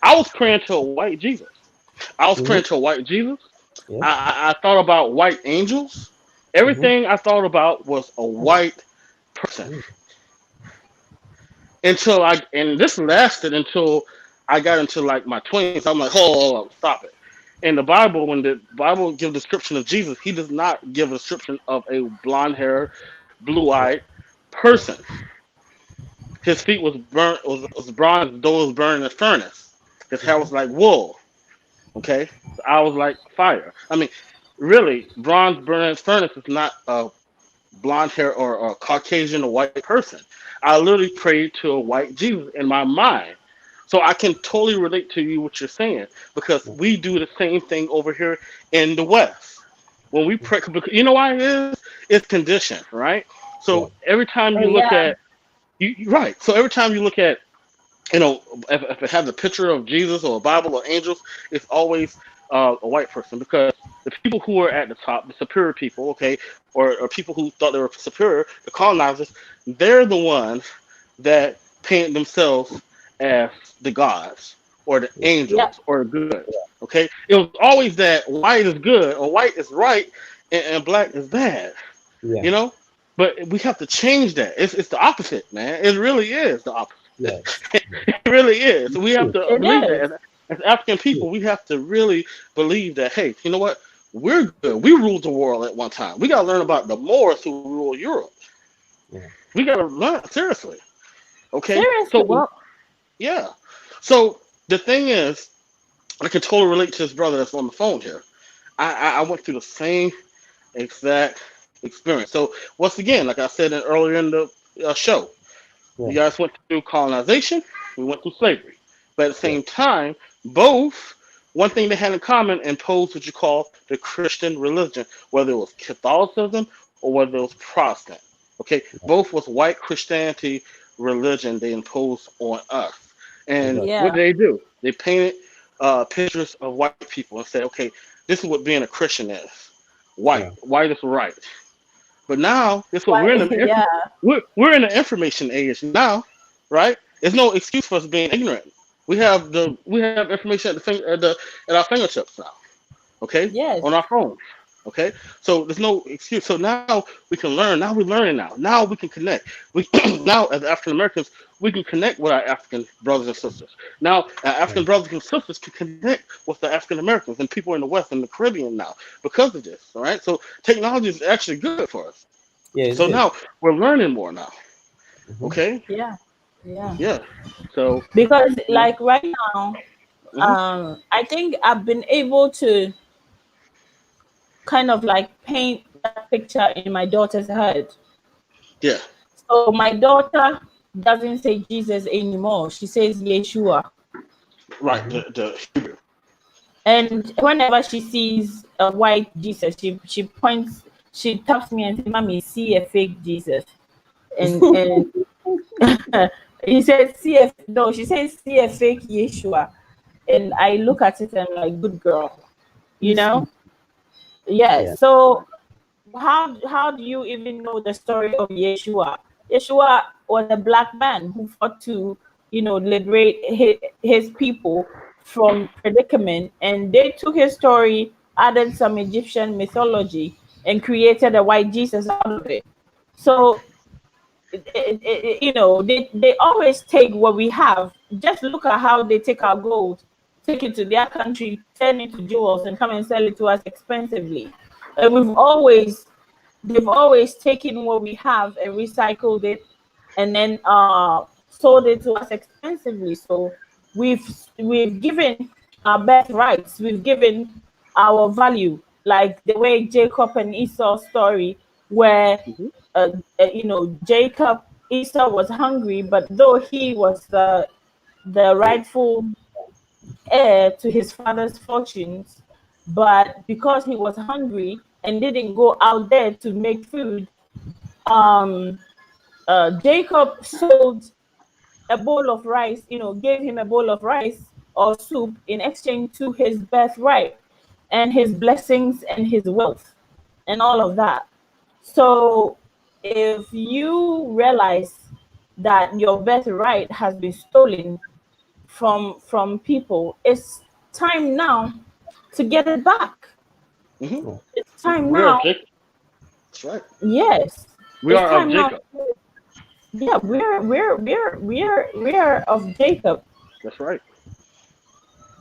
I was praying to a white Jesus. I was Mhm. praying to a white Jesus. Yeah. I thought about white angels. Mhm. Everything I thought about was a white person Mhm. and this lasted until I got into like my 20s. I'm like, hold on, stop it. In the Bible, when the Bible gives a description of Jesus, he does not give a description of a blonde haired, blue eyed Yeah. person. His feet was bronze, though it was burned in a furnace. His hair was like wool. Okay, his eye was like fire. I mean, really, bronze burned in a furnace is not a blonde hair or a Caucasian or white person. I literally prayed to a white Jesus in my mind. So I can totally relate to you what you're saying because we do the same thing over here in the West. When we pray, because you know why it is? It's conditioned, right? Yeah. So every time Oh you look yeah. at right. So every time you look at if it has a picture of Jesus or a Bible or angels, it's always a white person because the people who are at the top, the superior people, okay, or people who thought they were superior, the colonizers, they're the ones that paint themselves as the gods or the Yeah. angels or the good. Okay, it was always that white is good or white is right and black is bad. Yeah. You know, but we have to change that. It's the opposite, man. It really is the opposite. Yes. It really is. We have True. to It believe that is. as African True. people, we have to really believe that. Hey, you know what? We're good. We ruled the world at one time. We got to learn about the Moors who ruled Europe. Yeah. We got to learn seriously. Okay. So Seriously. well, yeah. So the thing is, I can totally relate to this brother that's on the phone here. I went through the same exact experience. So once again, like I said earlier in the show, Yeah. you guys went through colonization, we went through slavery. But at the Yeah. same time, both, one thing they had in common, imposed what you call the Christian religion, whether it was Catholicism or whether it was Protestant. Okay, both was white Christianity religion they imposed on us. And Exactly. what Yeah. did they do? They painted pictures of white people and said, okay, this is what being a Christian is. White, Yeah. white is right. But now, guess what? Why? Yeah. We're in the information age now, right? There's no excuse for us being ignorant. We have information at our fingertips now. Okay, Yes. on our phones. Okay, so there's no excuse. So now we can learn. Now we're learning. Now we can connect. We now as African Americans we can connect with our African brothers and sisters. Now our Yeah. African brothers and sisters can connect with the African Americans and people in the West and the Caribbean now because of this. All right, so technology is actually good for us. Yeah. It So is. now we're learning more now. Mm-hmm. Okay, Yeah. Yeah. yeah. So Because you know, like right now, hmm I think I've been able to kind of like paint that picture in my daughter's head. yeah, So my daughter doesn't say Jesus anymore. She says Yeshua. right. Mm-hmm. The Hebrew. And whenever she sees a white Jesus, she points, she taps me and says, "Mommy, see a fake Jesus." And he says, "See a no." She says, "See a fake Yeshua." And I look at it and I'm like, "Good girl," you know. Yeah. Yes. So how do you even know the story of Yeshua? Yeshua was a black man who fought to, liberate his people from predicament, and they took his story, added some Egyptian mythology, and created a white Jesus out of it. So they always take what we have. Just look at how they take our gold, take it to their country, turn it to jewels, and come and sell it to us expensively. And they've always taken what we have and recycled it, and then sold it to us expensively. So we've given our birthrights, we've given our value, like the way Jacob and Esau's story, where hmm Jacob, Esau was hungry, but though he was the rightful heir to his father's fortunes, but because he was hungry and didn't go out there to make food, um, Jacob sold a bowl of rice, gave him a bowl of rice or soup in exchange to his birthright and his blessings and his wealth and all of that. So if you realize that your birthright has been stolen from people, it's time now to get it back. hmm Yeah. It's time We're of now. Jacob. That's right. Yes, We it's are of time now. Jacob. Yeah, we're of Jacob. That's right.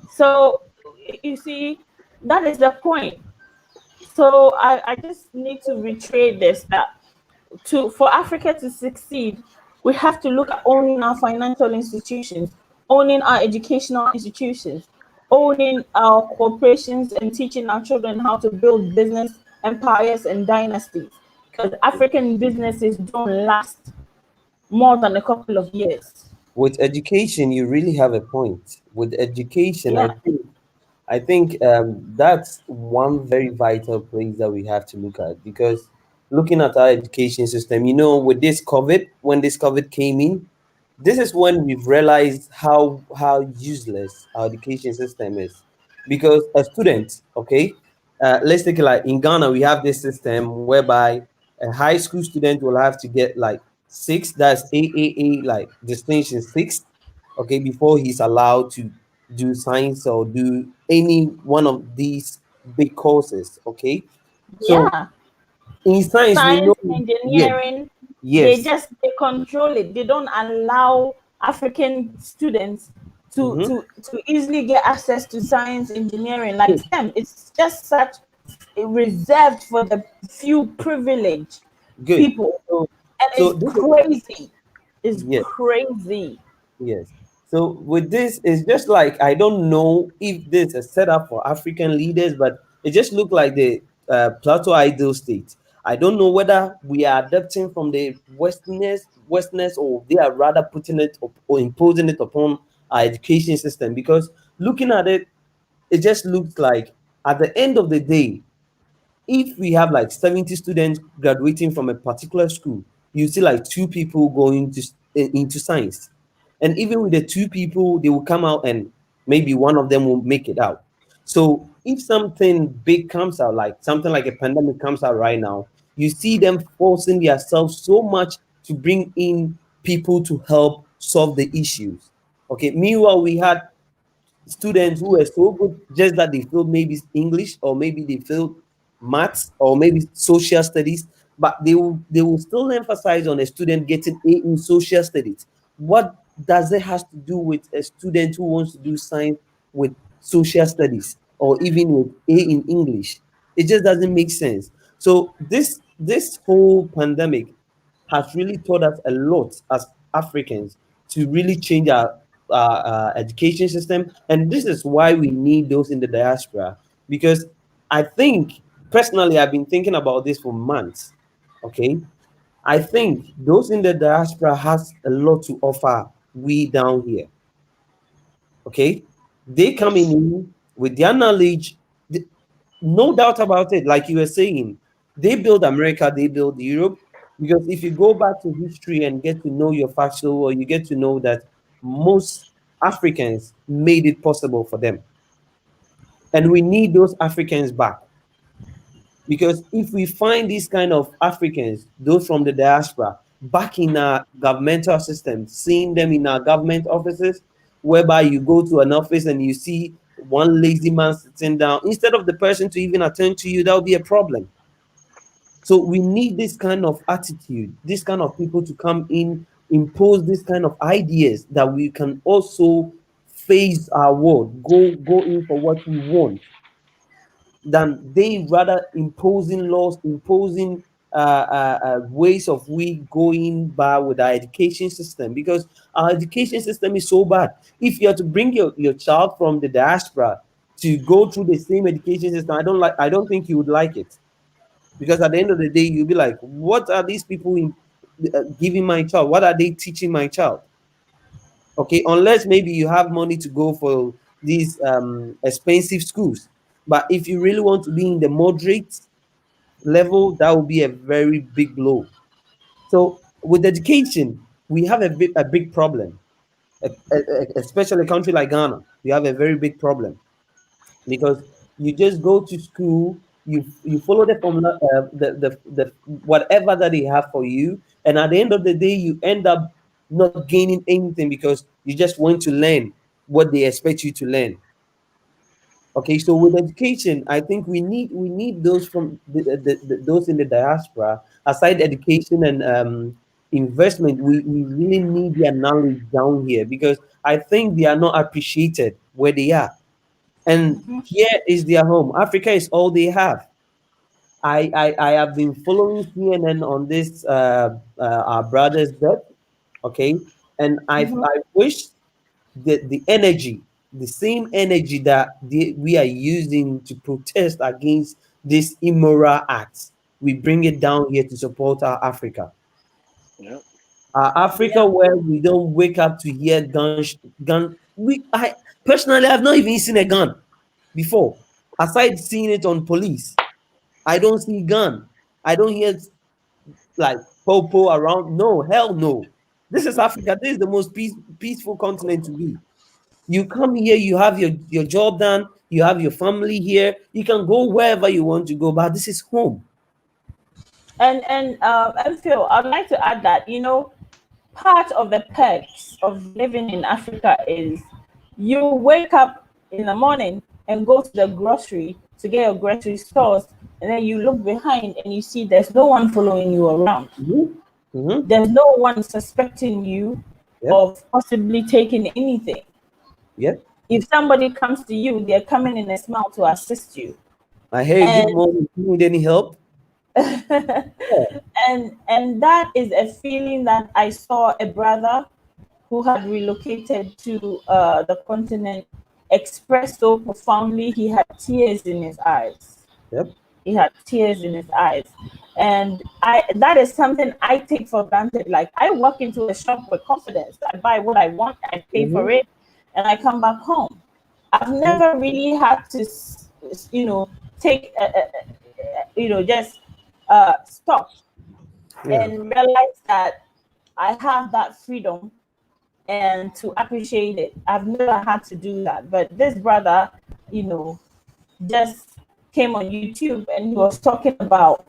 So you see, That is the point. So I just need to reiterate this, that to for Africa to succeed, we have to look at owning our financial institutions, owning our educational institutions, owning our corporations, and teaching our children how to build business empires and dynasties. Because African businesses don't last more than a couple of years. With education, you really have a point. With education, Yeah, I think that's one very vital place that we have to look at, because looking at our education system, with this COVID, when this COVID came in, this is when we've realized how useless our education system is. Because a student, okay, let's take it like in Ghana, we have this system whereby a high school student will have to get like six, that's AAA, like distinction six, okay, before he's allowed to do science or do any one of these big courses, okay. So yeah. in science, we know, Science, yes, engineering, yes. they control it. They don't allow African students Mm-hmm. to easily get access to science, engineering like STEM. It's just such reserved for the few privileged Good. people, So, and so it's this is, crazy. It's yes. crazy. Yes. So with this, it's just like I don't know if this is set up for African leaders, but it just looked like the Plateau ideal state. I don't know whether we are adapting from the Westerners, or they are rather putting it up, or imposing it upon our education system. Because looking at it, it just looks like at the end of the day, if we have like 70 students graduating from a particular school, you see like two people going into science. And even with the two people, they will come out and maybe one of them will make it out. So if something big comes out, like something like a pandemic comes out right now, you see them forcing themselves so much to bring in people to help solve the issues. Okay. Meanwhile, we had students who were so good just that they failed maybe English, or maybe they failed maths, or maybe social studies, but they will still emphasize on a student getting A in social studies. What does it has to do with a student who wants to do science with social studies, or even with A in English? It just doesn't make sense. So this whole pandemic has really taught us a lot as Africans to really change our education system. And this is why we need those in the diaspora. Because I think, personally, I've been thinking about this for months. Okay. I think those in the diaspora has a lot to offer we down here. Okay. They coming Yes. in with their knowledge, no doubt about it. Like you were saying, they build America, they build Europe. Because if you go back to history and get to know your factual, or you get to know that most Africans made it possible for them. And we need those Africans back. Because if we find these kind of Africans, those from the diaspora, back in our governmental system, seeing them in our government offices, whereby you go to an office and you see one lazy man sitting down, instead of the person to even attend to you, that will be a problem. So we need this kind of attitude, this kind of people to come in, impose this kind of ideas that we can also face our world, go in for what we want, than they rather imposing laws, imposing ways of we going by with our education system. Because our education system is so bad. If you are to bring your child from the diaspora to go through the same education system, I don't think you would like it. Because at the end of the day, you'll be like, what are these people giving my child? What are they teaching my child? Okay, unless maybe you have money to go for these expensive schools. But if you really want to be in the moderate level, that will be a very big blow. So with education, we have a big problem. Especially a country like Ghana, we have a very big problem. Because you just go to school, you follow the formula, the whatever that they have for you, and at the end of the day, you end up not gaining anything, because you just want to learn what they expect you to learn. Okay, so with education, I think we need those from those in the diaspora. Aside education and investment, we really need their knowledge down here, because I think they are not appreciated where they are. and here is their home. Africa is all they have. I have been following CNN on this our brother's death, okay, and I wish the energy, the same energy that we are using to protest against this immoral acts, we bring it down here to support our Africa. Yep. Our Africa, Yeah. where we don't wake up to hear gun. I personally have not even seen a gun before. Aside seeing it on police, I don't see gun. I don't hear like popo around. No, hell no. This is Africa. This is the most peaceful continent to be. You come here, you have your job done, you have your family here, you can go wherever you want to go, but this is home. And Phil, I'd like to add that, part of the perks of living in Africa is you wake up in the morning and go to the grocery to get your grocery stores, and then you look behind and you see there's no one following you around. Mhm. Mhm. There's no one suspecting you Yep. of possibly taking anything. Yep. If somebody comes to you, they're coming in a smile to assist you. I hey, good And morning. You need any help? Yeah. and that is a feeling that I saw a brother who had relocated to the continent express so profoundly. He had tears in his eyes. Yep. He had tears in his eyes. And I that is something I take for granted. Like, I walk into a shop with confidence. I buy what I want, I pay for Mhm. it, and I come back home. I've Mhm. never really had to, take, just stop Yeah. and realize that I have that freedom and to appreciate it. I've never had to do that. But this brother, you know, just came on YouTube and he was talking about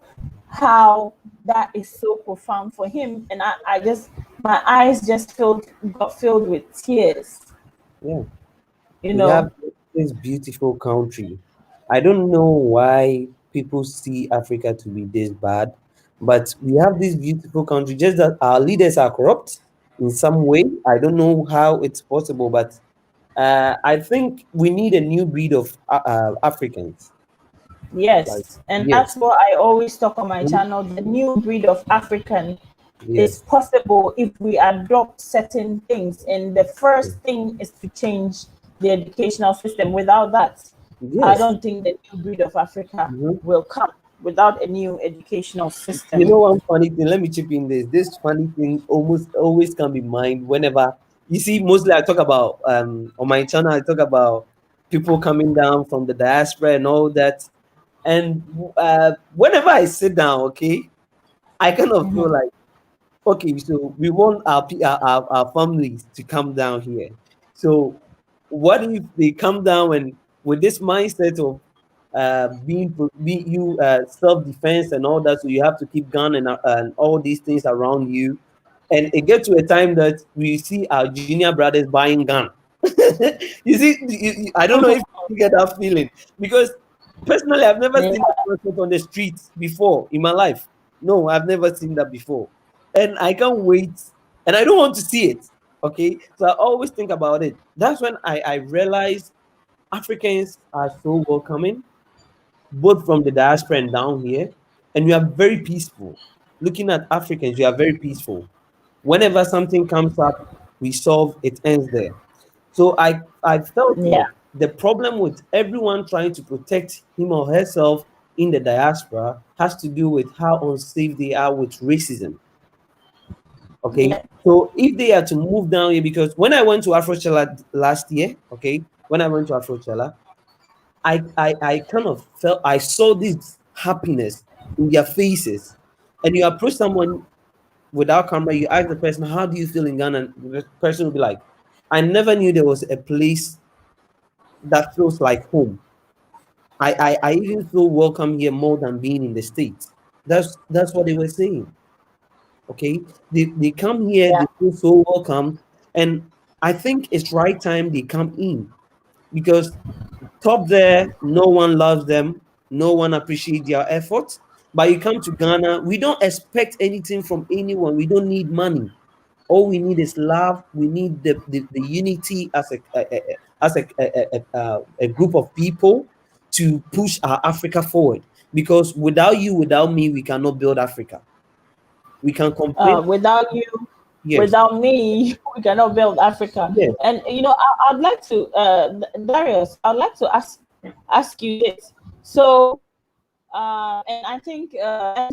how that is so profound for him. And I just, my eyes just got filled with tears, Yeah. you We have know. this beautiful country. I don't know why people see Africa to be this bad, but we have this beautiful country. Just that our leaders are corrupt in some way. I don't know how it's possible, but I think we need a new breed of Africans. Like, Yes. And that's yes, what I always talk on my mhm, channel. The new breed of African is yes, possible if we adopt certain things. And the first thing is to change the educational system. Without that, I yes. don't think the new breed of Africa Mhm. will come without a new educational You system. know one funny thing, let me chip in this. This funny thing almost always come in mind whenever you see, mostly I talk about on my channel, I talk about people coming down from the diaspora and all that. And whenever I sit down, okay, I kind of feel Mhm. like, okay, so we want our families to come down here. So what if they come down and with this mindset of be you self defense and all that, so you have to keep gun and all these things around you, and it gets to a time that we see our junior brothers buying gun. You see, I don't know if you get that feeling because personally, I've never Yeah. seen that concept on the streets before in my life. No, I've never seen that before, and I can't wait, and I don't want to see it. Okay, so I always think about it. That's when I realize Africans are so welcoming, both from the diaspora and down here, and we are very peaceful. Looking at Africans, we are very peaceful. Whenever something comes up, we solve it, ends there. So I felt Yeah. like the problem with everyone trying to protect him or herself in the diaspora has to do with how unsafe they are with racism. Okay, Yeah. so if they are to move down here, because when I went to Afrochella last year, okay, when I went to Afrochella, I kind of felt I saw this happiness in their faces. And you approach someone without camera, you ask the person, "How do you feel in Ghana?" And the person will be like, "I never knew there was a place that feels like home. I even feel welcome here more than being in the States." That's what they were saying. Okay. They come here, Yeah. they feel so welcome. And I think it's right time they come in because top there, no one loves them, no one appreciates their efforts. But you come to Ghana, we don't expect anything from anyone. We don't need money. All we need is love. We need the unity as a group of people to push our Africa forward. Because without you, without me, we cannot build Africa. We can complain. Without you, Yes. without me, we cannot build Africa. Yes. And I'd like to, Darius, I'd like to ask you this. So, and I think,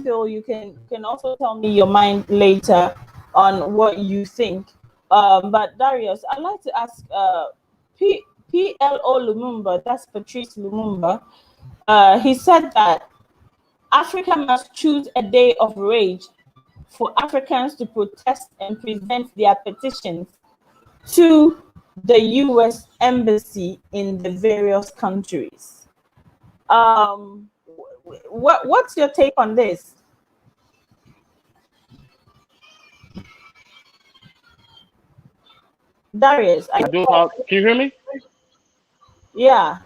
Phil, you can also tell me your mind later on what you think. But Darius, I'd like to ask, PLO Lumumba, that's Patrice Lumumba. He said that Africa must choose a day of rage for Africans to protest and present their petitions to the US Embassy in the various countries. What's your take on this? Darius, I do apologize. Can you hear me? yeah,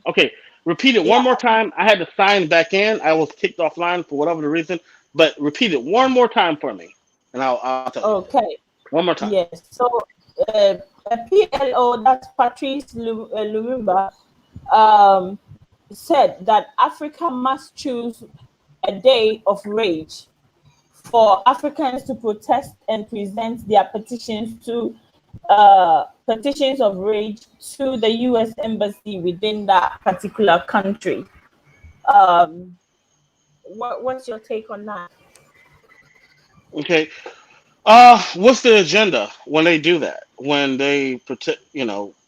Okay, repeat it one yeah, more time. I had to sign back in. I was kicked offline for whatever the reason, but repeat it one more time for me, and I'll tell you okay, one more time. yes. So, uh, PLO, that's Patrice Lumumba, um, said that Africa must choose a day of rage for Africans to protest and present their petitions of rage to the U.S. Embassy within that particular country. Um, what's your take on that? Okay. What's the agenda when they do that? When they protect,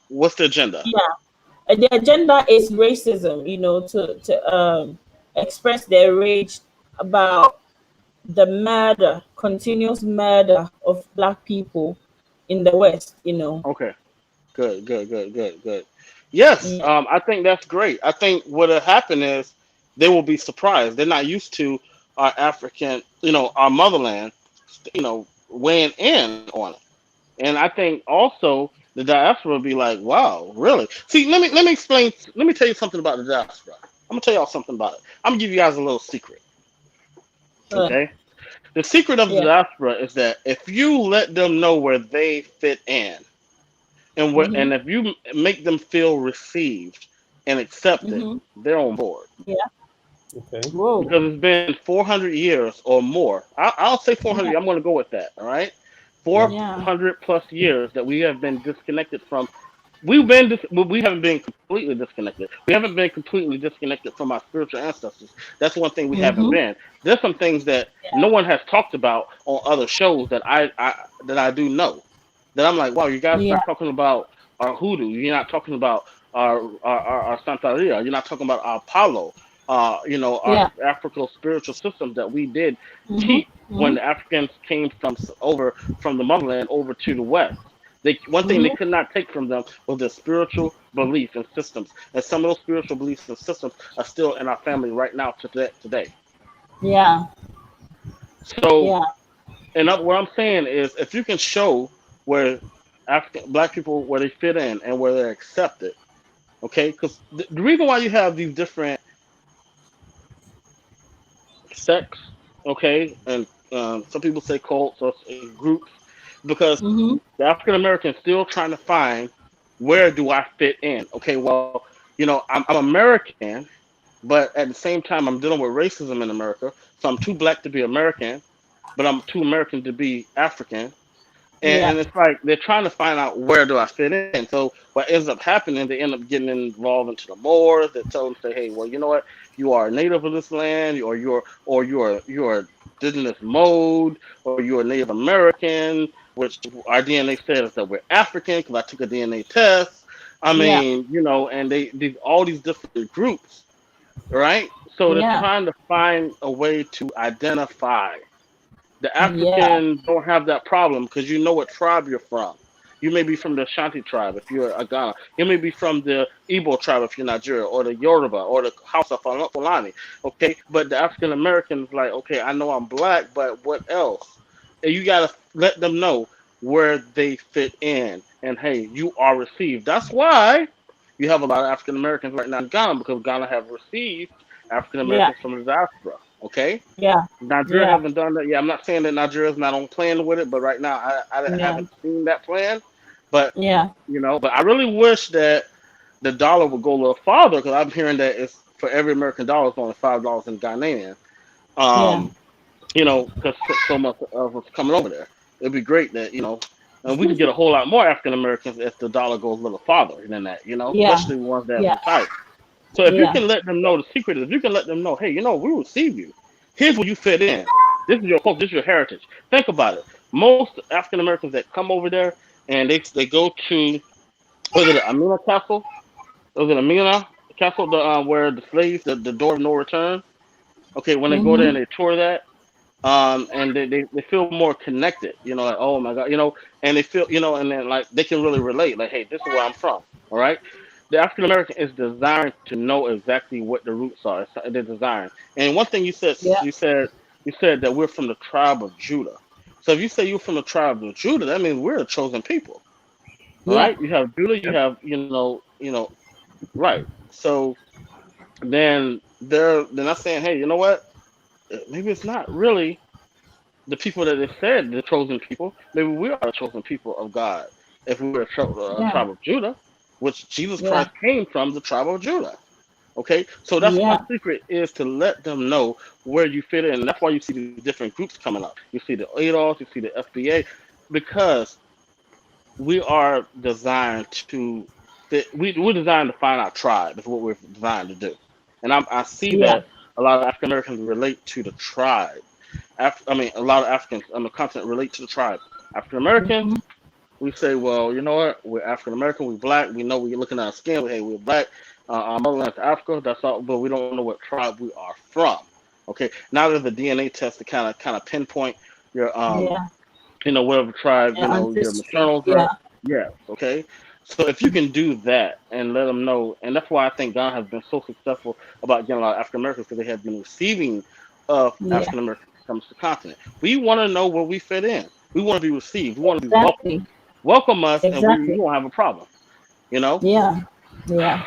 what's the agenda? Yeah, the agenda is racism. To express their rage about the murder, continuous murder of Black people in the West. Okay. Good, good, good, good, good. Yes, Yeah. I think that's great. I think what'll happen is they will be surprised. They're not used to our African, our motherland, weighing in on it. And I think also the diaspora will be like, "Wow, really?" See, let me explain. Let me tell you something about the diaspora. I'm gonna tell y'all something about it. I'm gonna give you guys a little secret. Uh, Okay, the secret of the yeah. diaspora is that if you let them know where they fit in, Mm-hmm. and if you make them feel received and accepted, Mm-hmm. they're on board. Yeah. Okay. Whoa. Because it's been 400 years or more. I'll say 400. Yeah. I'm going to go with that. All right, Yeah. 400 plus years that we have been disconnected from. We haven't been completely disconnected. We haven't been completely disconnected from our spiritual ancestors. That's one thing we haven't Mm-hmm. been. There's some things that no one has talked about on other shows that I do know. That I'm like, wow, you guys Yeah. not talking about our hoodoo. You're not talking about our Santeria. You're not talking about our Apollo. Our Yeah. African spiritual systems that we did Mm-hmm. keep when Mm-hmm. the Africans came from the motherland over to the West. One thing they Mm-hmm. could not take from them was their spiritual beliefs and systems, and some of those spiritual beliefs and systems are still in our family right now today. Yeah. So, Yeah. what I'm saying is, if you can show where African Black people where they fit in and where they're accepted, okay, because the reason why you have these different sects, okay, and some people say cults or groups, because Mm-hmm. the African American is still trying to find where do I fit in. Okay, well, I'm American, but at the same time I'm dealing with racism in America, so I'm too black to be American, but I'm too American to be African. Yeah. And it's like they're trying to find out where do I fit in. So what ends up happening, they end up getting involved into the Moors that tell them, say, hey, well, you know what, you are a native of this land, or you're indigenous mode, or you're a Native American, which our DNA says that we're African because I took a DNA test. I Yeah. mean, and these all these different groups, right? So they're Yeah. trying to find a way to identify. The Yeah. Africans don't have that problem because you know what tribe you're from. You may be from the Ashanti tribe if you're a Ghana. You may be from the Igbo tribe if you're Nigeria, or the Yoruba, or the House of Fulani. Okay, but the African Americans like, okay, I know I'm black, but what else? And you gotta let them know where they fit in, and hey, you are received. That's why you have a lot of African Americans right now in Ghana because Ghana have received African Yeah. Americans from the diaspora. Okay, Yeah. Nigeria Yeah. haven't done that. Yeah, I'm not saying that Nigeria's not on plan with it, but right now I Yeah. haven't seen that plan. But Yeah. but I really wish that the dollar would go a little farther because I'm hearing that it's for every American dollar, it's only $5 in Ghanaian. Yeah. Um, because so much of us coming over there. It'd be great that and we could get a whole lot more African Americans if the dollar goes a little farther than that. Yeah. Especially ones that Yeah. retire. So if you Yeah. can let them know the secret is, if you can let them know, hey, we receive you. Here's where you fit in. This is your culture. This is your heritage. Think about it. Most African Americans that come over there and they go to was it Amina Castle? Was it Amina Castle, the where the slaves, the door of no return? Okay, when they go there Mm-hmm. and they tour that, and they feel more connected, like, oh my god, and they feel, and then like they can really relate, like, hey, this is where I'm from. All right, the African American is designed to know exactly what the roots are. They're designed. And one thing you said, Yeah. that we're from the tribe of Judah. So if you say you're from the tribe of Judah, that means we're a chosen people. All Yeah. right, you have Judah, you have, right. So they're not saying, hey, you know what, maybe it's not really the people that they said the chosen people. Maybe we are the chosen people of God if we were a Yeah. tribe of Judah, which Jesus Yeah. Christ came from the tribe of Judah. Okay, so that's my Yeah. secret is to let them know where you fit in. And that's why you see these different groups coming up. You see the ADOS, you see the FBA, because we are designed to fit. We're designed to find our tribe. Is what we're designed to do. And I see Yeah. that a lot of African Americans relate to the tribe. A lot of Africans on the continent relate to the tribe. African Americans, Mm-hmm. we say, well, you know what? We're African American. We're black. We know we're looking at our skin. Hey, we're black. Our motherland's Africa. That's all. But we don't know what tribe we are from. Okay. Now there's a DNA test to kind of pinpoint your Yeah. whatever tribe Your your ancestry. maternals Yeah. are. Yes. Okay. So if you can do that and let them know, and that's why I think Ghana has been so successful about getting a lot of African Americans because they have been receiving of Yeah. African Americans comes to the continent. We want to know where we fit in. We want to be received. We want to be welcome. Exactly. Welcome us, and we Exactly. won't have a problem. You know. Yeah. Yeah.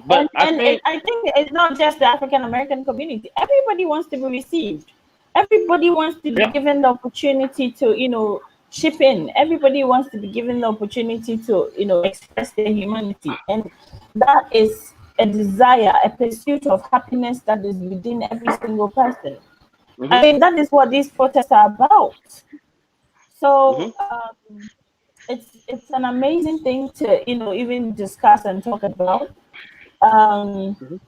But I And think. I think it's not just the African American community. Everybody wants to be received. Everybody wants to be Yeah. given the opportunity to, chip in. Everybody wants to be given the opportunity to, express their humanity. And that is a desire, a pursuit of happiness that is within every single person. I Mhm. mean, that is what these protests are about. Mhm. So it's an amazing thing to, even discuss and talk about. Um, Mhm.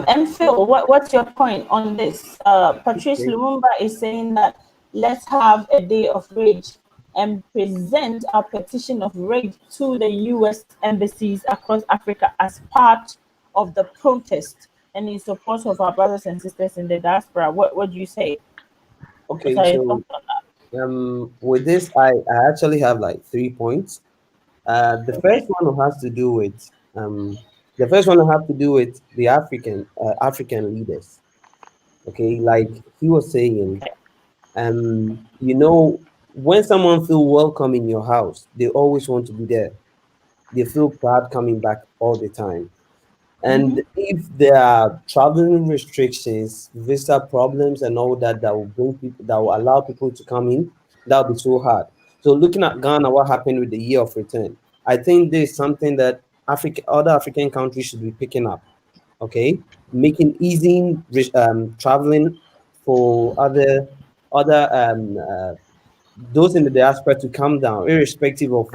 and Phil, what's your point on this? Patrice Okay. Lumumba is saying that let's have a day of rage and present our petition of rage to the U.S. embassies across Africa as part of the protest and in support of our brothers and sisters in the diaspora. What do you say? What Okay. are your So thoughts on that? with this, I actually have like 3 points. The first one has to do with the first one have to do with the African leaders. Okay, like he was saying, when someone feel welcome in your house, they always want to be there. They feel proud coming back all the time. Mm-hmm. And if there are traveling restrictions, visa problems, and all that, that will bring people, that will allow people to come in, that will be so hard. So, looking at Ghana, what happened with the year of return? I think this is something that other African countries should be picking up. Okay, making easy traveling for other those in the diaspora to come down, irrespective of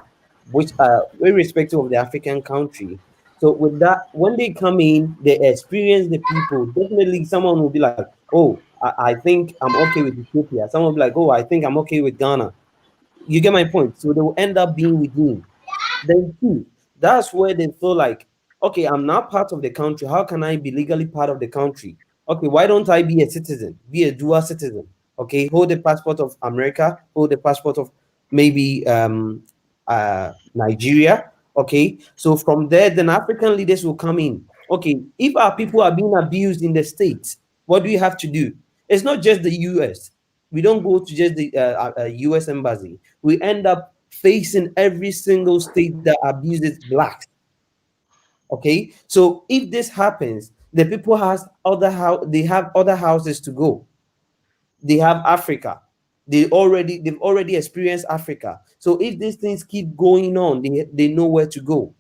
the African country. So with that, when they come in, they experience the people. Definitely, someone will be like, "Oh, I think I'm okay with Ethiopia." Someone will be like, "Oh, I think I'm okay with Ghana." You get my point. So they will end up being with me. Then two, that's where they feel like, okay, I'm not part of the country. How can I be legally part of the country? Okay, why don't I be a citizen, be a dual citizen? Okay, hold the passport of America, hold the passport of maybe Nigeria. Okay, so from there, then African leaders will come in. Okay, if our people are being abused in the states, what do you have to do? It's not just the US. We don't go to just the US embassy. We end up facing every single state that abuses blacks. Okay, so if this happens, the people has other house they have other houses to go. They have Africa. They've already experienced Africa. So if these things keep going on, they know where to go.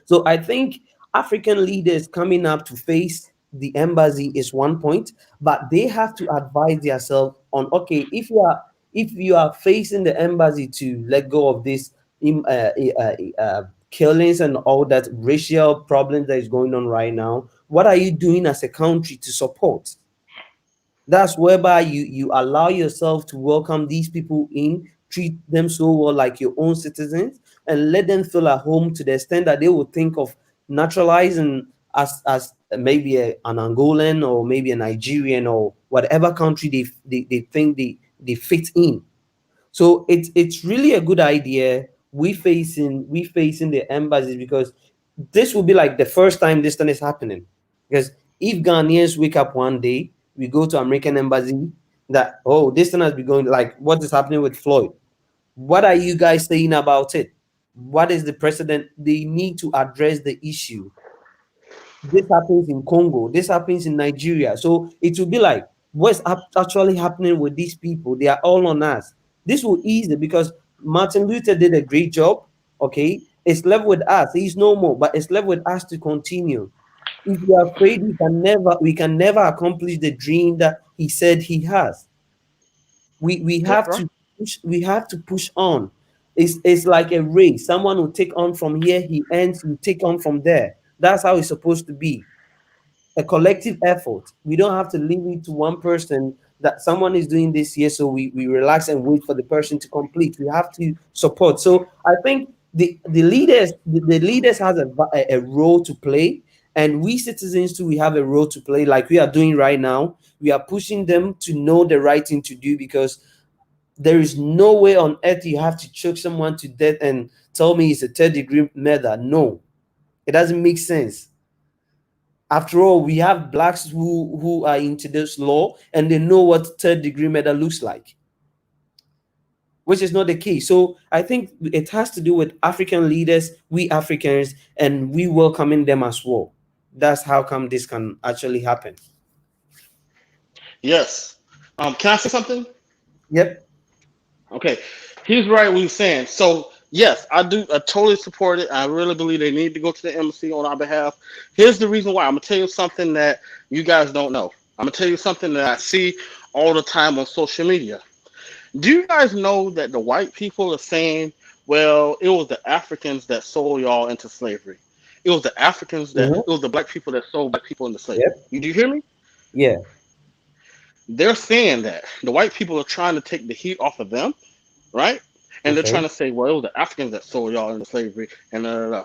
So I think African leaders coming up to face the embassy is one point, but they have to advise themselves on, okay, if you are facing the embassy to let go of this killings and all that racial problems that is going on right now, what are you doing as a country to support? That's whereby you allow yourself to welcome these people in, treat them so well like your own citizens, and let them feel at home to the extent that they will think of naturalizing as maybe an Angolan or maybe a Nigerian or whatever country they think they fit in. So it's really a good idea. We facing the embassies, because this will be like the first time this thing is happening. Because if Ghanaians wake up one day, we go to American embassy, that, oh, this thing has been going, like what is happening with Floyd. What are you guys saying about it? What is the precedent? They need to address the issue. This happens in Congo, this happens in Nigeria. So it will be like, what's actually happening with these people? They are all on us. This will ease it, because Martin Luther did a great job. Okay, it's left with us. He's no more, but it's left with us to continue. If we are afraid, we can never accomplish the dream that he said he has. We That's have right. to push on. It's like a race. Someone will take on from here, he ends, you take on from there. That's how it's supposed to be, a collective effort. We don't have to leave it to one person that someone is doing this here, so we relax and wait for the person to complete. We have to support. So I think the leaders has a role to play, and we citizens too, we have a role to play, like we are doing right now. We are pushing them to know the right thing to do, because there is no way on earth you have to choke someone to death and tell me it's a third-degree murder. No, it doesn't make sense. After all, we have blacks who are into this law, and they know what third-degree murder looks like, which is not the case. So I think it has to do with African leaders, we Africans, and we welcoming them as well. That's how come this can actually happen. Yes. Can I say something? Yep. Okay, he's right what he's saying. So yes, I do. I totally support it. I really believe they need to go to the embassy on our behalf. Here's the reason why. I'm gonna tell you something that you guys don't know. I'm gonna tell you something that I see all the time on social media. Do you guys know that the white people are saying, "Well, it was the Africans that sold y'all into slavery. It was the Africans that Mhm. it was the black people that sold black people into slavery." Yep. You do you hear me? Yeah. They're saying that the white people are trying to take the heat off of them, right? And they're Okay. trying to say, well, it was the Africans that sold y'all into slavery, and da, da, da.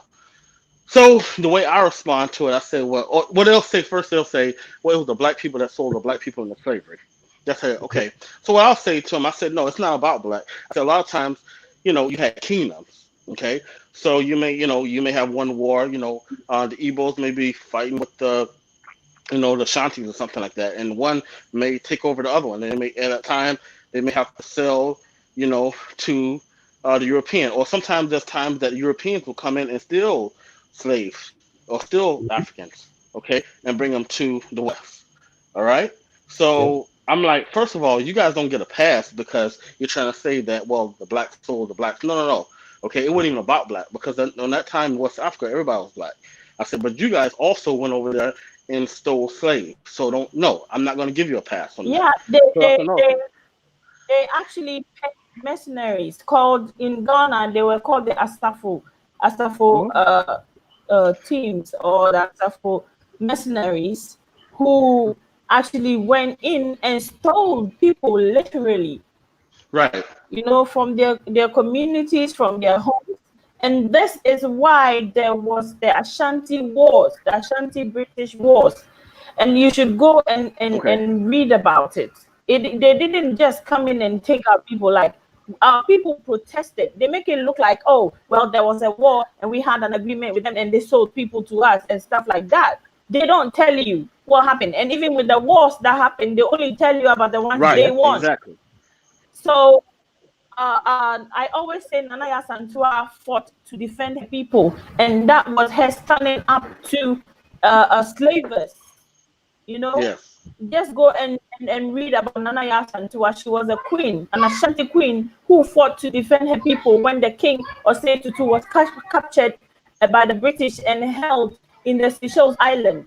So the way I respond to it, I say, well, or what they'll say first, they'll say, well, it was the black people that sold the black people into slavery. That's it. Okay. So what I'll say to them, I said, no, it's not about black. I said a lot of times, you had kingdoms. Okay. So you may have one war. The Igbos may be fighting with the Shantis or something like that, and one may take over the other one. And they may at a time they may have to sell, to the European, or sometimes there's times that Europeans will come in and steal slaves or steal Mhm. Africans, okay, and bring them to the West. All right. Yep. So I'm like, first of all, you guys don't get a pass because you're trying to say that, well, the blacks sold the blacks. No, no, no. Okay, it wasn't even about black, because on that time in West Africa, everybody was black. I said, but you guys also went over there and stole slaves. So don't, no, I'm not going to give you a pass on that. Yeah, they So that's they another they, thing. they actually paid mercenaries called in Ghana. They were called the Asafo Mhm. teams, or the Asafo mercenaries, who actually went in and stole people literally, Right. from their communities, from their homes. And this is why there was the Ashanti Wars, the Ashanti British Wars. And you should go Okay. and read about it. They didn't just come in and take our people. Like, our people protested. They make it look like, oh, well, there was a war and we had an agreement with them and they sold people to us and stuff like that. They don't tell you what happened. And even with the wars that happened, they only tell you about the ones Right. they Yep. won. Exactly. So I always say Nanaya Santua fought to defend her people, and that was her standing up to slavers, you know. Yes. Just go and read about Nana Yasantua. She was a queen, an Ashanti queen who fought to defend her people when the king Osei Tutu was captured by the British and held in the Seychelles Island.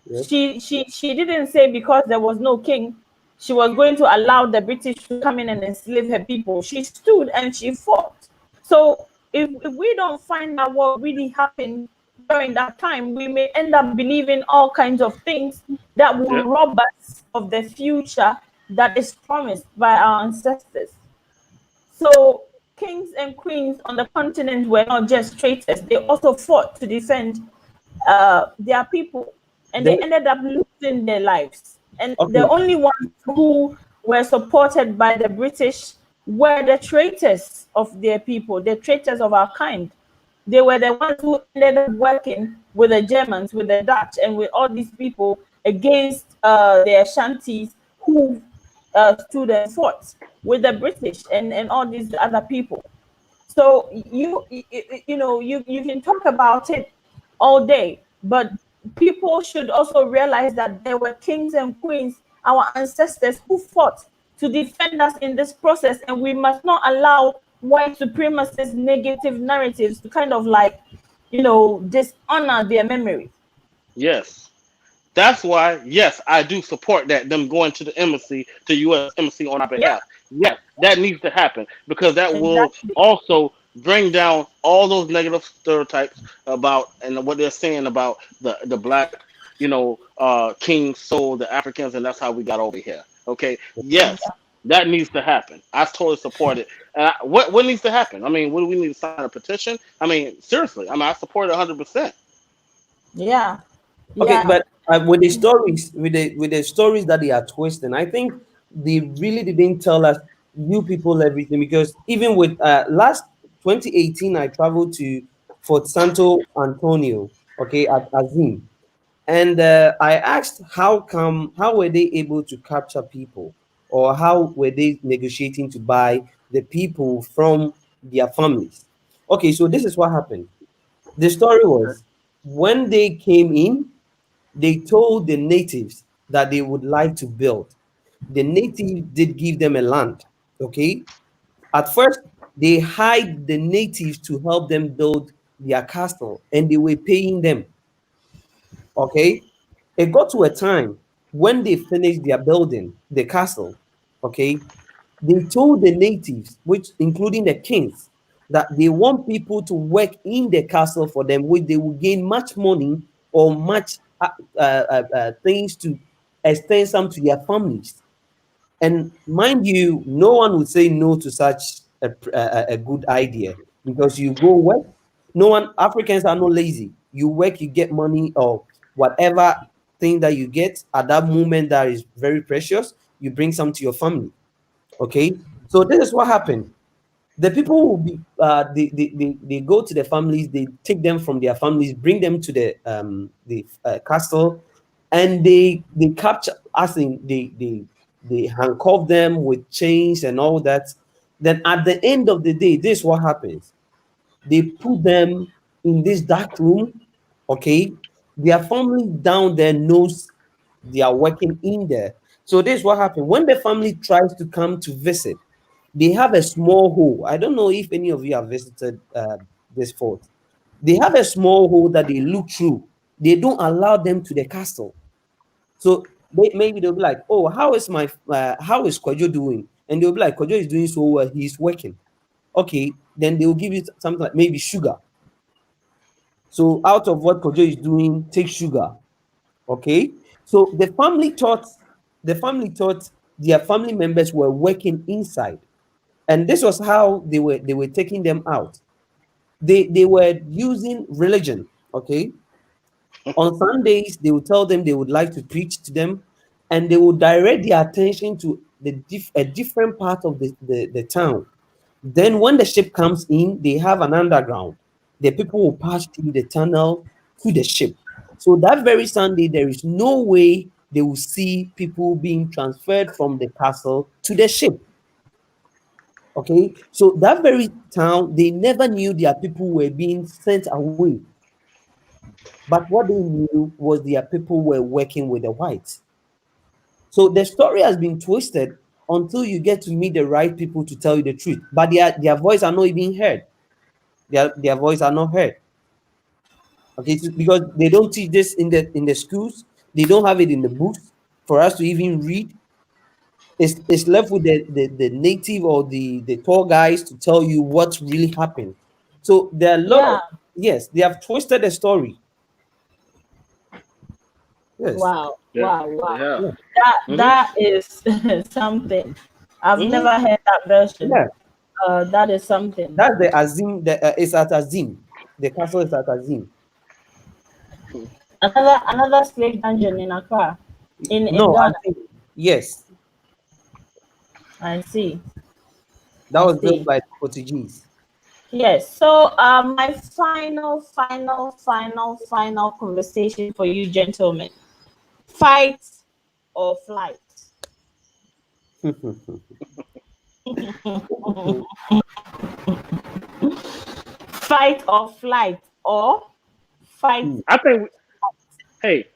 Yes. She didn't say because there was no king, she was going to allow the British to come in and enslave her people. She stood and she fought. So if we don't find out what really happened during that time, we may end up believing all kinds of things that will Yeah. rob us of the future that is promised by our ancestors. So kings and queens on the continent were not just traitors, they also fought to defend their people, and they Then ended up losing their lives. And the okay, only ones who were supported by the British were the traitors of their people, the traitors of our kind. They were the ones who ended up working with the Germans, with the Dutch, and with all these people against the Ashantis who stood and fought with the British and all these other people. So you can talk about it all day, but people should also realize that there were kings and queens, our ancestors, who fought to defend us in this process, and we must not allow white supremacists negative narratives to kind of like dishonor their memory. Yes. That's why, yes, I do support that them going to the embassy, to U.S. embassy on our Yeah, behalf. Yes, that needs to happen because that will exactly. also bring down all those negative stereotypes about and what they're saying about the black, king sold the Africans, and that's how we got over here. Okay, yes, that needs to happen. I totally support it. What needs to happen? I mean, what do we need to sign a petition? I mean, seriously, I support it 100%. Yeah, okay, yeah, but with the stories, with the stories that they are twisting, I think they really didn't tell us, you people, everything, because even with last 2018, I traveled to Fort Santo Antonio, okay, at Azim. And I asked, how were they able to capture people, or how were they negotiating to buy the people from their families? Okay, so this is what happened. The story was, when they came in, they told the natives that they would like to build. The natives did give them a land. Okay, at first they hired the natives to help them build their castle, and they were paying them. Okay, it got to a time when they finished their building, the castle. Okay, they told the natives, which including the kings, that they want people to work in the castle for them, which they will gain much money or much things to extend some to their families. And mind you, no one would say no to such a good idea, because you go work. No one, Africans are not lazy. You work, you get money, or whatever thing that you get at that moment that is very precious, you bring some to your family. Okay, so this is what happened. The people will be they go to the families, they take them from their families, bring them to the castle, and they capture us in they handcuff them with chains and all that. Then at the end of the day, this is what happens. They put them in this dark room. Okay, their family down there knows they are working in there. So this is what happened when the family tries to come to visit. They have a small hole. I don't know if any of you have visited this fort. They have a small hole that they look through. They don't allow them to the castle. So maybe they'll be like, "Oh, how is Kojo doing?" And they'll be like, "Kojo is doing so well. He's working." Okay, then they will give you something like maybe sugar. So out of what Kojo is doing, take sugar. Okay. So the family thought their family members were working inside, and this was how they were taking them out. They were using religion. Okay. On Sundays, they would tell them they would like to preach to them, and they would direct their attention to a different part of the town. Then, when the ship comes in, they have an underground. The people will pass through the tunnel to the ship. So, that very Sunday, there is no way they will see people being transferred from the castle to the ship. Okay. So, that very town, they never knew their people were being sent away. But what they knew was their people were working with the whites. So the story has been twisted until you get to meet the right people to tell you the truth. But their voice are not even heard. Their voice are not heard. Okay, so because they don't teach this in the schools, they don't have it in the books for us to even read. It's left with the native or the tour guys to tell you what really happened. So there are a lot of, Yeah. yes, they have twisted the story. Yes. Wow. Yeah, Wow. they Wow. have. Yeah. Mm-hmm. That is something. I've Mm-hmm. never heard that version. Yeah. That is something. That's the Azim. It's at Azim. The castle is at Azim. Another slave dungeon in Accra, in No, Ghana. Azim. Yes, I see. that I was built see. by the Portuguese. Yes. So, my final conversation for you, gentlemen: fight or flight? Fight or flight, or fight? Hmm. I think. Hey,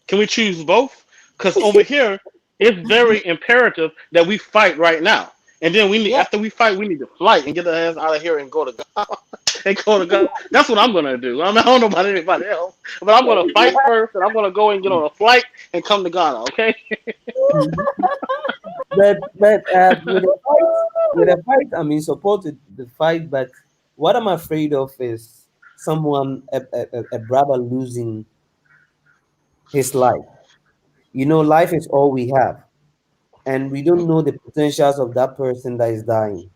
can we choose both? Because over here, it's very imperative that we fight right now. And then we need, Yeah. after we fight, we need to flight and get our ass out of here and go to God. And go to God. That's what I'm gonna do. I don't know about anybody else, but I'm gonna fight first, and I'm gonna go and get on a flight and come to Ghana. Okay? But with a fight, I'm in support of the fight. But what I'm afraid of is someone, a brother losing his life. You know, life is all we have, and we don't know the potentials of that person that is dying.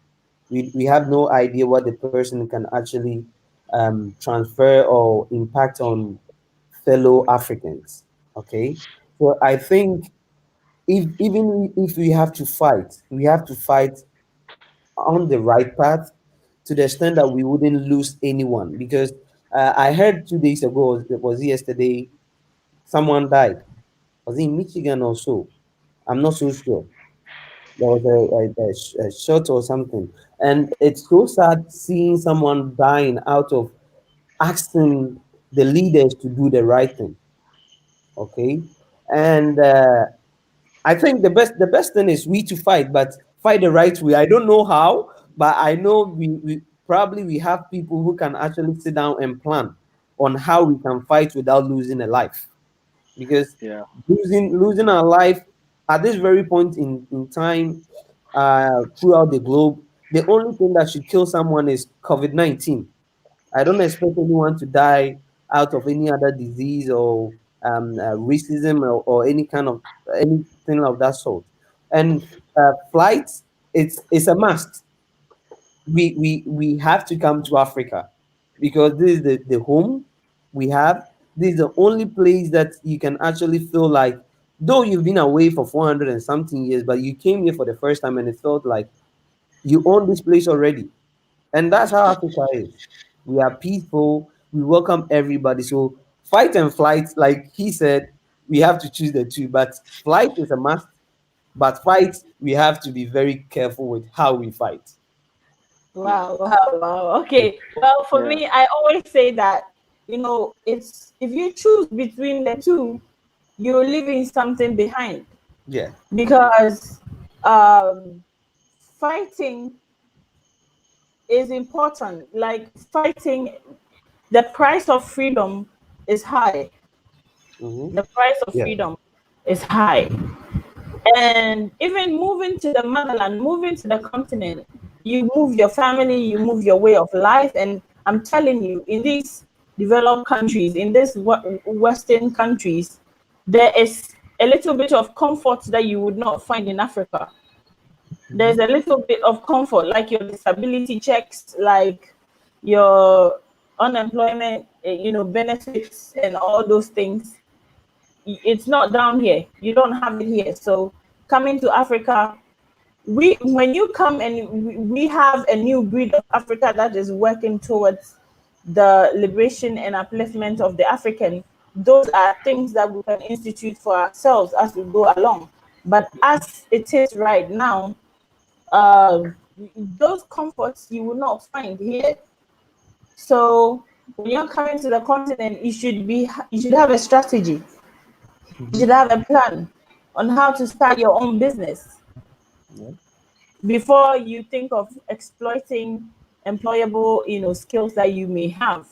We have no idea what the person can actually transfer or impact on fellow Africans. Okay, so I think even if we have to fight, we have to fight on the right path to the extent that we wouldn't lose anyone. Because I heard 2 days ago, was it yesterday, someone died. Was it in Michigan or so? I'm not so sure. There was a shot or something, and it's so sad seeing someone dying out of asking the leaders to do the right thing. Okay, and I think the best thing is we to fight, but fight the right way. I don't know how, but I know we probably we have people who can actually sit down and plan on how we can fight without losing a life. Because Yeah. losing our life at this very point in time, throughout the globe, the only thing that should kill someone is COVID-19. I don't expect anyone to die out of any other disease or racism or any kind of anything of that sort. And flights, it's a must. We have to come to Africa because this is the home we have. This is the only place that you can actually feel like, though you've been away for 400 and something years, but you came here for the first time and it felt like you own this place already. And that's how Africa is. We are peaceful, we welcome everybody. So fight and flight, like he said, we have to choose the two. But flight is a must, but fight, we have to be very careful with how we fight. Yeah. Wow, wow, wow. Okay. Well, for Yeah. me, I always say that, it's if you choose between the two, you're leaving something behind, Yeah. because um, fighting is important. Like, fighting, the price of freedom is high. Mm-hmm. The price of Yeah. freedom is high. And even moving to the motherland, moving to the continent, you move your family, you move your way of life. And I'm telling you, in these developed countries, in these Western countries, there is a little bit of comfort that you would not find in Africa. There's a little bit of comfort, like your disability checks, like your unemployment, benefits, and all those things. It's not down here. You don't have it here. So coming to Africa, when you come, and we have a new breed of Africa that is working towards the liberation and upliftment of the African. Those are things that we can institute for ourselves as we go along. But as it is right now, uh, those comforts you will not find here. So when you're coming to the continent, you should have a strategy. You Mm-hmm. should have a plan. on how to start your own business Yeah. before you think of exploiting employable, skills that you may have.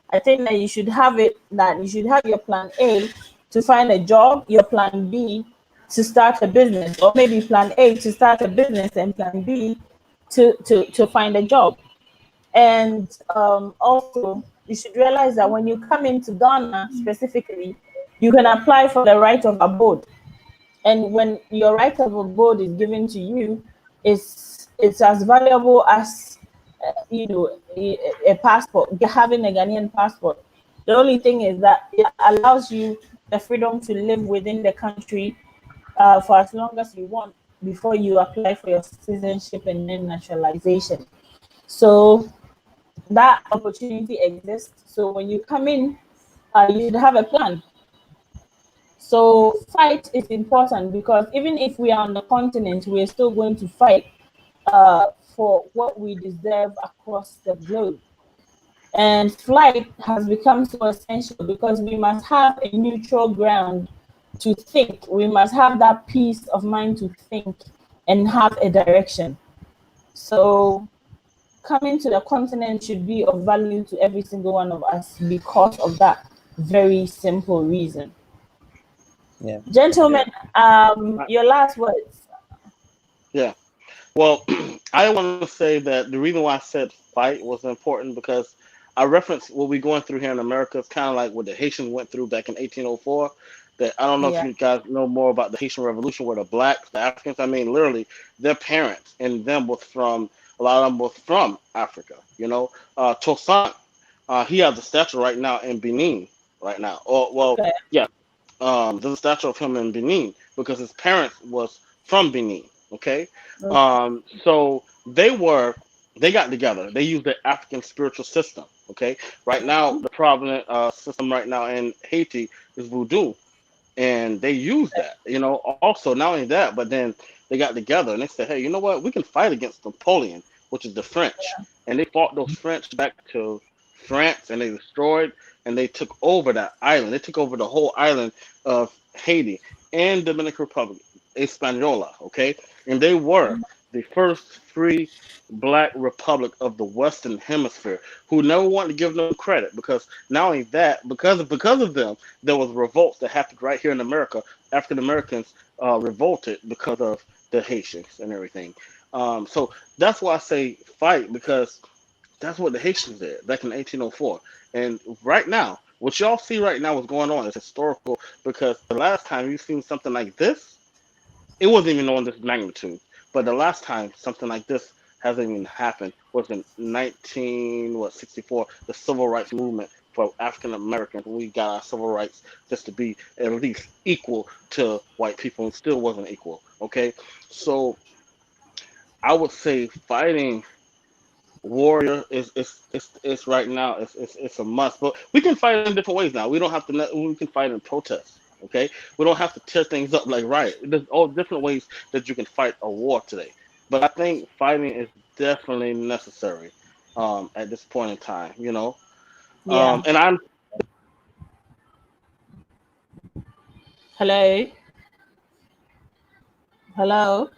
I think that you should have your plan A to find a job, your plan B to start a business, or maybe plan A to start a business and plan B to find a job. And also, you should realize that when you come into Ghana specifically, you can apply for the right of abode. And when your right of abode is given to you, it's as valuable as a passport, having a Ghanaian passport. The only thing is that it allows you the freedom to live within the country for as long as you want before you apply for your citizenship and then naturalization. So that opportunity exists. So when you come in, you should have a plan. So fight is important because even if we are on the continent, we're still going to fight for what we deserve across the globe. And flight has become so essential because we must have a neutral ground to think. We must have that peace of mind to think and have a direction. So coming to the continent should be of value to every single one of us because of that very simple reason. Yeah. Gentlemen, Yeah. I- your last words. yeah. Well, I want to say that the reason why I said fight was important because I reference what we're going through here in America. It's kind of like what the Haitians went through back in 1804. That I don't know if Yeah. you guys know more about the Haitian Revolution, where the blacks, the Africans, I mean, literally, their parents and them was from, a lot of them was from Africa. Toussaint, he has a statue right now in Benin, right now. Or, well, Okay. yeah, there's a statue of him in Benin because his parents was from Benin. Okay, Okay. so they got together. They used the African spiritual system. Okay, right now the prominent system right now in Haiti is voodoo, and they use that. Also not only that, but then they got together and they said, hey, you know what? We can fight against Napoleon, which is the French, and they fought those French back to France, and they destroyed and they took over that island. They took over the whole island of Haiti and Dominican Republic, Hispaniola. Okay, and they were the first free black republic of the Western Hemisphere, who never wanted to give them credit because not only that, because of them, there was revolts that happened right here in America. African Americans revolted because of the Haitians and everything. So that's why I say fight, because that's what the Haitians did back in 1804. And right now, what y'all see right now what's going on is historical, because the last time you've seen something like this, it wasn't even on this magnitude. But the last time something like this hasn't even happened was in 1964, the civil rights movement for African Americans. We got our civil rights just to be at least equal to white people, and still wasn't equal. Okay, so I would say fighting warrior is right now, it's a must. But we can fight in different ways now. We don't have to. We can fight in protest. Okay, we don't have to tear things up like riot. There's all different ways that you can fight a war today. But I think fighting is definitely necessary at this point in time. Yeah. And I'm Hello. Hello.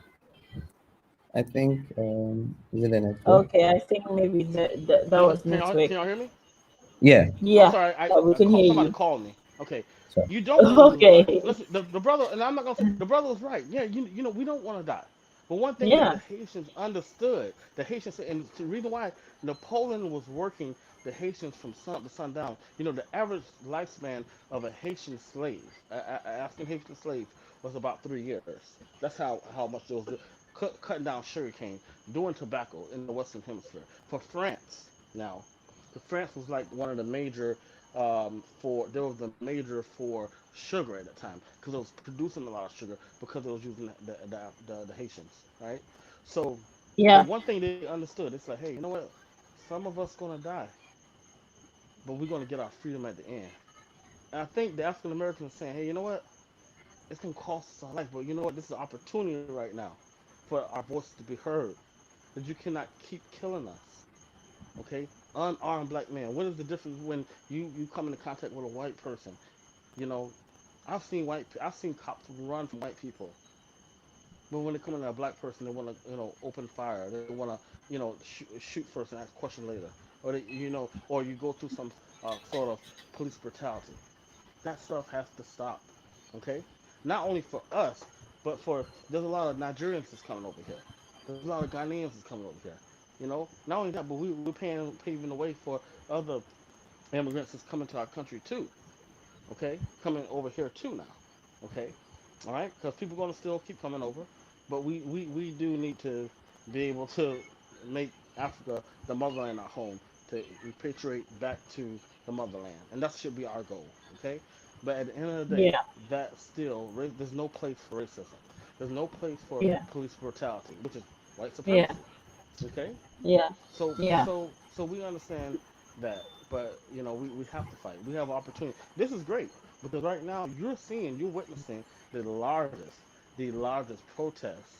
I think is it the network? Okay, I think maybe that hello. was Can network. y'all hear me? Yeah. I'm Yeah, sorry. we can hear Somebody you. called me. Okay. So You don't want to lose life. Okay. Listen, the brother, and I'm not gonna say the brother was right. Yeah, we don't want to die. But one thing that the Yeah. Haitians understood, the Haitians, and the reason why Napoleon was working the Haitians from sun up to sundown. The average lifespan of a Haitian slave, African Haitian slave, was about 3 years. That's how much they was cutting down sugarcane, doing tobacco in the Western Hemisphere. For France, now, the France was like one of the major there was the major for sugar at the time, because it was producing a lot of sugar because it was using the Haitians, right? So, but Yeah. one thing they understood, it's like, hey, you know what? Some of us gonna die, but we're gonna get our freedom at the end. And I think the African Americans are saying, hey, you know what? It's gonna cost us our life, but you know what? This is an opportunity right now for our voices to be heard. That you cannot keep killing us, okay? Unarmed black man. What is the difference when you come into contact with a white person? You know, I've seen cops run from white people, but when they come in a black person, they want to open fire. They want to shoot first and ask question later, or or you go through some sort of police brutality. That stuff has to stop. Okay, not only for us, but for there's a lot of Nigerians that's coming over here. There's a lot of Ghanaians that's coming over here. Not only that, but we're paving the way for other immigrants that's coming to our country too. Okay, coming over here too now. Okay, all right, because people are going to still keep coming over, but we do need to be able to make Africa the motherland our home, to repatriate back to the motherland, and that should be our goal. Okay, but at the end of the day, Yeah. that still there's no place for racism. There's no place for Yeah. police brutality, which is white Yeah. supremacy. Okay, Yeah. so Yeah. we understand that, but we have to fight. We have opportunity. This is great because right now you're witnessing the largest protests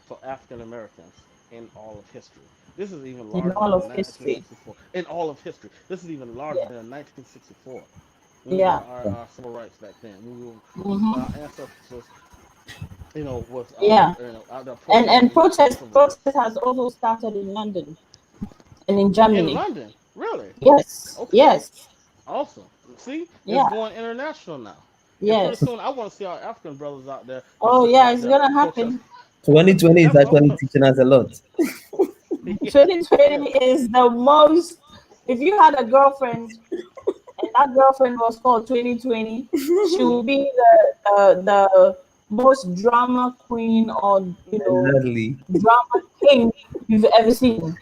for African Americans in all of history. This is even In larger all than of history. 1964 in all of history. This is even larger Yeah. than 1964 when we Yeah. got our civil rights back then. When our Mm-hmm. ancestors, was Yeah. out there And protesting for civil rights protest has also started in London and in in Germany. London. Really? Yes. Okay. Yes. Awesome. See, it's Yeah. going international now. And pretty Yes. soon, I want to see our African brothers out there and Oh sisters yeah, out it's there gonna protest. happen. 2020 is That's what I actually want. teaching us a lot. Yeah, it is. 2020 is the most. If you had a girlfriend and that girlfriend was called 2020, she will Hmm. be the most drama queen or Exactly. drama king you've ever seen.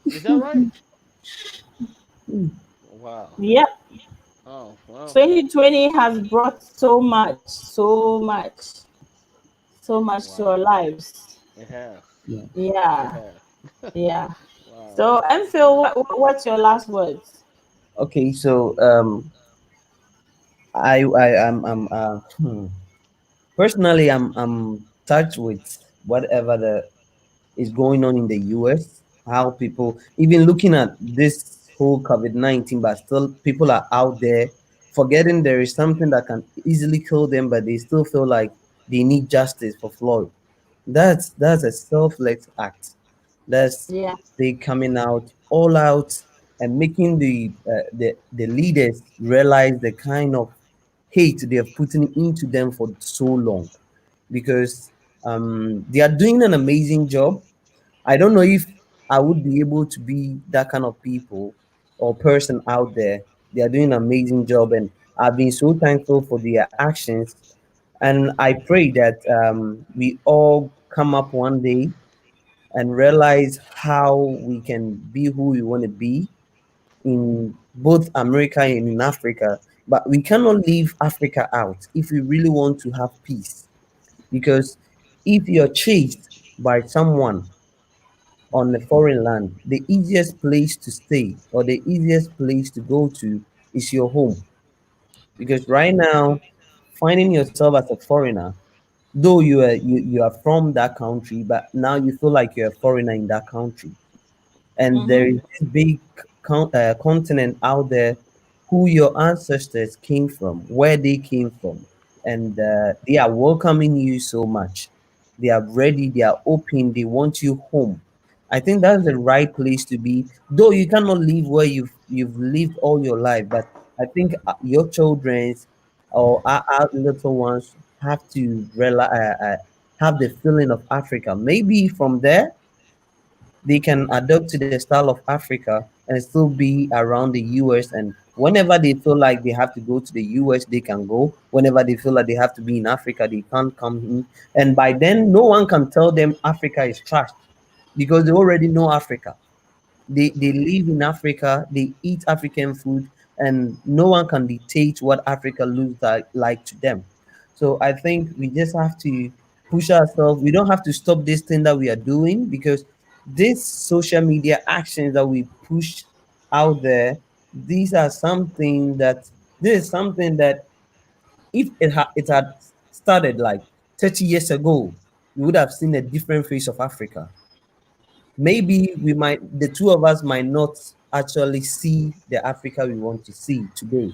Is that right? Wow. Yep. Oh well. 2020 has brought so much, so much to Wow. our lives. It has. Yeah. It Yeah. has. Yeah. Wow. So, Phil, what's your last words? Okay, so personally I'm touched with whatever the is going on in the US, how people even looking at this whole COVID-19, but still people are out there forgetting there is something that can easily kill them, but they still feel like they need justice for Floyd. That's a selfless act. That's Yeah. they coming out all out and making the leaders realize the kind of hate they have put into them for so long, because they are doing an amazing job. I don't know if I would be able to be that kind of people or person out there. They are doing an amazing job, and I've been so thankful for their actions. And I pray that we all come up one day and realize how we can be who we want to be in both America and in Africa. But we cannot leave Africa out if we really want to have peace. Because if you're chased by someone on a foreign land, the easiest place to stay or the easiest place to go to is your home. Because right now, finding yourself as a foreigner, though you are from that country, but now you feel like you're a foreigner in that country, and there Mm-hmm. is this big continent out there who your ancestors came from, where they came from, and they are welcoming you so much. They are ready, they are open, they want you home. I think that's the right place to be. Though you cannot live where you've lived all your life, but I think your children's or our little ones have to have the feeling of Africa. Maybe from there they can adapt to the style of Africa and still be around the US. And whenever they feel like they have to go to the US, they can go. Whenever they feel like they have to be in Africa, they can't come in. And by then, no one can tell them Africa is trash because they already know Africa. They live in Africa, they eat African food, and no one can dictate what Africa looks like to them. So I think we just have to push ourselves. We don't have to stop this thing that we are doing, because this social media actions that we push out there, these are something that this is something that if it had started like 30 years ago, we would have seen a different face of Africa. Maybe the two of us might not actually see the Africa we want to see today,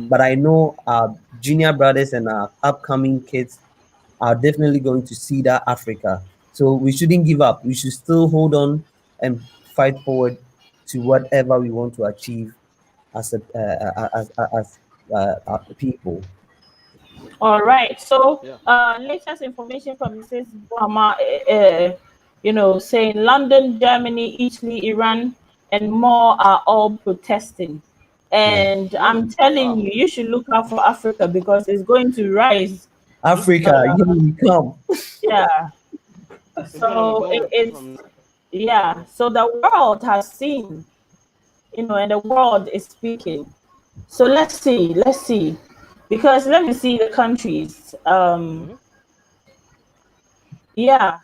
But I know our junior brothers and our upcoming kids are definitely going to see that Africa. So we shouldn't give up. We should still hold on and fight forward to whatever we want to achieve as a people. All right. So, Yeah. latest information from Mrs. Buhama, saying London, Germany, Italy, Iran, and more are all protesting. Yeah. And I'm telling Wow. you, you should look out for Africa because it's going to rise. Africa, here Uh, we come. yeah. It's gonna So go it's from yeah. So the world has seen, and the world is speaking. So let's see. Let's see. Because let me see the countries. hmm Yeah.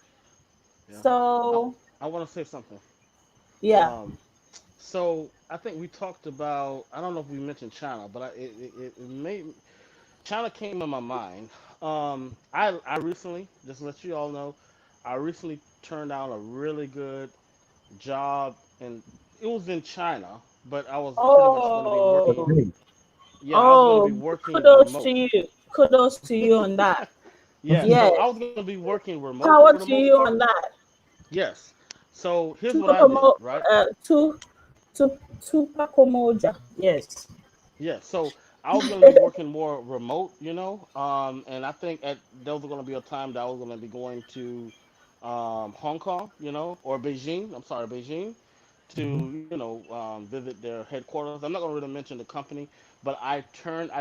yeah. I So I want to say something. yeah. Um, so I think we talked about. I don't know if we mentioned China, but it made China came in my mind. I recently, just to let you all know, I recently turned down a really good job, and it was in China, but I was pretty much going to be working. Oh, Okay. Yeah, I was going to be oh, working kudos to remote. you. Kudos to you on that. Yeah, so I Yes. was going to be working remote for Power the to most you part. on that. Yes. So here's what I did, Tupac right? Tupac. Yes. Yeah, so I was gonna be working more remote, and I think there was gonna be a time that I was gonna be going to Hong Kong, or Beijing. I'm sorry, Beijing, to visit their headquarters. I'm not gonna really mention the company, but I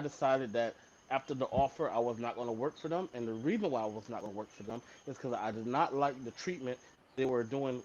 decided that after the offer, I was not gonna work for them, and the reason why I was not gonna work for them is because I did not like the treatment they were doing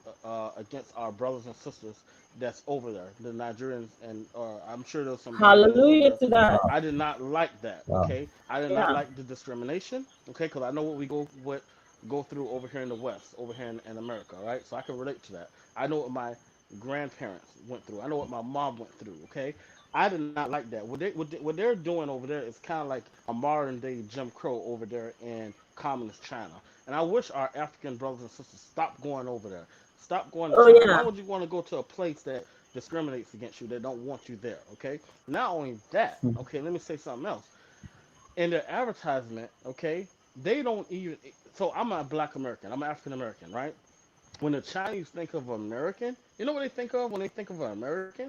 against our brothers and sisters that's over there, the Nigerians, and I'm sure there's some Ghanaians over Hallelujah there. to that. I did not like that. Wow. Okay, I did not Yeah. like the discrimination. Okay, because I know what go through over here in the West, over here in America, right? So I can relate to that. I know what my grandparents went through. I know what my mom went through. Okay, I did not like that. What they're doing over there is kind of like a modern day Jim Crow over there in communist China. And I wish our African brothers and sisters stopped going over there. Stop going to Oh China. Why yeah. would you want to go to a place that discriminates against you, that don't want you there? Okay. Not only that, okay, let me say something else. In their advertisement, okay, they don't even. So I'm a Black American. I'm an African American, right? When the Chinese think of American, you know what they think of when they think of an American?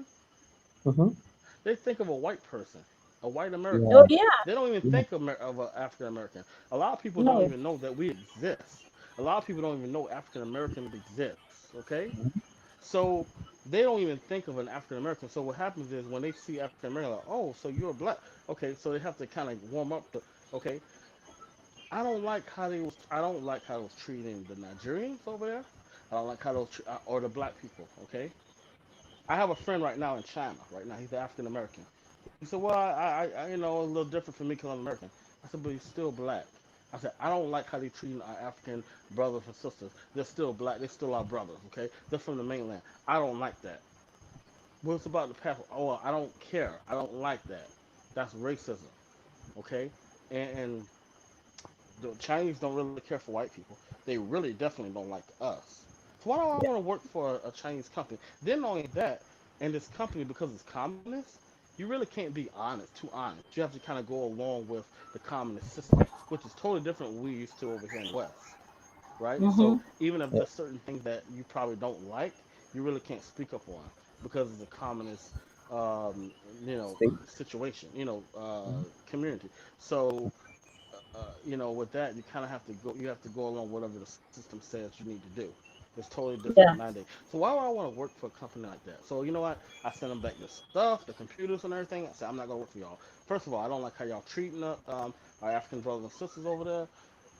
Mm-hmm. They think of a white person, a white American. Oh Yeah. yeah. They don't even Yeah. think of an African American. A lot of people don't No. even know that we exist. A lot of people don't even know African Americans exist. Okay, so they don't even think of an African American. So what happens is when they see African American, like, oh, so you're black. Okay, so they have to kind of warm up. Okay, I don't like how they was treating the Nigerians over there. I don't like how those or the black people. Okay, I have a friend right now in China. Right now, he's African American. He said, "Well, a little different for me because I'm American." I said, "But he's still black." I said, "I don't like how they treat our African brothers and sisters. They're still black. They're still our brothers. Okay, they're from the mainland. I don't like that. What's about the past? Oh, well, I don't care. I don't like that. That's racism. Okay, and the Chinese don't really care for white people. They really definitely don't like us. So why do I want to work for a Chinese company? Then not only that, and this company because it's communist, you really can't be honest, too honest. You have to kind of go along with the communist system, which is totally different what we used to over here in the West, right? So Mm-hmm. even if Yeah. there's certain things that you probably don't like, you really can't speak up on because it's a communist, um, State. situation, community. So with that, you kind of have to go. You have to go along whatever the system says you need to do. It's totally different Yeah. mandate. So why would I want to work for a company like that? So you know what? I sent them back the stuff, the computers and everything. I said I'm not gonna work for y'all. First of all, I don't like how y'all treating our African brothers and sisters over there.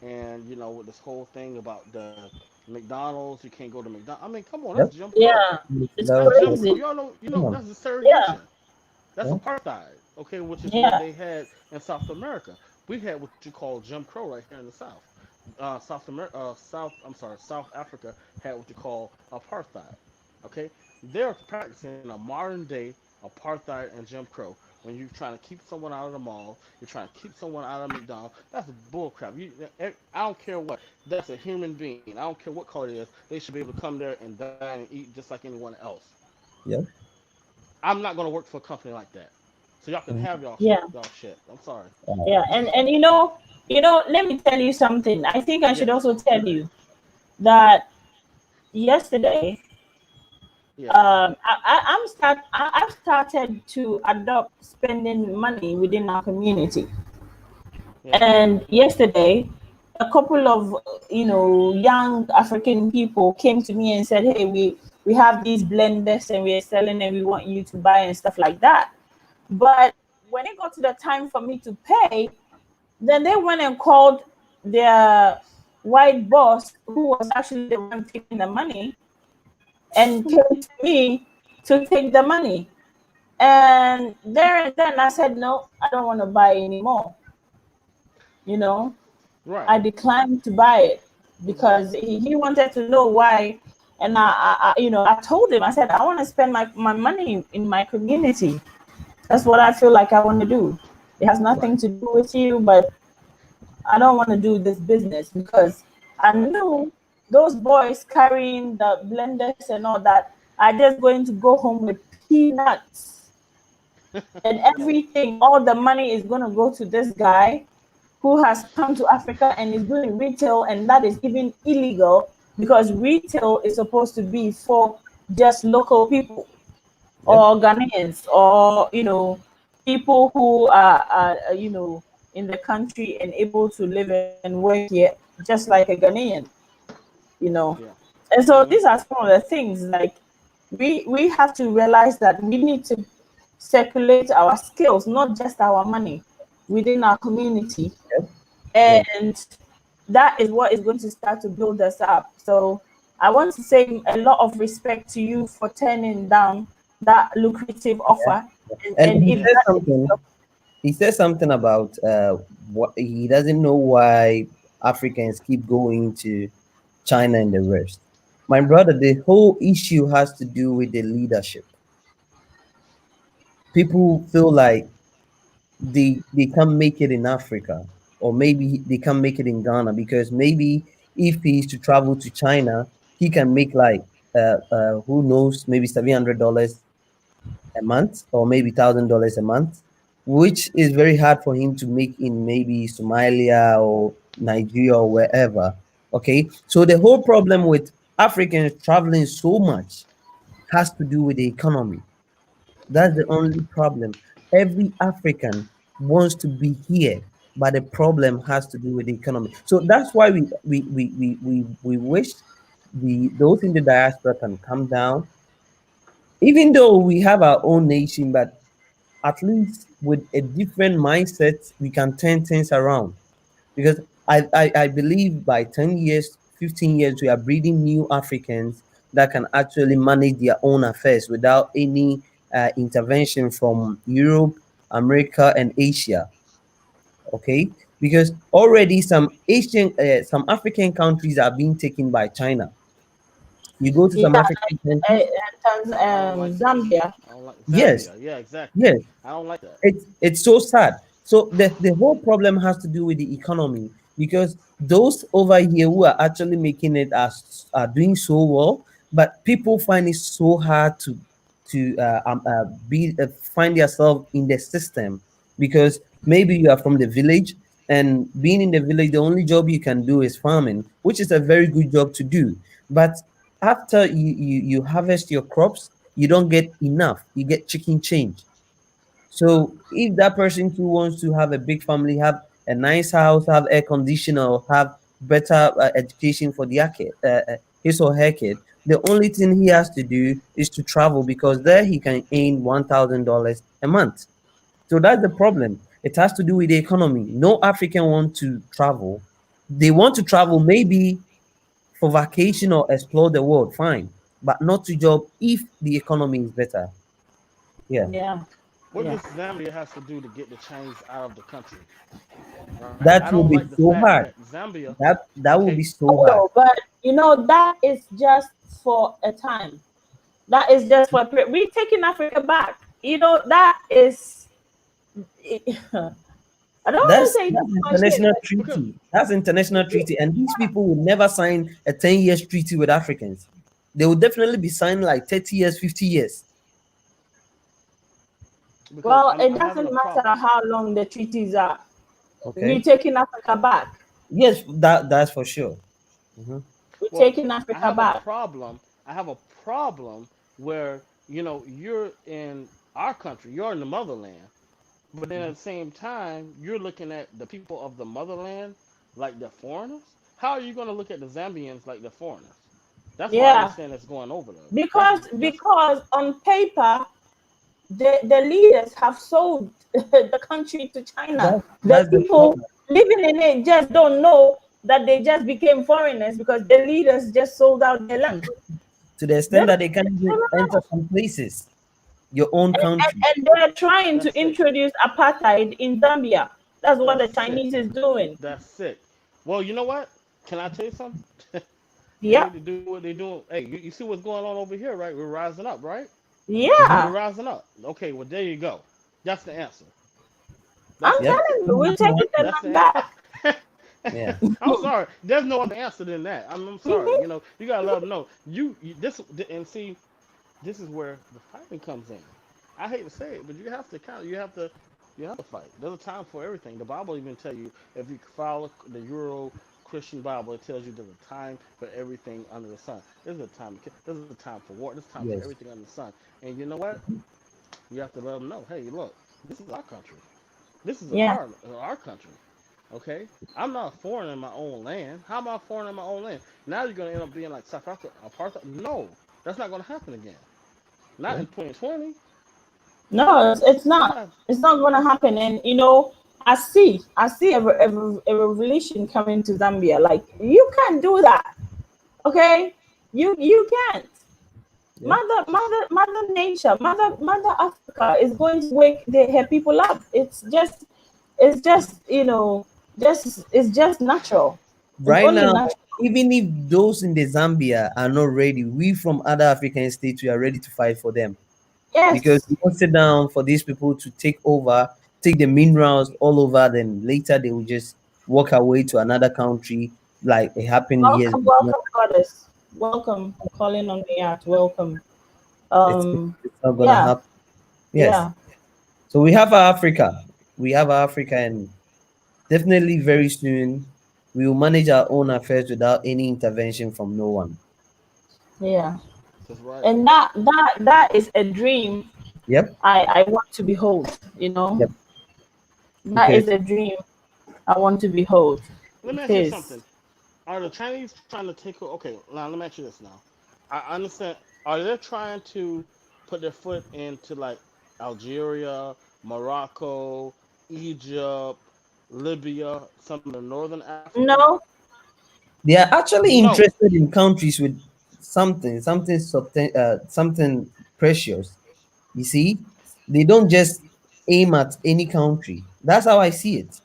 And with this whole thing about the McDonald's, you can't go to McDonald's. I mean, come on, that's Yep. Jim Crow. Yeah. It's That's Jim That Crow. crazy. Y'all know, yeah. that's the Yeah. segregation. That's Yeah. apartheid, okay, which is what Yeah. they had in South America. We had what you call Jim Crow right here in the South. South Africa had what you call apartheid. Okay, they're practicing a modern day apartheid and Jim Crow. When you're trying to keep someone out of the mall, you're trying to keep someone out of McDonald's. That's bullcrap. I don't care what. That's a human being. I don't care what color it is. They should be able to come there and dine and eat just like anyone else. Yep. I'm not going to work for a company like that. so y'all can have Yeah, y'all shit. I'm sorry. yeah, and let me tell you something. I think I should Yes. also tell you that yesterday, Yeah. I've started to adopt spending money within our community. Yeah. And yesterday, a couple of young African people came to me and said, "Hey, we have these blenders and we are selling and we want you to buy and stuff like that." But when it got to the time for me to pay, then they went and called their white boss, who was actually the one taking the money, and came to me to take the money. And there and then I said, "No, I don't want to buy anymore." You know, Right. I declined to buy it because Exactly. he wanted to know why. And I told him, I said, "I want to spend my money in my community. That's what I feel like I want to do. It has Right. nothing to do with you, but I don't want to do this business because I Right. knew those boys carrying the blenders and all that are just going to go home with peanuts and Right. everything. All the money is going to go to this guy who has come to Africa and is doing retail, and that is even illegal because retail is supposed to be for just local people Yep. or Ghanaians or people who are in the country and able to live and work here just like a Ghanaian, you know. Yeah. And so Hmm. these are some of the things like we have to realize that we need to circulate our skills, not just our money, within our community, Yep. Yep. and that is what is going to start to build us up. So I want to say a lot of respect to you for turning down that lucrative offer. And And he if says that is something. He says something about what he doesn't know why Africans keep going to China and the rest. My brother, the whole issue has to do with the leadership. People feel like they can't make it in Africa, or maybe they can't make it in Ghana because maybe if he is to travel to China, he can make like who knows, maybe $700 a month or maybe $1,000 a month, which is very hard for him to make in maybe Somalia or Nigeria or wherever. Okay, so the whole problem with Africans traveling so much has to do with the economy. That's the only problem. Every African wants to be here, but the problem has to do with the economy. So that's why we wish those in the diaspora can come down, even though we have our own nation, but at least with a different mindset, we can turn things around. Because I believe by 10 years, 15 years, we are breeding new Africans that can actually manage their own affairs without any intervention from Europe, America, and Asia. Okay, because already some African countries are being taken by China. You go to yeah, some African countries, I don't like that. Zambia. I don't like yes, Zambia. Yeah, exactly. yes, I don't like that. it's so sad. So the whole problem has to do with the economy because those over here who are actually making it are doing so well, but people find it so hard to be find yourself in the system because maybe you are from the village, and being in the village the only job you can do is farming, which is a very good job to do. But after you harvest your crops, you don't get enough, you get chicken change. So if that person too wants to have a big family, have a nice house, have air conditioner, or have better education for his or her kid, the only thing he has to do is to travel because there he can earn $1,000 a month. So that's the problem. It has to do with the economy. No African want to travel. They want to travel maybe for vacation or explore the world, fine, but not to job if the economy is better. Yeah, Yeah, What yeah. does Zambia has to do to get the Chinese out of the country? Right. I that don't will like be the so fact hard. that Zambia. That will Okay. be so Oh hard. no, but that is just for a time. That is just for we taking Africa back. That is. I don't want to say That's too much here, international but Because treaty. That's international treaty, and these people will never sign a 10 years treaty with Africans. They will definitely be signing like 30 years, 50 years. because Well, it I'm having a doesn't matter problem. how long the treaties are. We're Okay. taking Africa back. Yes, that's for sure. Hmm. We're Well, taking I Africa have a back. problem. I have a problem where you're in our country, you're in the motherland, but then at the same time you're looking at the people of the motherland like they're foreigners. How are you going to look at the Zambians like they're foreigners? That's why I Yeah, understand that's going over there. That's because on paper the leaders have sold the country to China. The That's the people problem. living in it just don't know that they just became foreigners because the leaders just sold out their land. To the They extent don't, that they can't they even don't enter know. some places, your own country. And they're trying to that's sick. introduce apartheid in Zambia. That's what That's the sick. Chinese is doing. That's sick. Well, you know what? Can I tell you something? They Yeah, need to do what they're doing. Hey, you see what's going on over here, right? We're rising up, right? Hmm. We're yeah. rising up. Okay, well there you go. That's the answer. That's I'm the Yep. answer. telling you, we're taking the That's land the. back. Yeah. I'm sorry. There's no other answer than that. I'm sorry. You gotta let them know. This and see. This is where the fighting comes in. I hate to say it, but you have to you have to fight. There's a time for everything. The Bible even tell you, if you follow the Euro Christian Bible, it tells you there's a time for everything under the sun. There's a time for war. There's a time for Yes. everything under the sun. And you know what? You have to let them know. Hey, look, this is our country. This is Yeah. our country. Okay, I'm not a foreigner in my own land. How am I a foreigner in my own land? Now you're gonna end up being like South Africa, apartheid. No, that's not gonna happen again. Not Yeah. in 2020. No, it's That's not. not. It's not going to happen. And I see a revolution coming to Zambia. Like you can't do that, okay? You can't. Yep. Mother Nature, Mother Africa is going to wake her people up. It's just it's just natural. It's Right only now, natural. even if those in the Zambia are not ready, we from other African states we are ready to fight for them, because Yes. we won't sit down for these people to take over, take the minerals all over. Then later they will just walk away to another country, like it happened years Welcome, before. welcome, goddess. Welcome, calling on me out. Welcome. It's, Um, it's not gonna yeah, happen. Yes. yeah. So we have our Africa. We have our Africa, and definitely very soon we will manage our own affairs without any intervention from no one. Yeah, That's right. and that is a dream Yep. I want to behold. Yep. That Because is a dream I want to behold. Let me It ask you is. something. Are the Chinese trying to take? Okay, now let me ask you this. Now, I understand. Are they trying to put their foot into like Algeria, Morocco, Egypt, Libya, some of the northern Africa? No, they are actually No. interested in countries with something precious. You see, they don't just aim at any country. That's how I see it.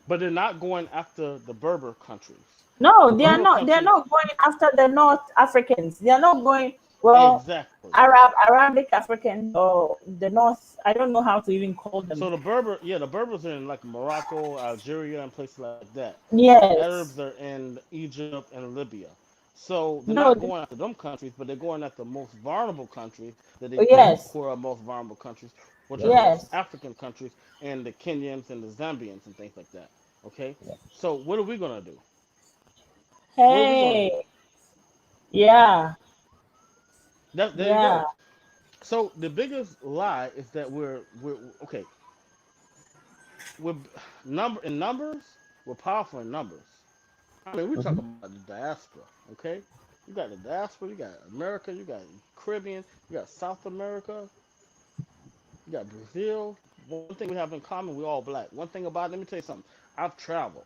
But they're not going after the Berber countries. no, The they are Berber not. They are countries, not going after the North Africans. They are not going. Well, exactly. Arabic Africans or the North. I don't know how to even call them. So the Berber, yeah, the Berbers are in like Morocco, Algeria, and places like that. The Arabs Yes. are in Egypt and Libya. So they're not No. going after them countries, but they're going after the most vulnerable countries that they Yeah. think Yes. who are most vulnerable countries, which are the Yeah. most Yes. African countries and the Kenyans and the Zambians and things like that. Okay, Yeah. so what are we gonna do? What are we gonna do? Hey. Yeah. There you Yeah. go. So the biggest lie is that we're okay. We're in numbers. We're powerful in numbers. I mean, we're Mhm. talking about the diaspora, okay? You got the diaspora, you got America, you got Caribbean, you got South America, you got Brazil. One thing we have in common, we're all black. One thing about it, let me tell you something. I've traveled.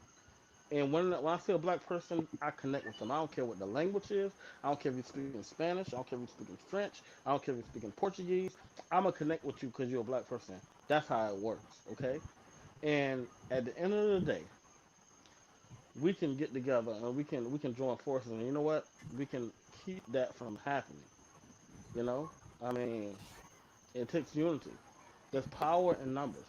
And when I see a black person, I connect with them. I don't care what the language is. I don't care if you're speaking Spanish. I don't care if you're speaking French. I don't care if you're speaking Portuguese. I'm going to connect with you because you're a black person. That's how it works, okay? And at the end of the day, we can get together and we can join forces, and you know what, we can keep that from happening. you know I mean, it takes unity. There's power in numbers.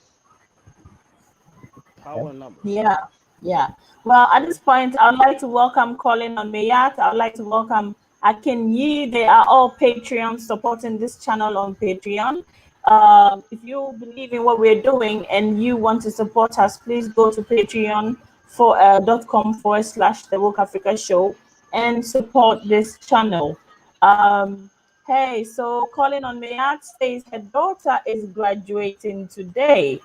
Yep. Power in numbers. Yeah. Yeah. Well, at Okay. this point, I'd like to welcome Colin on Mayat. I'd like to welcome Akin Yi. They are all Patreon supporting this channel on Patreon. If you believe in what we're doing and you want to support us, please go to Patreon for .com/, The Woke Africa Show, and support this channel. Hey, so Calling on Mayat says her daughter is graduating today,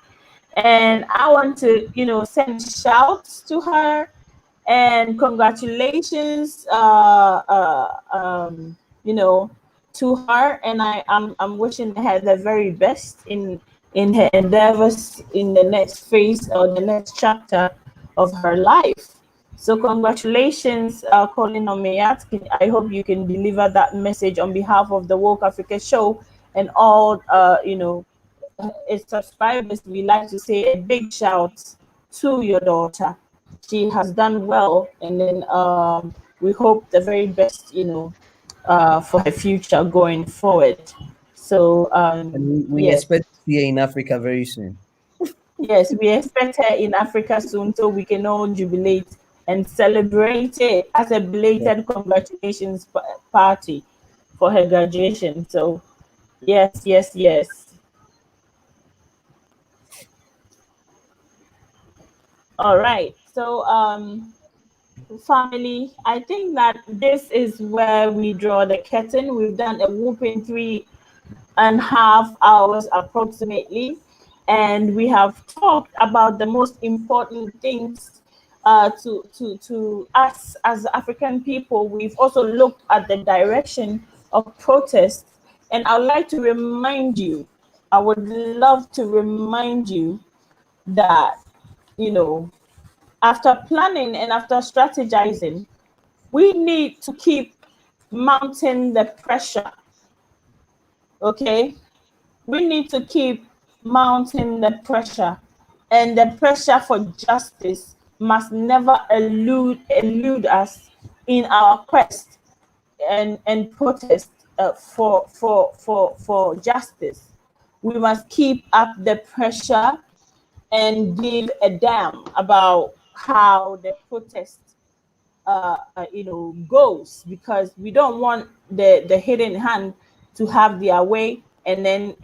and I want to, send shouts to her and congratulations, you know, to her. And I'm wishing her the very best in her endeavors in the next phase or the next chapter of her life. So congratulations, Colin Omeyat. I hope you can deliver that message on behalf of the Woke Africa Show and all, its subscribers. We like to say a big shout to your daughter. She has done well, and then we hope the very best, for her future going forward. So And we yes, expect to see her in Africa very soon. yes, we expect her in Africa soon, so we can all jubilate and celebrate it as a Yeah. belated congratulations party for her graduation. So yes, yes, yes. All right. So family, I think that this is where we draw the curtain. We've done a whooping 3.5 hours approximately, and we have talked about the most important things to us as African people. We've also looked at the direction of protest, and I'd like to remind you, I would love to remind you that, after planning and after strategizing, we need to keep mounting the pressure. Okay, we need to keep mounting the pressure, and the pressure for justice must never elude us in our quest and protest for justice. We must keep up the pressure and give a damn about how the protest goes, because we don't want the hidden hand to have their way, and then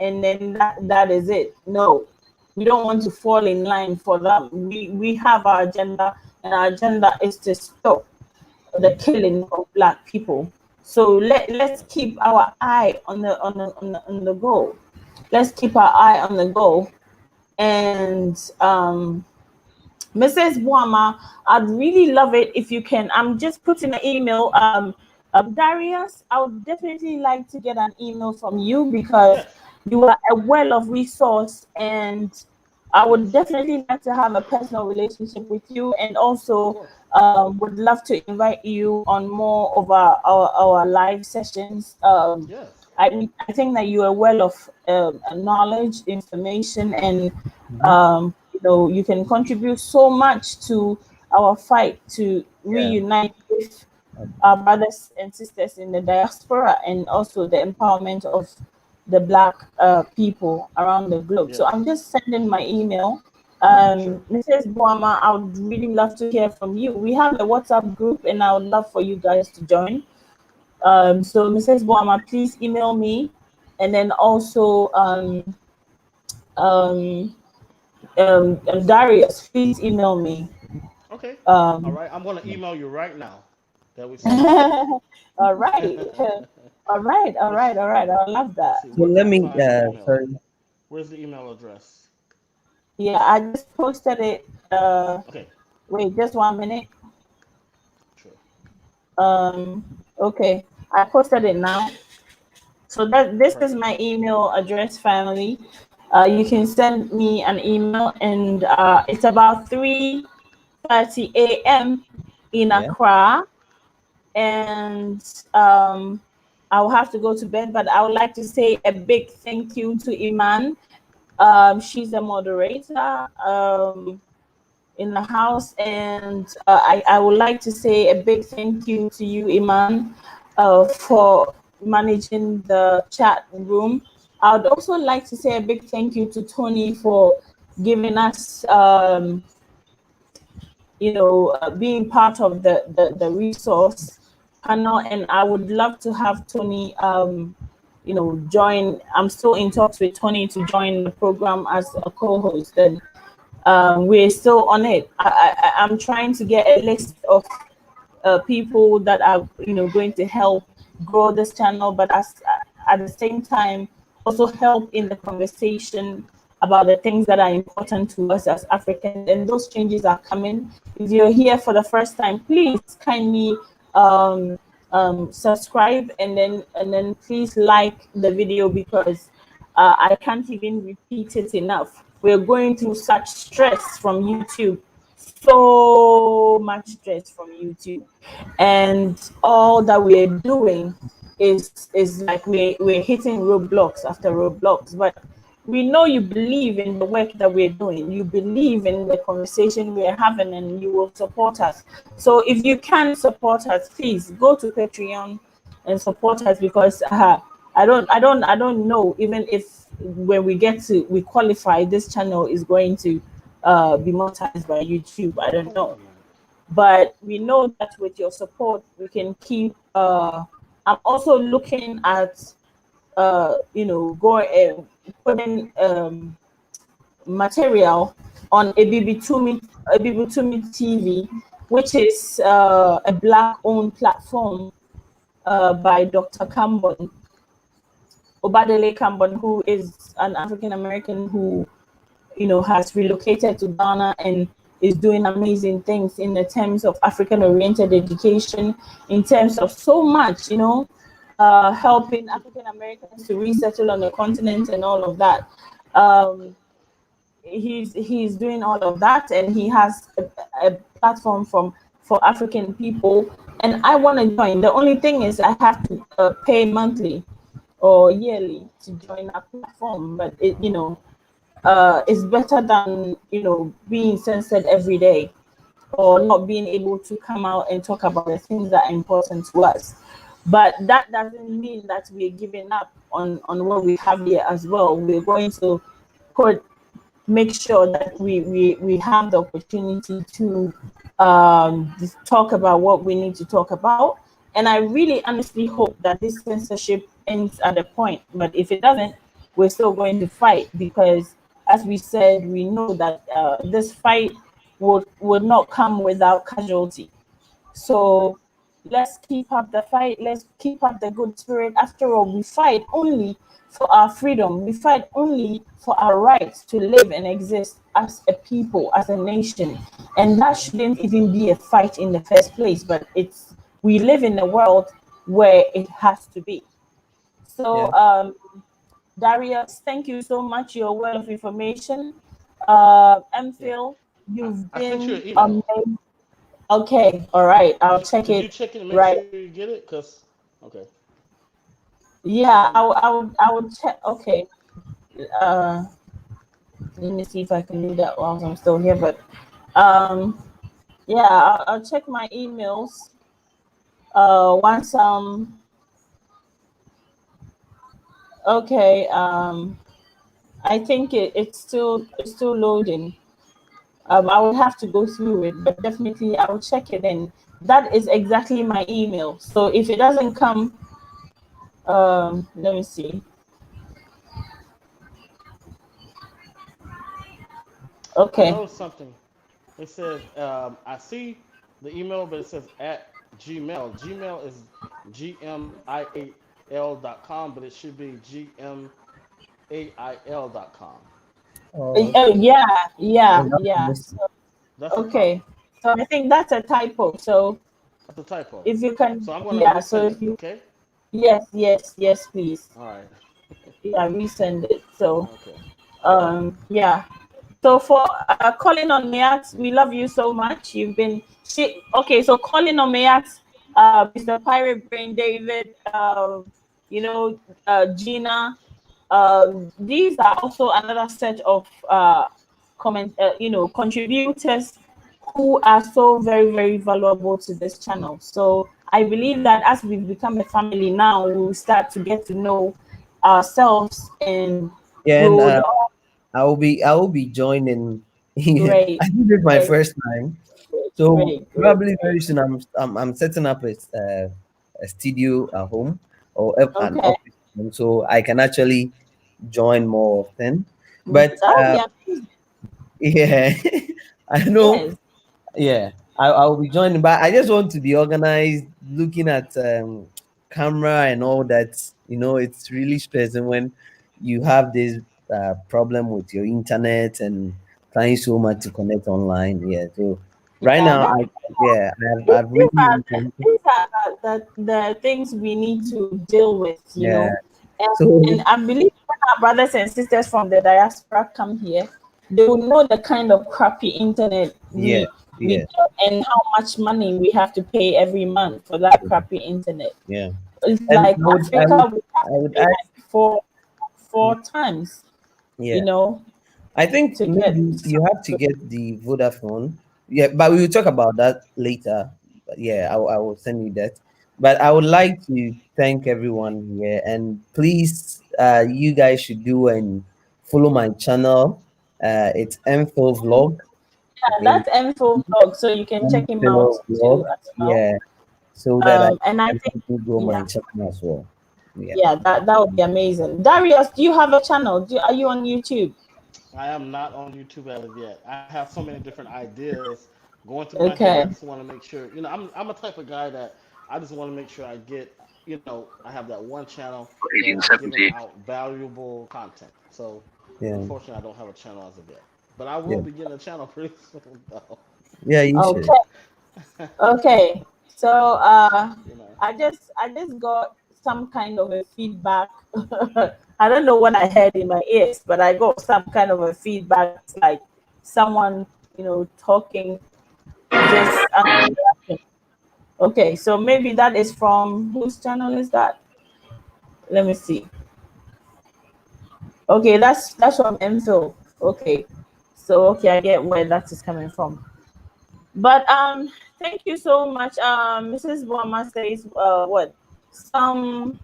that is it. No, we don't want to fall in line for them. We have our agenda, and our agenda is to stop the killing of Black people. So let's keep our eye on the goal. Let's keep our eye on the goal. And Mrs. Buama, I'd really love it if you can. I'm just putting an email. Darius, I would definitely like to get an email from you, because Yes. you are a well of resource, and I would Yes. definitely like to have a personal relationship with you, and Of also course. would love to invite you on more of our live sessions. Yes. I think that you are well of knowledge, information, and Mhm. you can contribute so much to our fight to Yeah. reunite with our brothers and sisters in the diaspora, and also the empowerment of the Black people around the globe. So I'm Yes. just sending my email. Sure. Mrs. Boama, I would really love to hear from you. We have a WhatsApp group, and I would love for you guys to join. So Mrs. Boama, please email me, and then also um, Darius, please email me. Okay. All Um, right. I'm gonna email you right now that we see each other. all right. All right. All let's right. All right. I love let's that. see. So Where can let I me, find your email? sorry. Where's the email address? Yeah, I just posted it. Okay. Wait, just 1 minute. Sure. Okay. I posted it now. So that this is Perfect. my email address, family. You can send me an email, and it's about 3:30 a.m. in Yeah. Accra, and I'll have to go to bed. But I would like to say a big thank you to Iman. She's a moderator in the house, and I would like to say a big thank you to you, Iman, for managing the chat room. I would also like to say a big thank you to Tony for giving us, being part of the resource panel. And I would love to have Tony, join. I'm still in talks with Tony to join the program as a co-host, and we're still on it. I'm trying to get a list of people that are going to help grow this channel, but at the same time also help in the conversation about the things that are important to us as Africans, and those changes are coming. If you're here for the first time, please kindly um, subscribe, and then please like the video, because I can't even repeat it enough. We're going through such stress from YouTube, so much stress from YouTube, and all that we're doing is like we're hitting roadblocks after roadblocks. But we know you believe in the work that we're doing, you believe in the conversation we're having, and you will support us. So if you can support us, please go to Patreon and support us, because I don't know even if when we qualify, this channel is going to be monetized by YouTube. I don't know, but we know that with your support we can keep. I'm also looking at going putting material on ABB2Me TV, which is a black-owned platform by Dr. Obadele Kambon, who is an African American who has relocated to Ghana and is doing amazing things in the terms of African oriented education, in terms of so much, helping African Americans to resettle on the continent and all of that. He's doing all of that, and he has a platform for African people, and I want to join. The only thing is I have to pay monthly or yearly to join our platform, but it's better than being censored every day, or not being able to come out and talk about the things that are important to us. But that doesn't mean that we're giving up on what we have here as well. We're going to put make sure that we have the opportunity to just talk about what we need to talk about. And I really honestly hope that this censorship ends at a point. But if it doesn't, we're still going to fight, because as we said, we know that this fight would not come without casualty. So let's keep up the fight. Let's keep up the good spirit. After all, we fight only for our freedom. We fight only for our rights to live and exist as a people, as a nation. And that shouldn't even be a fight in the first place. But we live in a world where it has to be. So, Darius, thank you so much. Your word of information. Yeah. MPhil, you've I sent you been an email. amazing. Okay, all right. I'll check Could you it check it and make right. sure you get it? Okay, check Yeah, it now. I would check. Okay. Uh, Let me see if I can do that while I'm still here. But um, yeah, I'll check my emails. Once okay. I think it's still loading. I would have to go through it, but definitely I will check it. And that is exactly my email. So if it doesn't come, let me see. I Okay. noticed something. It says I see the email, but it says at Gmail. Gmail is gmail.com, but it should be gmail.com. Oh, Oh yeah, oh, yeah, that's yeah. nice. So, That's a okay. So I think that's a typo. So that's a typo. if you can, So I'm gonna yeah. So resend if it. you, Okay. yes, yes, yes, please. All right. Yeah, resend it. So Okay. yeah. So for Colin on Mayat, we love you so much. You've been okay. So Colin on Mayat, Mr. Pirate Brain, David, Gina. These are also another set of contributors who are so very, very valuable to this channel. So I believe that as we've become a family now, we'll start to get to know ourselves, and Yeah, we and would all I will be joining. great, I think it's my great, first time, great, so great, great, probably very great. soon I'm setting up a studio at home or an Okay. office. platform, so I can actually join more often. But That would be amazing. yeah, I know. Yes. Yeah, I'll be joining, but I just want to be organized, looking at camera and all that. It's really stressing when you have this problem with your internet and trying so much to connect online. Yeah, so right Yeah, now, yeah, I've these are really the things we need to deal with, yeah. And So I believe when our brothers and sisters from the diaspora come here, they will know the kind of crappy internet yeah, we yeah, get and how much money we have to pay every month for that crappy internet. yeah. It's And like Africa, we have I to would pay ask, like four times, you yeah. know, I think to get maybe you have to something. get the Vodafone. Yeah, but we will talk about that later. But yeah, I will send you that. But I would like to thank everyone here, and please, you guys should do and follow my channel. It's Mphil Vlog. Yeah, Okay, that's info vlog, so you can check him out Mphil too Vlog. as well. Yeah, so that I And I can think, help you grow my yeah, channel as well. Yeah. yeah, that would be amazing. Darius, do you have a channel? Are you on YouTube? I am not on YouTube as of yet. I have so many different ideas going through my head. I Okay. just want to make sure, I'm a type of guy that I just want to make sure I get, I have that one channel that's giving 1870. out valuable content. So, Yeah. unfortunately, I don't have a channel as of yet. But I will Yeah. be getting a channel pretty soon, though. Yeah. You should. Okay. Okay. So you know. I just got some kind of a feedback. I don't know what I heard in my ears, but I got some kind of a feedback. It's like someone, talking just okay, so maybe that is from whose channel is that? Let me see. Okay, that's from Mphil. Okay. So okay, I get where that is coming from. But thank you so much. Mrs. Wama says what? Some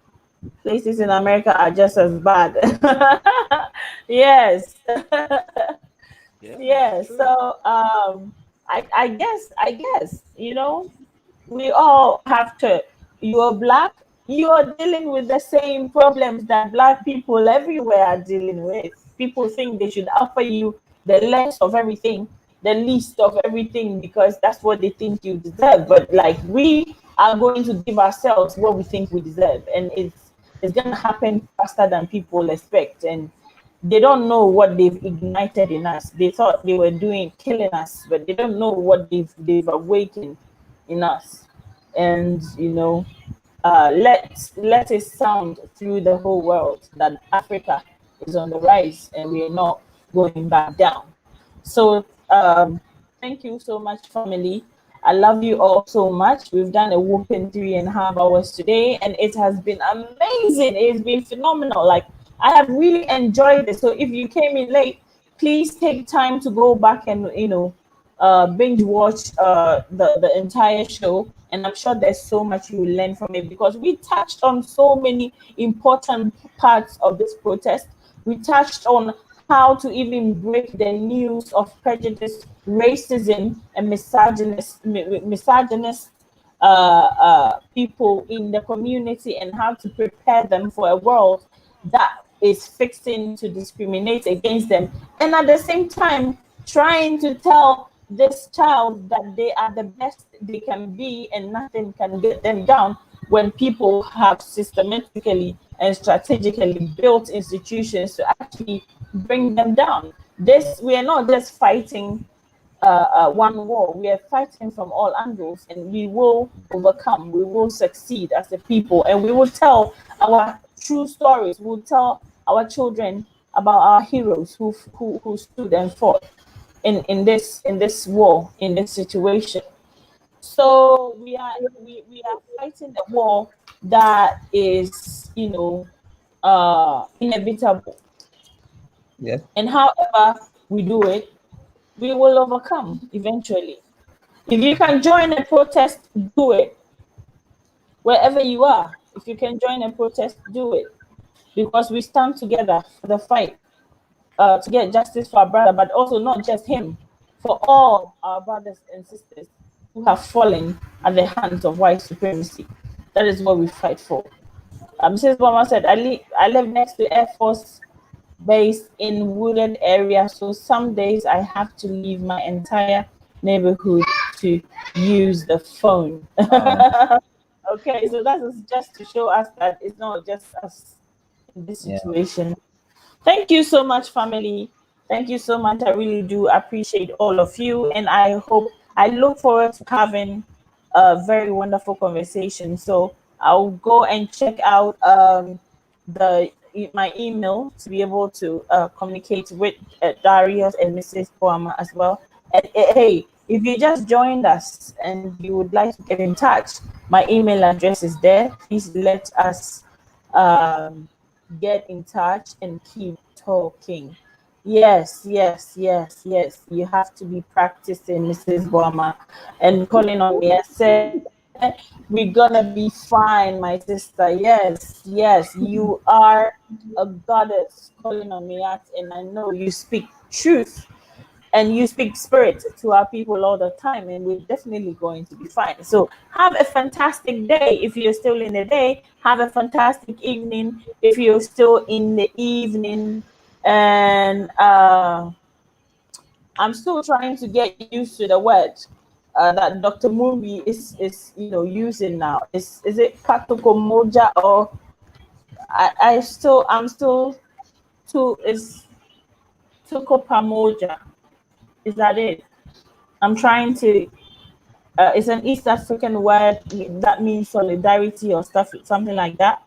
places in America are just as bad. Yes. Yeah, it's Yes. true. So I guess, we all have to. You're black, you're dealing with the same problems that black people everywhere are dealing with. People think they should offer you the less of everything, the least of everything, because that's what they think you deserve. But like, we are going to give ourselves what we think we deserve, and it's gonna happen faster than people expect. And they don't know what they've ignited in us. They thought they were doing killing us, but they don't know what they've awakened in us. And let it sound through the whole world that Africa is on the rise and we are not going back down. So thank you so much, family. I love you all so much. We've done a whooping 3.5 hours today, and it has been amazing. It's been phenomenal. Like, I have really enjoyed it. So if you came in late, please take time to go back and binge watch the entire show. And I'm sure there's so much you will learn from it, because we touched on so many important parts of this protest. We touched on how to even break the news of prejudice, racism, and misogynist people in the community, and how to prepare them for a world that is fixing to discriminate against them. And at the same time, trying to tell this child that they are the best they can be and nothing can get them down, when people have systematically and strategically built institutions to actually bring them down. This, we are not just fighting one war. We are fighting from all angles, and we will overcome. We will succeed as a people, and we will tell our true stories. We'll tell our children about our heroes who stood and fought in this war, in this situation. So we are fighting a war that is, inevitable. Yes. And however we do it, we will overcome eventually. If you can join a protest, do it. Wherever you are, if you can join a protest, do it. Because we stand together for the fight, to get justice for our brother, but also not just him, for all our brothers and sisters who have fallen at the hands of white supremacy. That is what we fight for. Mrs. Boma said, I live next to Air Force Base in wooded area, so some days I have to leave my entire neighborhood to use the phone. Wow. Okay, so that is just to show us that it's not just us in this Yeah. situation. Thank you so much, family. Thank you so much. I really do appreciate all of you, and I look forward to having a very wonderful conversation. So I'll go and check out the my email to be able to communicate with Darius and Mrs. Boama as well. And hey, if you just joined us and you would like to get in touch, my email address is there. Please let us um, get in touch and keep talking. Yes, yes, yes, yes. You have to be practicing, Mrs. Boama, and calling on me. I said, we're gonna be fine, my sister. Yes, yes. You are a goddess calling on me out, and I know you speak truth and you speak spirit to our people all the time, and we're definitely going to be fine. So have a fantastic day if you're still in the day. Have a fantastic evening if you're still in the evening. And I'm still trying to get used to the word that Dr. Mumbi is using now. Is it Katokomoja, or I'm still to is Tukopamoja? Is that it? I'm trying to. It's an East African word that means solidarity or stuff, something like that.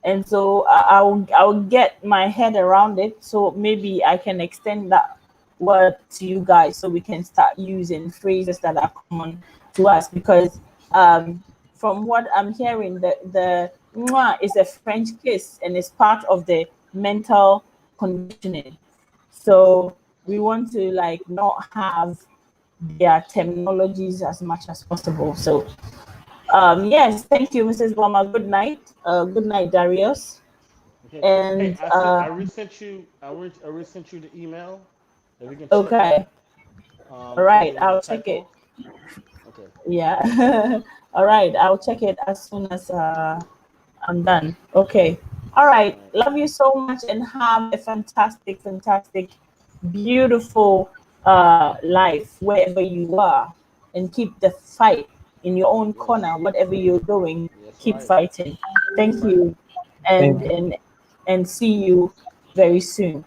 And so I'll get my head around it. So maybe I can extend that word to you guys, so we can start using phrases that are common to us. Because from what I'm hearing, the mwah is a French kiss and it's part of the mental conditioning. So we want to like not have their terminologies as much as possible. So yes, thank you, Mrs. Boma. Good night. Good night, Darius. Okay. Hey, And I resent you. I resent you the email. If you can check okay, that. all Because right, there was a I'll check it. typo. Okay. Yeah. All right, I'll check it as soon as I'm done. Okay. All right. All right. Love you so much and have a fantastic, fantastic, beautiful life wherever you are. And keep the fight in your own corner, Yes. whatever you're doing, Yes. keep Right. fighting. That's Thank right. you. Thank And you. and and see you very soon.